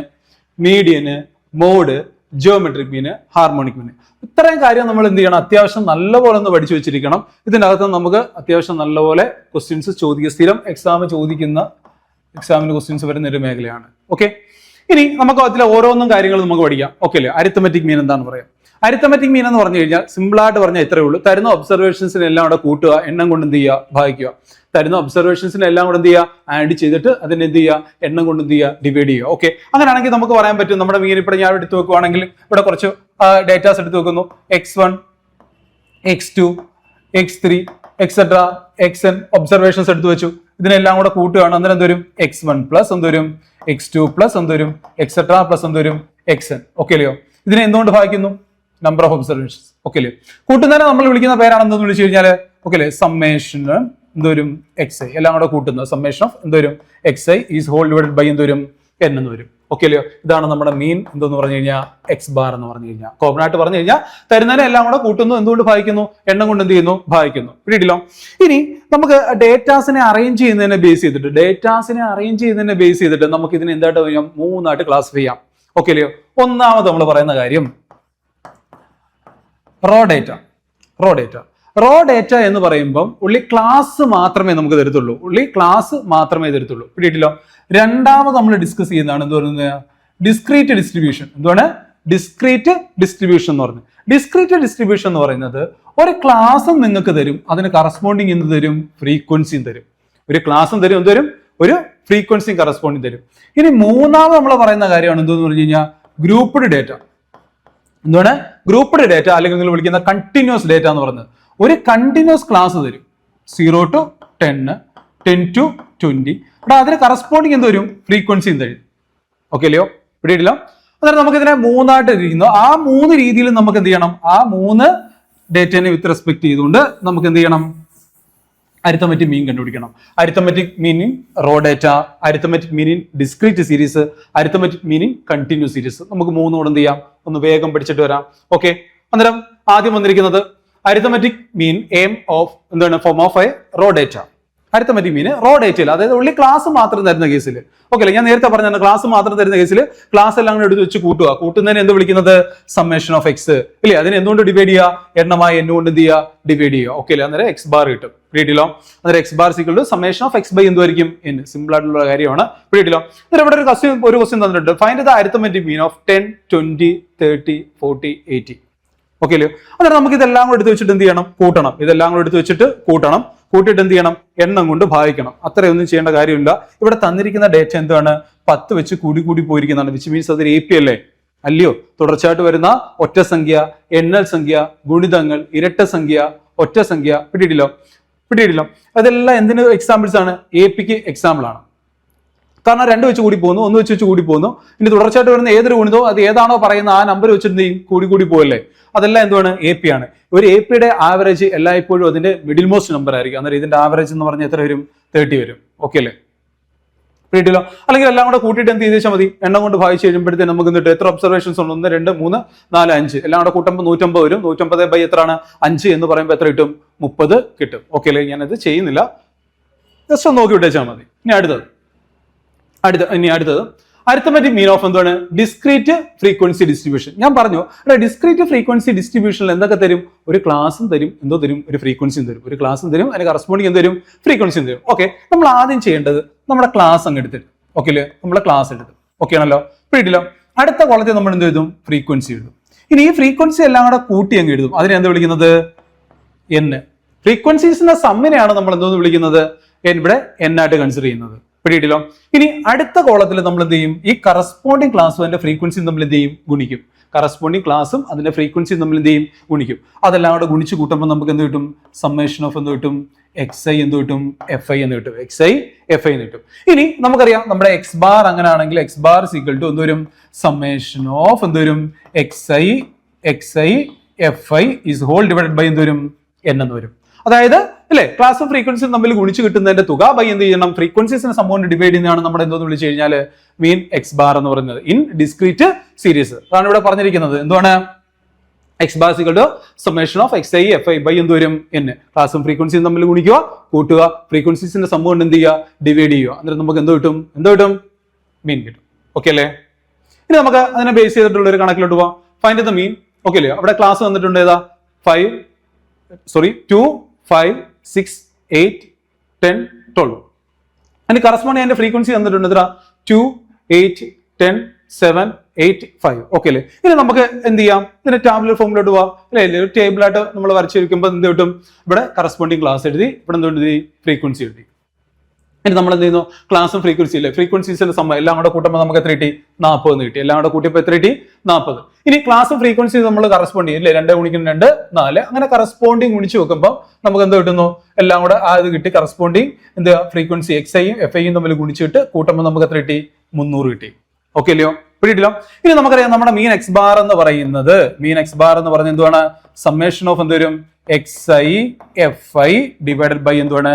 മീഡിയന്, മോഡ്, ജിയോമെട്രിക് മീന്, ഹാർമോണിക് മീന്. ഇത്രയും കാര്യം നമ്മൾ എന്ത് ചെയ്യണം, അത്യാവശ്യം നല്ലപോലെ ഒന്ന് പഠിച്ചു വെച്ചിരിക്കണം. ഇതിൻ്റെ അകത്ത് നമുക്ക് അത്യാവശ്യം നല്ലപോലെ ക്വസ്റ്റ്യൻസ് സ്ഥിരം എക്സാമിന് ക്വസ്റ്റ്യൻസ് വരുന്ന ഒരു മേഖലയാണ്. ഓക്കെ. ഇനി നമുക്ക് അതിലെ ഓരോന്നും കാര്യങ്ങൾ നമുക്ക് പഠിക്കാം. ഓക്കെ അല്ലേ. അരിത്തമെറ്റിക് മീൻ എന്താണെന്ന് പറയാം. അരിത്തമെറ്റിക് മീൻ എന്ന് പറഞ്ഞു കഴിഞ്ഞാൽ സിമ്പിൾ ആയിട്ട് പറഞ്ഞാൽ ഇത്രയേ ഉള്ളൂ, തരുന്ന ഒബ്സർവേഷൻസിനെല്ലാം കൂടെ കൂട്ടുക, എണ്ണം കൊണ്ട് എന്ത് ചെയ്യുക, ഭാഗിക്കുക. തരുന്ന ഒബ്സർവേഷൻസിനെല്ലാം കൂടെ എന്ത് ചെയ്യുക, ആഡ് ചെയ്തിട്ട് അതിനെ എന്ത് ചെയ്യുക, എണ്ണം കൊണ്ട് എന്ത് ചെയ്യുക, ഡിവൈഡ് ചെയ്യുക. ഓക്കെ. അങ്ങനെയാണെങ്കിൽ നമുക്ക് പറയാൻ പറ്റും നമ്മുടെ മീൻ ഇപ്പോൾ ഞാൻ എടുത്ത് വെക്കുവാണെങ്കിൽ ഇവിടെ കുറച്ച് ഡേറ്റാസ് എടുത്ത് വെക്കുന്നു, x1, x2, x3 etcetera xn observations എടുത്തു വെച്ചു. ഇതിനെല്ലാം കൂടെ കൂട്ടുകയാണ്. അന്നേരം എന്തോരും, x1 പ്ലസ് എന്തോരും x2 പ്ലസ് എന്തോരും എക്സെട്ര പ്ലസ് എന്തോരും xn. ഓക്കെ അല്ലയോ. ഇതിനെ എന്തുകൊണ്ട് ഭാഗിക്കുന്നു, നമ്പർ ഓഫ് ഒബ്സർവേഷൻസ്. ഓക്കെ അല്ലേ. കൂട്ടുന്നതിനെ നമ്മൾ വിളിക്കുന്ന പേരാണെന്ന് വിളിച്ചു കഴിഞ്ഞാൽ ഓക്കെ അല്ലേ, സമ്മേഷൻ എന്തോരും xi എല്ലാം കൂടെ കൂട്ടുന്നത്, സമ്മേഷൻ ഓഫ് എന്തോരും xi is whole divided by എന്തോരും n എന്ന് വരും. ഓക്കെ അല്ലയോ. ഇതാണ് നമ്മുടെ മീൻ എന്തെന്ന് പറഞ്ഞു കഴിഞ്ഞാൽ എക്സ് ബാർ എന്ന് പറഞ്ഞു കഴിഞ്ഞാൽ. കോമൺ ആയിട്ട് പറഞ്ഞു കഴിഞ്ഞാൽ തരുന്നതിനെ എല്ലാം കൂടെ കൂട്ടുന്നു, എന്തുകൊണ്ട് ഭാഗിക്കുന്നു, എണ്ണം കൊണ്ട് എന്ത് ചെയ്യുന്നു, ഭാഗിക്കുന്നു. പിടിയില്ലോ. ഇനി നമുക്ക് ഡേറ്റാസിനെ അറേഞ്ച് ചെയ്യുന്നതിനെ ബേസ് ചെയ്തിട്ട് നമുക്ക് ഇതിനെ എന്തായിട്ട് ചെയ്യാം, 3 ആയിട്ട് ക്ലാസിഫൈ ചെയ്യാം. ഓക്കെ അല്ലയോ. ഒന്നാമത് നമ്മൾ പറയുന്ന കാര്യം റോ ഡേറ്റ എന്ന് പറയുമ്പം ഉള്ളി ക്ലാസ് മാത്രമേ നമുക്ക് തരത്തുള്ളൂ, പിടിയിട്ടില്ലോ. രണ്ടാമത് നമ്മൾ ഡിസ്കസ് ചെയ്യുന്നതാണ് എന്ത് പറയുന്നത്, ഡിസ്ക്രീറ്റ് ഡിസ്ട്രിബ്യൂഷൻ. എന്താണ് ഡിസ്ക്രീറ്റ് ഡിസ്ട്രിബ്യൂഷൻ എന്ന് പറയുന്നത്? ഡിസ്ക്രീറ്റ് ഡിസ്ട്രിബ്യൂഷൻ എന്ന് പറയുന്നത് ഒരു ക്ലാസ്സും നിങ്ങൾക്ക് തരും, അതിന് കറസ്പോണ്ടിങ് എന്ത് തരും, ഫ്രീക്വൻസിയും തരും. ഒരു ക്ലാസ്സും തരും, എന്ത് തരും, ഒരു ഫ്രീക്വൻസിയും കറസ്പോണ്ടിങ് തരും. ഇനി മൂന്നാമത് നമ്മൾ പറയുന്ന കാര്യമാണ് എന്തെന്ന് പറഞ്ഞു കഴിഞ്ഞാൽ ഗ്രൂപ്പ്ഡ് ഡേറ്റ. എന്താണ് ഗ്രൂപ്പ്ഡ് ഡേറ്റ, അല്ലെങ്കിൽ നിങ്ങൾ വിളിക്കുന്ന കണ്ടിന്യൂസ് ഡേറ്റ എന്ന് പറയുന്നത്. ഒരു കണ്ടിന്യൂസ് ക്ലാസ് തരും, 0 to 10, 10 to 20. ഇവിടെ അതിന് കറസ്പോണ്ടിങ് എന്ത് വരും, ഫ്രീക്വൻസിയും തരും. ഓക്കെ അല്ലയോ, പിടിയിട്ടില്ല. അന്നേരം നമുക്ക് ഇതിനെ 3 ആയിട്ട് ഇരിക്കുന്നു. ആ 3 രീതിയിൽ നമുക്ക് എന്ത് ചെയ്യണം, ആ 3 ഡേറ്റനെ വിത്ത് റെസ്പെക്ട് ചെയ്തുകൊണ്ട് നമുക്ക് എന്ത് ചെയ്യണം, അരിത്തമെറ്റിക് മീൻ കണ്ടുപിടിക്കണം. Arithmetic meaning raw data, arithmetic meaning discrete series, arithmetic meaning continuous series. നമുക്ക് മൂന്നുകൂടെ എന്ത് ചെയ്യാം, ഒന്ന് വേഗം പഠിച്ചിട്ട് വരാം. ഓക്കെ, അന്നേരം ആദ്യം വന്നിരിക്കുന്നത് അരിത്തമെറ്റിക് മീൻ എയിം ഓഫ് എന്താണ് form of a raw data. Arithmetic mean raw ഡേറ്റയിൽ, അതായത് ഉള്ളി ക്ലാസ് മാത്രം തരുന്ന കേസിൽ, ഓക്കെ അല്ലേ, ഞാൻ നേരത്തെ പറഞ്ഞ ക്ലാസ് മാത്രം തരുന്ന കേസിൽ ക്ലാസ് എല്ലാം കൂടെ എടുത്ത് വെച്ച് കൂട്ടുക. കൂട്ടുന്നതിന് എന്ത് വിളിക്കുന്നത്, സമ്മേഷൻ ഓഫ് എക്സ് ഇല്ലേ. അതിന് എന്തുകൊണ്ട് ഡിവൈഡ് ചെയ്യുക, എണ്ണമായി എൻ കൊണ്ട് എന്ത് ചെയ്യുക, ഡിവൈഡ് ചെയ്യുക. ഓക്കെ അല്ലേ, അന്നേരം എക്സ് ബാർ കിട്ടും. പിടിയില്ലോ, അന്നേരം x bar is equal to summation of x by എന്തുമായിരിക്കും, എൻ. സിമ്പിൾ ആയിട്ടുള്ള കാര്യമാണ്. പിടിയില്ലോ. അന്നേരം ഇവിടെ ഒരു ക്വസ്റ്റ്യൻ തന്നിട്ടുണ്ട്, find the arithmetic mean of 10, 20, 30, 40, 80. Okay അല്ലയോ. അന്നേരം നമുക്ക് ഇതെല്ലാം കൂടെ എടുത്ത് വെച്ചിട്ട് എന്ത് ചെയ്യണം, കൂട്ടണം. ഇതെല്ലാം കൂടെ എടുത്ത് വെച്ചിട്ട് കൂട്ടണം. കൂട്ടിയിട്ട് എന്ത് ചെയ്യണം, എണ്ണം കൊണ്ട് ഭാഗിക്കണം. അത്രയൊന്നും ചെയ്യേണ്ട കാര്യമില്ല. ഇവിടെ തന്നിരിക്കുന്ന ഡേറ്റ എന്താണ്, 10 വെച്ച് കൂടി കൂടി പോയിരിക്കുന്നതാണ്. വിച്ച് മീൻസ് അതൊരു AP അല്ലേ, അല്ലയോ. തുടർച്ചയായിട്ട് വരുന്ന ഒറ്റ സംഖ്യ, എണ്ണൽ സംഖ്യ, ഗുണിതങ്ങൾ, ഇരട്ട സംഖ്യ, ഒറ്റ സംഖ്യ. പിടിയിടില്ലോ. അതെല്ലാം എന്തിന് എക്സാമ്പിൾസ് ആണ്, APക്ക് എക്സാമ്പിൾ ആണ്. കാരണം 2 വെച്ച് കൂടി പോകുന്നു, 1 വെച്ച് കൂടി പോകുന്നു. ഇനി തുടർച്ചയായിട്ട് വരുന്ന ഏതൊരു ഗുണിതോ അത് ഏതാണോ പറയുന്ന ആ നമ്പർ വെച്ചിട്ട് കൂടി കൂടി പോയല്ലേ, അതെല്ലാം എന്തുവാണ്, AP ആണ്. ഒരു APയുടെ ആവറേജ് എല്ലായ്പ്പോഴും അതിന്റെ മിഡിൽ മോസ്റ്റ് നമ്പർ ആയിരിക്കും. അന്നേരം ഇതിന്റെ ആവറേജ് എന്ന് പറഞ്ഞാൽ എത്ര വരും, 30 വരും. ഓക്കെ അല്ലേ, കിട്ടിയല്ലോ. അല്ലെങ്കിൽ എല്ലാം കൂടെ കൂട്ടിയിട്ട് എന്ത് ചെയ്താൽ മതി, എണ്ണം കൊണ്ട് ഭാഗിച്ച് കഴിയുമ്പോഴത്തേക്ക് നമുക്ക് എന്നിട്ട് എത്ര ഒബ്സർവേഷൻസ് ഉണ്ട്, 1, 2, 3, 4, 5 എല്ലാം കൂടെ കൂട്ടുമ്പോൾ 150 വരും. 150 ബൈ എത്രയാണ്, 5 എന്ന് പറയുമ്പോൾ എത്ര കിട്ടും, 30 കിട്ടും. ഓക്കെ അല്ലേ, ഞാനത് ചെയ്യുന്നില്ല, ജസ്റ്റ് ഒന്ന് നോക്കി വിട്ടേച്ചാൽ മതി. ഇനി അടുത്തത് അരിത്തമെറ്റിക് മീൻ ഓഫ് എന്താണ്, ഡിസ്ക്രീറ്റ് ഫ്രീക്വൻസി ഡിസ്ട്രിബ്യൂഷൻ. ഞാൻ പറഞ്ഞു ഡിസ്ക്രീറ്റ് ഫ്രീക്വൻസി ഡിസ്ട്രിബ്യൂഷനിൽ എന്തൊക്കെ തരും, ഒരു ക്ലാസും തരും, എന്തോ തരും, ഒരു ഫ്രീക്വൻസിയും തരും. ഒരു ക്ലാസും തരും, അതിന് കറസ്പോണ്ടിങ് എന്ത് തരും, ഫ്രീക്വൻസിയും തരും. ഓക്കെ, നമ്മൾ ആദ്യം ചെയ്യേണ്ടത് നമ്മുടെ ക്ലാസ് അങ്ങ് എടുത്തിട്ട്, ഓക്കെ അല്ലേ, നമ്മളെ ക്ലാസ് എടുത്ത്, ഓക്കെ ആണല്ലോ, പിടിയില്ലോ. അടുത്ത കോളത്തിൽ നമ്മൾ എന്ത് എഴുതും, ഫ്രീക്വൻസി എഴുതും. ഇനി ഈ ഫ്രീക്വൻസി എല്ലാം കൂടെ കൂട്ടി അങ്ങ് എഴുതും. അതിനെ എന്താ വിളിക്കുന്നത്, N. ഫ്രീക്വൻസീസിന്റെ സമ്മിനെയാണ് നമ്മൾ എന്തോന്ന് വിളിക്കുന്നത്, ഇവിടെ N ആയിട്ട് കൺസിഡർ ചെയ്യുന്നത്. പിടിയിട്ടില്ലോ. ഇനി അടുത്ത കോളത്തിൽ നമ്മൾ എന്ത് ചെയ്യും, ഈ കറസ്പോണ്ടിങ് ക്ലാസ്സും അതിന്റെ ഫ്രീക്വൻസിയും തമ്മിൽ എന്ത് ചെയ്യും, ഗുണിക്കും. കറസ്പോണ്ടിങ് ക്ലാസ്സും അതിന്റെ ഫ്രീക്വൻസിയും തമ്മിൽ എന്ത് ചെയ്യും, ഗുണിക്കും. അതെല്ലാം കൂടെ ഗുണിച്ച് കൂട്ടുമ്പോൾ നമുക്ക് എന്ത് കിട്ടും, സമ്മേഷൻ ഓഫ് എന്ത് കിട്ടും, XI എന്ത് കിട്ടും, FI എന്ന് കിട്ടും. XI FI എന്ന് കിട്ടും. ഇനി നമുക്കറിയാം നമ്മുടെ എക്സ് ബാർ അങ്ങനെ ആണെങ്കിൽ എക്സ് ബാർ സീക്വൽ ടു എന്തുവരും, സമ്മേഷൻ ഓഫ് എന്തുവരും, XI FI is whole divided by എന്തുവരും, N എന്ന് വരും. അതായത് അല്ലെ, ക്ലാസും ഫ്രീക്വൻസിയും തമ്മിൽ ഗുണിച്ച് കിട്ടുന്നതിന്റെ തുക ബൈ എന്ത് ചെയ്യണം, ഫ്രീക്വൻസീസിനെ സംഭവം ഡിവൈഡ് ചെയ്യുന്നതാണ് നമ്മുടെ എന്തോന്ന് വിളിച്ചു കഴിഞ്ഞാൽ മീൻ എക്സ് ബാർ എന്ന് പറയുന്നത് ഇൻ ഡിസ്ക്രീറ്റ് സീരീസ്. അതാണ് ഇവിടെ പറഞ്ഞിരിക്കുന്നത്. എന്താണ്, x bar is equal to summation of XI FI by എന്തുവരും, N. ക്ലാസും ഫ്രീക്വൻസിയും തമ്മിൽ ഗുണിക്കുക, കൂട്ടുക, ഫ്രീക്വൻസീസിന്റെ സംഭവം കൊണ്ട് എന്ത് ചെയ്യുക, ഡിവൈഡ് ചെയ്യുക. അന്നേരം നമുക്ക് എന്തോ കിട്ടും, മീൻ കിട്ടും. ഓക്കെ അല്ലേ. ഇനി നമുക്ക് അതിനെ ബേസ് ചെയ്തിട്ടുള്ള ഒരു കണക്കിലോട്ട് പോവാം. Find the mean. ഓക്കെ അല്ലേ, അവിടെ ക്ലാസ് വന്നിട്ടുണ്ട് ഏതാ, 2, 5, 6, 8, 10, 12. അതിന് കറസ്പോണ്ട് അതിന്റെ ഫ്രീക്വൻസി തന്നിട്ടുണ്ട് എത്ര, 2, 8, 10, 7, 8, 5. ഓക്കെ അല്ലേ. ഇനി നമുക്ക് എന്ത് ചെയ്യാം, ഇതിന്റെ ടാബുലർ ഫോമിലോട്ട് പോവാം അല്ലേ. ഒരു ടേബിൾ ആയിട്ട് നമ്മൾ വരച്ചിരിക്കുമ്പോൾ എന്ത് കിട്ടും, ഇവിടെ കറസ്പോണ്ടിങ് ക്ലാസ് എഴുതി, ഇവിടെ എന്തുകൊണ്ട് എഴുതി, ഫ്രീക്വൻസി എഴുതി. ഇനി നമ്മൾ എന്ത് ചെയ്യുന്നു, ക്ലാസും ഫ്രീക്വൻസി ഇല്ലേ, ഫ്രീക്വൻസീസിന്റെ സമ്മ എല്ലാം കൂടെ കൂട്ടുമ്പോൾ നമുക്ക് എത്ര കിട്ടി, 40 കിട്ടി. എല്ലാം കൂടെ കൂട്ടിയപ്പോൾ എത്ര കിട്ടി, 40. ഇനി ക്ലാസും ഫ്രീക്വൻസി നമ്മൾ കറസ്പോണ്ട് ചെയ്യും ഇല്ലേ, 2 ഗുണിക്കുന്ന 2, 4 അങ്ങനെ കറസ്പോണ്ടിങ് ഗുണിച്ച് വെക്കുമ്പോൾ നമുക്ക് എന്ത് കിട്ടുന്നു, എല്ലാം കൂടെ ആ ഇത് കിട്ടി. കറസ്പോണ്ടിങ് എന്ത് ഫ്രീക്വൻസി XIയും FIയും തമ്മിൽ ഗുണിച്ചിട്ട് കൂട്ടുമ്പോൾ നമുക്ക് എത്ര കിട്ടി, 300 കിട്ടി. ഓക്കെ അല്ലയോ, പിടിയിട്ടില്ലോ. ഇനി നമുക്കറിയാം നമ്മുടെ മീൻ എക്സ് ബാർ എന്ന് പറയുന്നത്, എന്തുവാണ്, സമ്മേഷൻ ഓഫ് എന്തുവരും, XI FI ഡിവൈഡഡ് ബൈ എന്തുവാണ്,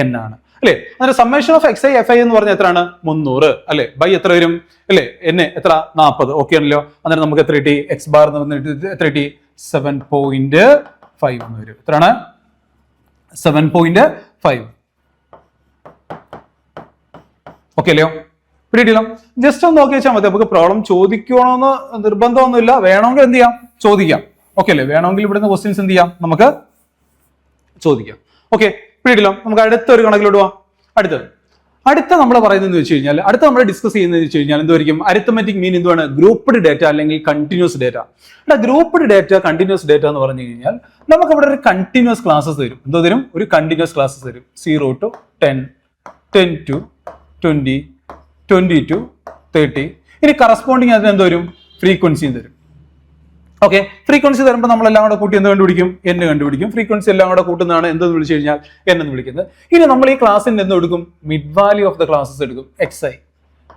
N ആണ് അല്ലെ. അങ്ങനെ സമ്മേഷൻ ഓഫ് XI FI എന്ന് പറഞ്ഞാൽ എത്രയാണ്, 300 അല്ലെ. ബൈ എത്ര വരും അല്ലെ, N എത്ര, 40. ഓക്കെ ആണല്ലോ. അന്നേരം നമുക്ക് എത്ര കിട്ടി, എക്സ് ബാർ എന്ന് പറഞ്ഞിട്ട് എത്ര കിട്ടി, 7.5 എന്ന് വരും. എത്രയാണ്, 7.5. ഓക്കെ അല്ലയോ, പിടിയിട്ടില്ലോ. ജസ്റ്റ് ഒന്ന് നോക്കി വെച്ചാൽ മതി. നമുക്ക് പ്രോബ്ലം ചോദിക്കണമെന്ന് നിർബന്ധമൊന്നുമില്ല, വേണമെങ്കിൽ എന്ത് ചെയ്യാം, ചോദിക്കാം. ഓക്കെ അല്ലേ, വേണമെങ്കിൽ ഇവിടുന്ന് ക്വസ്റ്റ്യൻസ് എന്ത് ചെയ്യാം, നമുക്ക് ചോദിക്കാം. ഓക്കെ, പിടിയിട്ടില്ലോ. നമുക്ക് അടുത്തൊരു കണക്കിലോട്ട് പോവാം. അടുത്ത നമ്മൾ പറയുന്നത് വെച്ച് കഴിഞ്ഞാൽ, അടുത്ത നമ്മൾ ഡിസ്കസ് ചെയ്യുന്നത് വെച്ച് കഴിഞ്ഞാൽ എന്തായിരിക്കും, അരിത്തമെറ്റിക് മീൻ എന്തുവാണ്, ഗ്രൂപ്പ്ഡ് ഡേറ്റ അല്ലെങ്കിൽ continuous data. Grouped data, continuous data എന്ന് പറഞ്ഞു കഴിഞ്ഞാൽ നമുക്ക് ഇവിടെ ഒരു കണ്ടിന്യൂസ് ക്ലാസ്സസ് തരും. എന്തോ തരും, ഒരു കണ്ടിന്യൂസ് ക്ലാസ്സസ് തരും. 0 to 10, 10 to 20, 20 to 30. ഇനി കറസ്പോണ്ടിങ് അതിന് എന്തോ വരും, ഫ്രീക്വൻസിയും തരും. ഓക്കെ, ഫ്രീക്വൻസി തരുമ്പോൾ നമ്മളെല്ലാം കൂടെ കൂട്ടി എന്ത് കണ്ടുപിടിക്കും, N കണ്ടുപിടിക്കും. ഫ്രീക്വൻസി എല്ലാം കൂടെ കൂട്ടുന്നതാണ് എന്തെന്ന് വിളിച്ചു കഴിഞ്ഞാൽ N എന്ന് വിളിക്കുന്നത്. ഇനി നമ്മൾ ഈ ക്ലാസ്സിന്റെ എന്ത് എടുക്കും, mid value of the classes എടുക്കും, XI.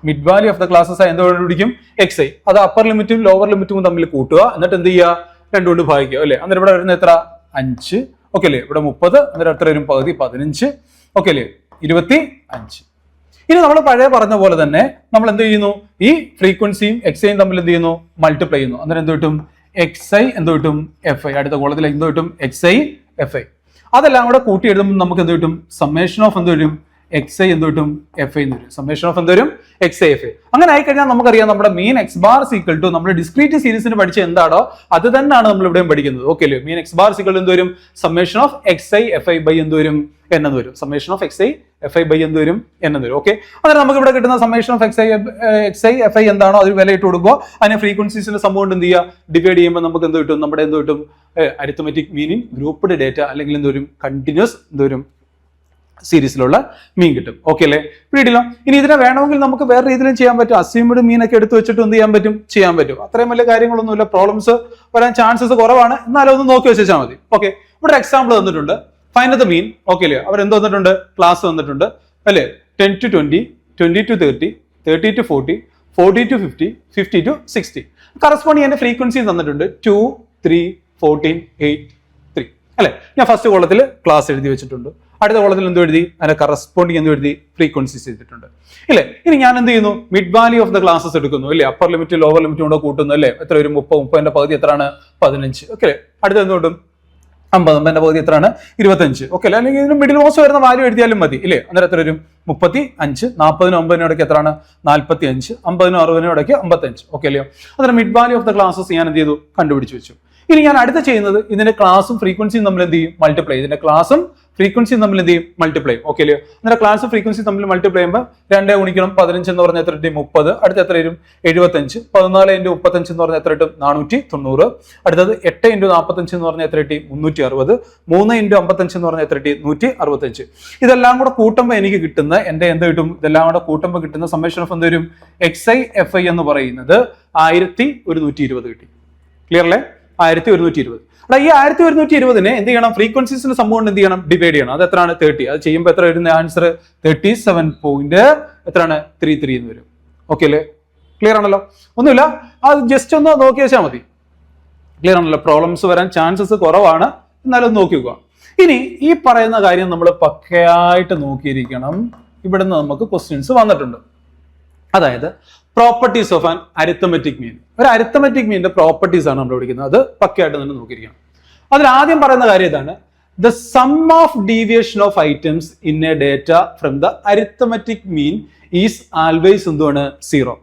Mid value of the classes എന്ത് കണ്ടുപിടിക്കും, XI. അത് അപ്പർ ലിമിറ്റും ലോവർ ലിമിറ്റും തമ്മിൽ കൂട്ടുക, എന്നിട്ട് എന്ത് ചെയ്യുക, 2 കൊണ്ട് ഭാഗിക്കുക അല്ലെ. അന്നേരം ഇവിടെ വരുന്ന എത്ര, 5. ഓക്കെ അല്ലേ? ഇവിടെ 30, എന്നിട്ട് എത്ര വരും? പകുതി 15. ഓക്കെ അല്ലേ? 25. ഇനി നമ്മൾ പഴയ പറഞ്ഞ പോലെ തന്നെ നമ്മൾ എന്ത് ചെയ്യുന്നു? ഈ ഫ്രീക്വൻസിയും എക്സൈയും തമ്മിൽ എന്ത് ചെയ്യുന്നു? മൾട്ടിപ്ലൈ ചെയ്യുന്നു. അന്നേരം എന്ത് കിട്ടും? എക്സ് ഐ എന്ത് കിട്ടും? F I. അടുത്ത കോളത്തിൽ എന്ത് കിട്ടും? X i f I. അതെല്ലാം കൂടെ കൂട്ടി എഴുതുമ്പോൾ നമുക്ക് എന്ത് കിട്ടും? സമ്മേഷൻ ഓഫ് എന്ത് വരും? എക്സ് ഐ എന്ത് കിട്ടും? എഫ് ഐ എന്ന് വരും. സമ്മേഷൻ ഓഫ് എന്ത് വരും? X i f I. അങ്ങനെ ആയിക്കഴിഞ്ഞാൽ നമുക്കറിയാം നമ്മുടെ മീൻ എക്സ് ബാർ സീക്വൽ ടു നമ്മുടെ ഡിസ്ക്രീറ്റ് സീരീസിന് പഠിച്ച എന്താണോ അത് തന്നെയാണ് നമ്മൾ ഇവിടെയും പഠിക്കുന്നത്. ഓക്കെ അല്ലേ? മീൻ എക്സ് ബാർ സീക്വൽ എന്ത് വരും? Summation of x i f i by എന്ത് വരും? എൻ എന്ന് വരും. Summation of x i f i by എന്ത് വരും? എൻ എന്ന് വരും. ഓക്കെ, അന്നേരം നമുക്ക് ഇവിടെ കിട്ടുന്ന summation of x i f I എന്താണോ അതിന് വില ഇട്ട് കൊടുക്കുക. അതിനെ ഫ്രീക്വൻസീസിന്റെ സംഭവം കൊണ്ട് എന്ത് ചെയ്യുക? ഡിവൈഡ് ചെയ്യുമ്പോൾ നമുക്ക് എന്ത് കിട്ടും? നമ്മുടെ എന്ത് കിട്ടും? അരിത്തമെറ്റിക് മീനിങ് ഗ്രൂപ്പ്ഡ് ഡേറ്റ അല്ലെങ്കിൽ എന്ത് വരും? കണ്ടിന്യൂസ് എന്ത് വരും? സീരീസിലുള്ള മീൻ കിട്ടും. ഓക്കെ അല്ലേ? പിടിയില്ല. ഇനി ഇതിനെ വേണമെങ്കിൽ നമുക്ക് വേറെ രീതിയിലും ചെയ്യാൻ പറ്റും. അസ്യൂംഡ് മീനൊക്കെ എടുത്ത് വെച്ചിട്ട് എന്ത് ചെയ്യാൻ പറ്റും? ചെയ്യാൻ പറ്റും. അത്രയും വലിയ കാര്യങ്ങളൊന്നുമില്ല, പ്രോബ്ലംസ് വരാൻ ചാൻസസ് കുറവാണ്. എന്നാലും ഒന്ന് നോക്കി വെച്ചാൽ മതി. ഓക്കെ, ഇവിടെ എക്സാമ്പിൾ തന്നിട്ടുണ്ട്. Find the mean. ഓക്കെ അല്ലേ? അവർ എന്ത് തന്നിട്ടുണ്ട്? ക്ലാസ് തന്നിട്ടുണ്ട് അല്ലേ? 10 to 20, 20 to 30, 30 to 40, 40 to 50, 50 to 60. Corresponding അതിന്റെ ഫ്രീക്വൻസി തന്നിട്ടുണ്ട് 2, 3, 14, 8, 3 അല്ലെ? ഞാൻ ഫസ്റ്റ് കോളത്തിൽ ക്ലാസ് എഴുതി വെച്ചിട്ടുണ്ട്. അടുത്ത കോളത്തിൽ എന്ത് എഴുതി? അതിന്റെ കറസ്പോണ്ടിങ് എന്ത് എഴുതി? ഫ്രീക്വൻസീസ് എഴുതിയിട്ടുണ്ട് ഇല്ലേ? ഇനി ഞാൻ എന്ത് ചെയ്യുന്നു? Mid value of the classes എടുക്കുന്നു അല്ലേ? അപ്പർ ലിമിറ്റ് ലോവർ ലിമിറ്റ് കൂടെ കൂട്ടുന്നു അല്ലേ? എത്ര വരും? 30, 30ന്റെ പകുതി എത്രയാണ്? 15. ഓക്കെ, അടുത്ത എന്തുകൊണ്ടും 50, 50ന്റെ പകുതി എത്രയാണ്? 25. ഓക്കെ അല്ലെ? അല്ലെങ്കിൽ ഇതിന് മിഡിൽ മോസ്റ്റ് വരുന്ന വാല്യൂ എഴുതിയാലും മതി ഇല്ലേ? അന്നേരം എത്ര വരും? 35. 40നും 50നും ഇടയ്ക്ക് എത്രയാണ്? 45. 50നും 60നും ഇടയ്ക്ക് 55. ഓക്കെ അല്ലയോ? അന്നേരം mid value of the classes ഞാൻ എന്ത് ചെയ്തു? കണ്ടുപിടിച്ച് വെച്ചു. ഇനി ഞാൻ അടുത്ത ചെയ്യുന്നത് ഇതിന്റെ ക്ലാസും ഫ്രീക്വൻസിയും തമ്മിൽ എന്ത് ചെയ്യും? മൾട്ടിപ്ലൈ. ഇതിന്റെ ക്ലാസും ഫ്രീക്വൻസിയും തമ്മിൽ എന്ത് ചെയ്യും? മൾട്ടിപ്ലൈ. ഓക്കെ അല്ലയോ? അന്നേരം ക്ലാസും ഫ്രീക്വൻസി തമ്മിൽ മൾട്ടിപ്ലൈ ചെയ്യുമ്പോൾ 2 ഗുണിക്കണം 15 എന്ന് പറഞ്ഞാൽ എത്ര കിട്ടും? 30. അടുത്ത എത്ര വരും? 75. 14 × 35 എന്ന് പറഞ്ഞാൽ എത്ര കിട്ടും? 490. അടുത്തത് 8 × 45 എന്ന് പറഞ്ഞാൽ എത്ര കിട്ടി? 360. 3 × 55 എന്ന് പറഞ്ഞാൽ എത്ര കിട്ടി? 165. ഇതെല്ലാം കൂടെ കൂട്ടുമ്പോൾ എനിക്ക് കിട്ടുന്ന എന്റെ എന്ത് കിട്ടും? ഇതെല്ലാം കൂടെ കൂട്ടുമ്പോൾ കിട്ടുന്ന സമ്മേഷൻ ഓഫ് എന്ത് വരും? എക്സ് ഐ എഫ് ഐ എന്ന് പറയുന്നത് 1120 കിട്ടി. ക്ലിയർ അല്ലേ? 1120. അല്ല, ഈ 1120നെ എന്ത് ചെയ്യണം? ഫ്രീക്വൻസീസിന്റെ സംഭവം കൊണ്ട് എന്ത് ചെയ്യണം? ഡിവൈഡ് ചെയ്യണം. അത് എത്രയാണ്? 30. അത് ചെയ്യുമ്പോൾ എത്ര വരുന്ന ആൻസർ? 37.33 എന്ന് വരും. ഓക്കെ അല്ലേ? ക്ലിയർ ആണല്ലോ? ഒന്നുമില്ല, അത് ജസ്റ്റ് ഒന്ന് നോക്കി വെച്ചാൽ മതി. ക്ലിയർ ആണല്ലോ? പ്രോബ്ലംസ് വരാൻ ചാൻസസ് കുറവാണ്, എന്നാലും ഒന്ന് നോക്കി വെക്കുക. ഇനി ഈ പറയുന്ന കാര്യം നമ്മൾ പക്കയായിട്ട് നോക്കിയിരിക്കണം. ഇവിടുന്ന് നമുക്ക് ക്വസ്റ്റ്യൻസ് വന്നിട്ടുണ്ട്. അതായത് properties of an arithmetic mean. ഒരു അരിത്തമെറ്റിക് മീനിന്റെ പ്രോപ്പർട്ടീസ് ആണ് നമ്മൾ പഠിക്കുന്നത്. അത് പക്കയായിട്ട് തന്നെ നോക്കിയിരിക്കണം. അതിൽ ആദ്യം പറയുന്ന കാര്യം ഇതാണ്: the sum of deviation of items in a data from the arithmetic mean is always എന്തുവാണ്? 0.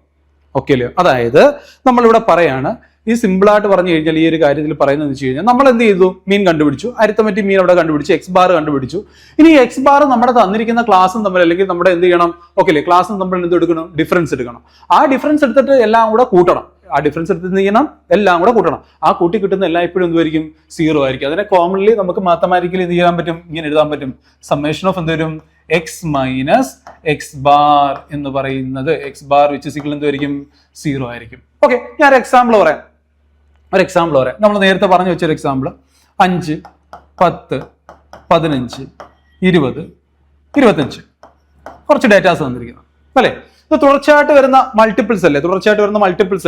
ഓക്കെ അല്ലേ? അതായത് നമ്മളിവിടെ പറയാണ്, ഈ സിമ്പിൾ ആയിട്ട് പറഞ്ഞു കഴിഞ്ഞാൽ ഈ ഒരു കാര്യത്തിൽ പറയുന്നത് വെച്ച് കഴിഞ്ഞാൽ നമ്മൾ എന്ത് ചെയ്തു? മീൻ കണ്ടുപിടിച്ചു, അരിത്തമെറ്റിക് മീൻ അവിടെ കണ്ടുപിടിച്ചു, എക്സ് ബാർ കണ്ടുപിടിച്ചു. ഇനി എക്സ് ബാർ നമ്മുടെ തന്നിരിക്കുന്ന ക്ലാസ്സും തമ്മിൽ അല്ലെങ്കിൽ നമ്മുടെ എന്ത് ചെയ്യണം? ഓക്കെ അല്ലേ? ക്ലാസ്സും തമ്മിൽ എന്ത് എടുക്കണം? ഡിഫറൻസ് എടുക്കണം. ആ ഡിഫറൻസ് എടുത്തിട്ട് എല്ലാം കൂടെ കൂട്ടണം. ആ ഡിഫറൻസ് എടുത്ത് ചെയ്യണം, എല്ലാം കൂടെ കൂട്ടണം. ആ കൂട്ടി കിട്ടുന്ന എല്ലാം ഇപ്പോഴും എന്തുമായിരിക്കും? 0 ആയിരിക്കും. അതിനെ കോമൺലി നമുക്ക് മാത്തമാറ്റിക്കലി എന്ത് ചെയ്യാൻ പറ്റും? ഇങ്ങനെ എഴുതാൻ പറ്റും: സമ്മേഷൻ ഓഫ് എന്ത് വരും? എക്സ് മൈനസ് എക്സ് ബാർ എന്ന് പറയുന്നത് x bar which is equal എന്തുമായിരിക്കും? 0 ആയിരിക്കും. ഓക്കെ, ഞാൻ ഒരു എക്സാമ്പിൾ പറയാം. നമ്മൾ നേരത്തെ പറഞ്ഞു വെച്ചൊരു എക്സാമ്പിൾ: 5, 10, 15, 20, 25 കുറച്ച് ഡേറ്റാസ് തന്നിരിക്കുന്നത് അല്ലേ? ഇത് തുടർച്ചയായിട്ട് വരുന്ന മൾട്ടിപ്പിൾസ്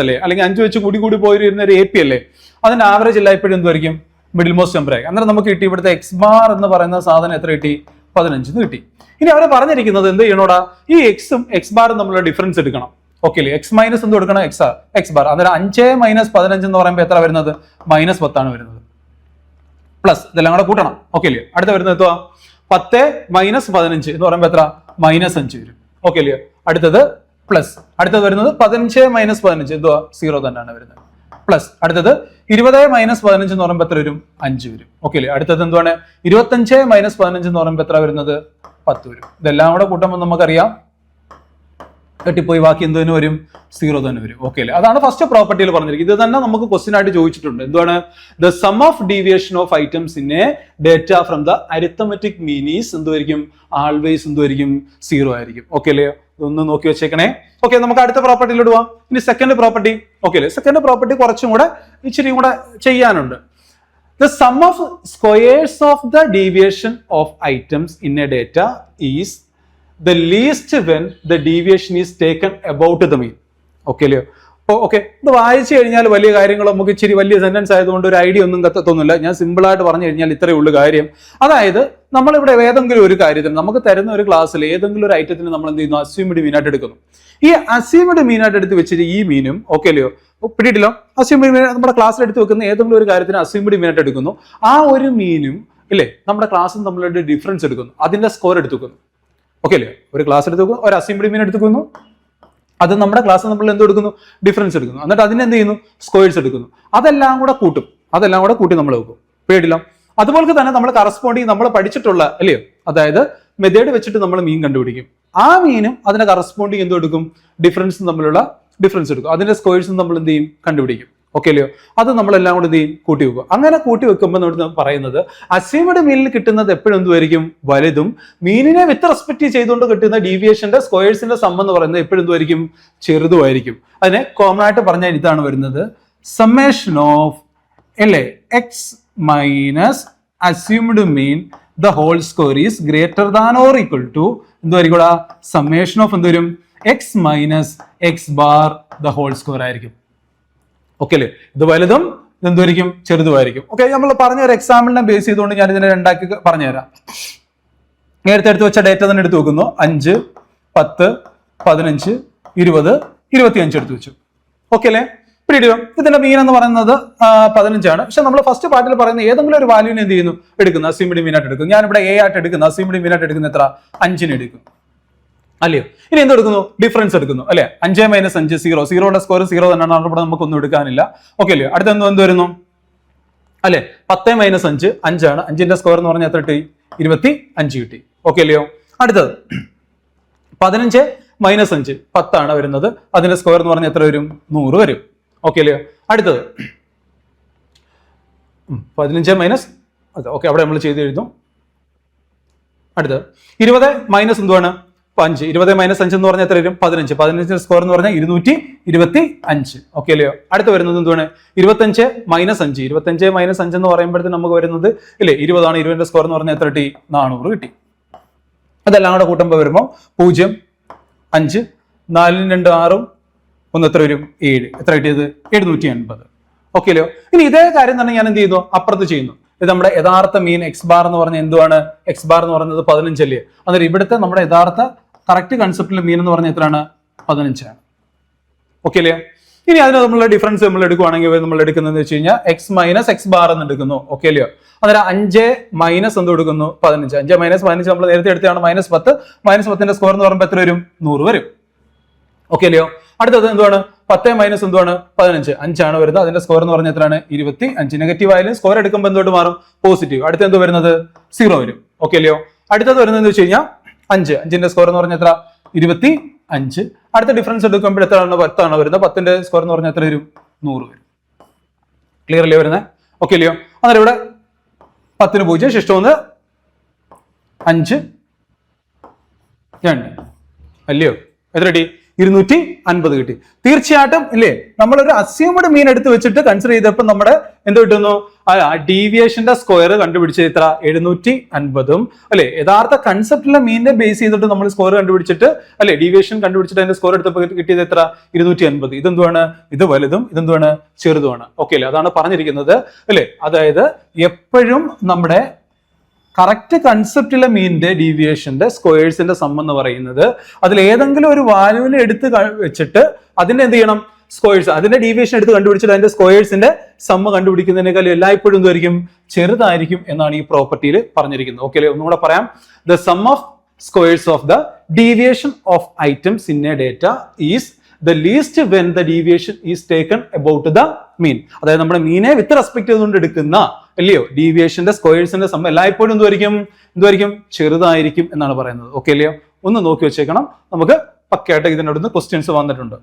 അല്ലേ? അല്ലെങ്കിൽ 5 വെച്ച് കൂടി പോയിരുന്ന ഒരു AP അല്ലേ? അതിന്റെ ആവറേജ് എല്ലാം ഇപ്പോഴും എന്തുമായിരിക്കും? മിഡിൽ മോസ്റ്റ് നമ്പർ ആയി. അന്നേരം നമുക്ക് കിട്ടി ഇവിടുത്തെ എക്സ് ബാർ എന്ന് പറയുന്ന സാധനം എത്ര കിട്ടി? 15 കിട്ടി. ഇനി അവരെ പറഞ്ഞിരിക്കുന്നത് എന്ത് ചെയ്യണോടാ? ഈ എക്സും എക്സ് ബാറും തമ്മിലുള്ള ഡിഫറൻസ് എടുക്കണം. ഓക്കെ അല്ലേ? എക്സ് മൈനസ് എന്ത് കൊടുക്കണം? X bar. അന്നേരം 5 - 15 എന്ന് പറയുമ്പോൾ എത്ര വരുന്നത്? -10 വരുന്നത്. പ്ലസ് ഇതെല്ലാം കൂടെ കൂട്ടണം. ഓക്കെ അല്ലേ? അടുത്ത വരുന്നത് എത്തുക 10 - 15 എന്ന് പറയുമ്പോൾ എത്ര? -5 വരും. ഓക്കെ അല്ലേ? അടുത്തത് പ്ലസ്. അടുത്തത് വരുന്നത് 15 - 15 എന്തുവാ? 0 തന്നെയാണ് വരുന്നത്. പ്ലസ് അടുത്തത് 20 - 15 എന്ന് പറയുമ്പോൾ എത്ര വരും? 5 വരും. ഓക്കെ അല്ലേ? അടുത്തത് എന്തുവാണ്? 25 - 15 എന്ന് പറയുമ്പോൾ എത്ര വരുന്നത്? 10 വരും. ഇതെല്ലാം കൂടെ കൂട്ടുമ്പോൾ നമുക്കറിയാം കെട്ടിപ്പോയി ബാക്കി എന്ത് തന്നെ വരും? 0 തന്നെ വരും. ഓക്കെ അല്ലേ? അതാണ് ഫസ്റ്റ് പ്രോപ്പർട്ടിയിൽ പറഞ്ഞിരിക്കുന്നത്. ഇത് തന്നെ നമുക്ക് ക്വസ്റ്റ്യൻ ആയിട്ട് ചോദിച്ചിട്ടുണ്ട്. എന്താണ്? The sum of deviation of items in a data from the arithmetic mean is എന്തുമായിരിക്കും? ആൾവേസ് എന്തുമായിരിക്കും? 0 ആയിരിക്കും. ഓക്കെ അല്ലേ? ഇതൊന്ന് നോക്കി വെച്ചേക്കണേ. ഓക്കെ, നമുക്ക് അടുത്ത പ്രോപ്പർട്ടിയിലോട്ട് പോവാം. ഇനി സെക്കൻഡ് പ്രോപ്പർട്ടി. ഓക്കെ അല്ലേ? സെക്കൻഡ് പ്രോപ്പർട്ടി കുറച്ചും കൂടെ ഇച്ചിരി കൂടെ ചെയ്യാനുണ്ട്. The sum of squares of the deviation of items in a data is the least when the deviation is taken about the mean. Okay അല്ലയോ? ഓക്കെ, ഇത് വായിച്ചു കഴിഞ്ഞാൽ വലിയ കാര്യങ്ങൾ നമുക്ക് ഇച്ചിരി വലിയ സെന്റൻസ് ആയതുകൊണ്ട് ഒരു ഐഡിയ ഒന്നും കത്തൊന്നുമില്ല. ഞാൻ സിമ്പിൾ ആയിട്ട് പറഞ്ഞു കഴിഞ്ഞാൽ ഇത്രയേ ഉള്ളൂ കാര്യം. അതായത് നമ്മളിവിടെ ഏതെങ്കിലും ഒരു കാര്യത്തിന് നമുക്ക് തരുന്ന ഒരു ക്ലാസ്സിൽ ഏതെങ്കിലും ഒരു ഐറ്റത്തിന് നമ്മൾ എന്ത് ചെയ്യുന്നു, അസ്യൂംഡ് മീൻ ആയിട്ട് എടുക്കുന്നു. ഈ അസ്യൂംഡ് മീൻ ആയിട്ട് എടുത്ത് വെച്ചിട്ട് ഈ മീനും ഓക്കെ അല്ലയോ, പിടിയിട്ടില്ലോ, അസ്യൂംഡ് മീൻ നമ്മുടെ ക്ലാസ്സിൽ എടുത്ത് വെക്കുന്ന ഏതെങ്കിലും ഒരു കാര്യത്തിന് അസ്യൂംഡ് മീൻ ആയിട്ട് എടുക്കുന്നു. ആ ഒരു മീനും ഇല്ലേ നമ്മുടെ ക്ലാസ്സിൽ നമ്മളുടെ ഡിഫറൻസ് എടുക്കുന്നു, അതിന്റെ സ്കോർ എടുത്തു വെക്കുന്നു. ഓക്കെ അല്ലേ, ഒരു ക്ലാസ് എടുത്ത് വെക്കുന്നു, ഒരു അസ്യൂംഡ് മീൻ എടുത്തു വെക്കുന്നു, അത് നമ്മുടെ ക്ലാസ് നമ്മൾ എന്ത് എടുക്കുന്നു, ഡിഫറൻസ് എടുക്കുന്നു, എന്നിട്ട് അതിന് എന്ത് ചെയ്യുന്നു, സ്ക്വയേഴ്സ് എടുക്കുന്നു. അതെല്ലാം കൂടെ കൂട്ടി നമ്മൾ വെക്കും. പേടില്ല. അതുപോലെ തന്നെ നമ്മൾ കറസ്പോണ്ടിങ് നമ്മൾ പഠിച്ചിട്ടുള്ള അല്ലയോ, അതായത് മെത്തേഡ് വെച്ചിട്ട് നമ്മൾ മീൻ കണ്ടുപിടിക്കും. ആ മീനും അതിന്റെ കറസ്പോണ്ടിങ് എന്ത് എടുക്കും, ഡിഫറൻസും തമ്മിലുള്ള ഡിഫറൻസ് എടുക്കും, അതിന്റെ സ്ക്വയേഴ്സും നമ്മൾ എന്ത് ചെയ്യും, കണ്ടുപിടിക്കും. ഓക്കെ അല്ലയോ, അത് നമ്മളെല്ലാം കൂടെ എന്ത് ചെയ്യും, കൂട്ടി വെക്കും. അങ്ങനെ കൂട്ടി വെക്കുമ്പോൾ നമ്മൾ പറയുന്നത് അസ്യൂംഡ് മീനിൽ കിട്ടുന്നത് എപ്പോഴും എന്തുമായിരിക്കും, വലുതും മീനിനെ വിത്ത് റെസ്പെക്ട് ചെയ്തുകൊണ്ട് കിട്ടുന്ന ഡീവിയേഷന്റെ സ്ക്വയേഴ്സിന്റെ സം എന്ന് പറയുന്നത് എപ്പോഴും എന്തുമായിരിക്കും, ചെറുതുമായിരിക്കും. അതിനെ കോമൺ ആയിട്ട് പറഞ്ഞാൽ ഇതാണ് വരുന്നത്, സമ്മേഷൻ ഓഫ് അല്ലേ x minus assumed mean the whole square is greater than or equal to എന്തുമായിരിക്കും, സമ്മേഷൻ ഓഫ് എന്തുവരും, x minus x bar the whole square ആയിരിക്കും. ഓക്കെ അല്ലേ, ഇത് വലുതും ഇതെന്തായിരിക്കും, ചെറുതുമായിരിക്കും. ഓക്കെ, നമ്മൾ പറഞ്ഞ ഒരു എക്സാമ്പിളിനെ ബേസ് ചെയ്തുകൊണ്ട് ഞാൻ ഇതിനെ രണ്ടാക്കി പറഞ്ഞുതരാം. നേരത്തെ എടുത്ത് വെച്ച ഡേറ്റ തന്നെ എടുത്ത് വെക്കുന്നു. 5, 10, 15, 20, 25 എടുത്ത് വെച്ചു. ഓക്കെ അല്ലേ, പിടിയോ. ഇതിന്റെ മീൻ എന്ന് പറയുന്നത് 15 ആണ്. പക്ഷെ നമ്മൾ ഫസ്റ്റ് പാർട്ടിൽ പറയുന്ന ഏതെങ്കിലും ഒരു വാല്യൂവിനെ എന്ത് ചെയ്യുന്നു, എടുക്കുന്നു, അസ്യൂംഡ് മീൻ ആയിട്ട് എടുക്കും. ഞാനിവിടെ എ ആയിട്ട് എടുക്കുന്നു, അസ്യൂംഡ് മീൻ ആയിട്ട് എടുക്കുന്ന എത്ര, 5 എടുക്കും അല്ലയോ. ഇനി എന്ത് എടുക്കുന്നു, ഡിഫറൻസ് എടുക്കുന്നു അല്ലെ. 5 - 5 0, സീറോയുടെ സ്കോർ 0 തന്നെയാണ്, ഇവിടെ നമുക്ക് ഒന്നും എടുക്കാനില്ല. ഓക്കെ അല്ലയോ. അടുത്ത എന്ത് വരുന്നു അല്ലെ, 10 - 5 5 ആണ്. 5ന്റെ സ്കോർ എന്ന് പറഞ്ഞാൽ എത്ര കിട്ടി, 25 കിട്ടി. ഓക്കെ അല്ലയോ. അടുത്തത് 15 - 5 10 ആണ് വരുന്നത്, അതിന്റെ സ്കോർ എന്ന് പറഞ്ഞാൽ എത്ര വരും, 100 വരും. ഓക്കെ അല്ലയോ. അടുത്തത് 15 - ഓക്കെ, അവിടെ നമ്മൾ ചെയ്ത് എഴുതും. അടുത്തത് 20 മൈനസ് എന്തുവാണ്, 5. 20 - 5 എന്ന് പറഞ്ഞാൽ എത്ര വരും, 15. 15 സ്കോർ എന്ന് പറഞ്ഞാൽ 225. ഓക്കെ അല്ലയോ. അടുത്ത് വരുന്നത് എന്തുവാണ്, 25 - 5. 25 - 5 എന്ന് പറയുമ്പോഴത്തേക്ക് നമുക്ക് വരുന്നത് ഇല്ലേ 20 ആണ്. 20ന്റെ സ്കോർ എന്ന് പറഞ്ഞാൽ എത്ര കിട്ടി, 400 കിട്ടി. അതെല്ലാം കൂടെ കൂട്ടുമ്പോൾ വരുമ്പോൾ 0, 5, 4, 2, 6, 1 എത്ര വരും, 7. എത്ര കിട്ടിയത്, 780. ഓക്കെ അല്ലയോ. ഇനി ഇതേ കാര്യം തന്നെ ഞാൻ എന്ത് ചെയ്യുന്നു, അപ്പുറത്ത് ചെയ്യുന്നു. ഇത് നമ്മുടെ യഥാർത്ഥ മീൻ എക്സ് ബാർ എന്ന് പറഞ്ഞാൽ എന്തുവാണ്, എക്സ് ബാർ എന്ന് പറയുന്നത് 15 അല്ലേ. അന്നേരം ഇവിടുത്തെ നമ്മുടെ യഥാർത്ഥ കറക്റ്റ് കൺസെപ്റ്റിലെ മീൻ എന്ന് പറഞ്ഞാൽ എത്രയാണ്, 15 ആണ്. ഓക്കെ അല്ലേ. ഇനി അതിന് നമ്മളുടെ ഡിഫറൻസ് നമ്മൾ എടുക്കുവാണെങ്കിൽ നമ്മൾ എടുക്കുന്നത് വെച്ച് കഴിഞ്ഞാൽ എക്സ് മൈനസ് എക്സ് ബാർ എന്ന് എടുക്കുന്നു. ഓക്കെ അല്ലയോ. അന്നേരം 5 മൈനസ് എന്ത് കൊടുക്കുന്നു, 15. 5 - 15 നമ്മൾ നേരത്തെ എടുത്തതാണ്, -10. -10ന്റെ സ്കോർ എന്ന് പറയുമ്പോൾ എത്ര വരും, 100 വരും. ഓക്കെ അല്ലയോ. അടുത്തത് എന്തുവാണ്, 10 - എന്തുവാണ്, 15. 5 ആണ് വരുന്നത്, അതിന്റെ സ്കോർ എന്ന് പറഞ്ഞാൽ എത്രയാണ്, 25. നെഗറ്റീവ് ആയാലും സ്കോർ എടുക്കുമ്പോൾ എന്തുകൊണ്ട് മാറും, പോസിറ്റീവ്. അടുത്ത എന്ത് വരുന്നത്, 0 വരും. ഓക്കെ അല്ലയോ. അടുത്തത് വരുന്നത് എന്ന് വെച്ച് കഴിഞ്ഞാൽ 5. 5ന്റെ സ്കോർ എന്ന് പറഞ്ഞാൽ എത്ര, 25. അടുത്ത ഡിഫറൻസ് എടുക്കുമ്പോൾ എത്രയാണ്, 10 ആണ് വരുന്നത്. 10ന്റെ സ്കോർ എന്ന് പറഞ്ഞാൽ എത്ര വരും, 100 വരും. ക്ലിയർ അല്ലേ വരുന്നത്. ഓക്കെ അല്ലയോ. അന്നേരം ഇവിടെ 10 0, ശിഷ്ടം 1, 5, 2 അല്ലയോ. എത്ര കിട്ടി, 250 കിട്ടി. തീർച്ചയായിട്ടും ഇല്ലേ, നമ്മളൊരു അസ്യൂംഡ് മീൻ എടുത്ത് വെച്ചിട്ട് കൺസിഡർ ചെയ്തപ്പോൾ നമ്മുടെ എന്ത് കിട്ടുന്നു, ഡീവിയേഷന്റെ സ്ക്വയർ കണ്ടുപിടിച്ചത് എത്ര, 750 അല്ലെ. യഥാർത്ഥ കൺസെപ്റ്റിലെ മീനിനെ ബേസ് ചെയ്തിട്ട് നമ്മൾ സ്കോർ കണ്ടുപിടിച്ചിട്ട് അല്ലെ, ഡീവിയേഷൻ കണ്ടുപിടിച്ചിട്ട് അതിന്റെ സ്കോർ എടുത്തപ്പോൾ കിട്ടിയത് എത്ര, 250. ഇതെന്തുവാണ്, ഇത് വലുതും ഇതെന്തുവാണ്, ചെറുതുമാണ്. ഓക്കെ അല്ലേ. അതാണ് പറഞ്ഞിരിക്കുന്നത് അല്ലെ. അതായത് എപ്പോഴും നമ്മുടെ കറക്റ്റ് കൺസെപ്റ്റിലെ മീനിന്റെ ഡീവിയേഷന്റെ സ്ക്വയേഴ്സിന്റെ സം എന്ന് പറയുന്നത് അതിൽ ഏതെങ്കിലും ഒരു വാല്യൂവിനെ എടുത്ത് വെച്ചിട്ട് അതിന്റെ എന്ത് ചെയ്യണം, സ്ക്വയേഴ്സ്, അതിന്റെ ഡീവിയേഷൻ എടുത്ത് കണ്ടുപിടിച്ചിട്ട് അതിന്റെ സ്ക്വയേഴ്സിന്റെ സമ്മ കണ്ടുപിടിക്കുന്നതിനേക്കാൾ എല്ലായ്പ്പോഴും എന്തായിരിക്കും, ചെറുതായിരിക്കും എന്നാണ് ഈ പ്രോപ്പർട്ടിയിൽ പറഞ്ഞിരിക്കുന്നത്. ഓക്കെ അല്ലേ. ഒന്നുകൂടെ പറയാം, the sum of squares of the deviation of items in a data is the least when the deviation is taken about the mean. അതായത് നമ്മുടെ മീനെ വിത്ത് റെസ്പെക്ട് ചെയ്തുകൊണ്ട് എടുക്കുന്ന അല്ലയോ ഡീവിയേഷന്റെ സ്ക്വയേഴ്സിന്റെ സം എല്ലായ്പ്പോഴും എന്തുമായിരിക്കും, ചെറുതായിരിക്കും എന്നാണ് പറയുന്നത്. ഓക്കെ അല്ലയോ. ഒന്ന് നോക്കി വെച്ചേക്കണം, നമുക്ക് പക്കയായിട്ട് ഇതിനോട് ക്വസ്റ്റ്യൻസ് വന്നിട്ടുണ്ട്.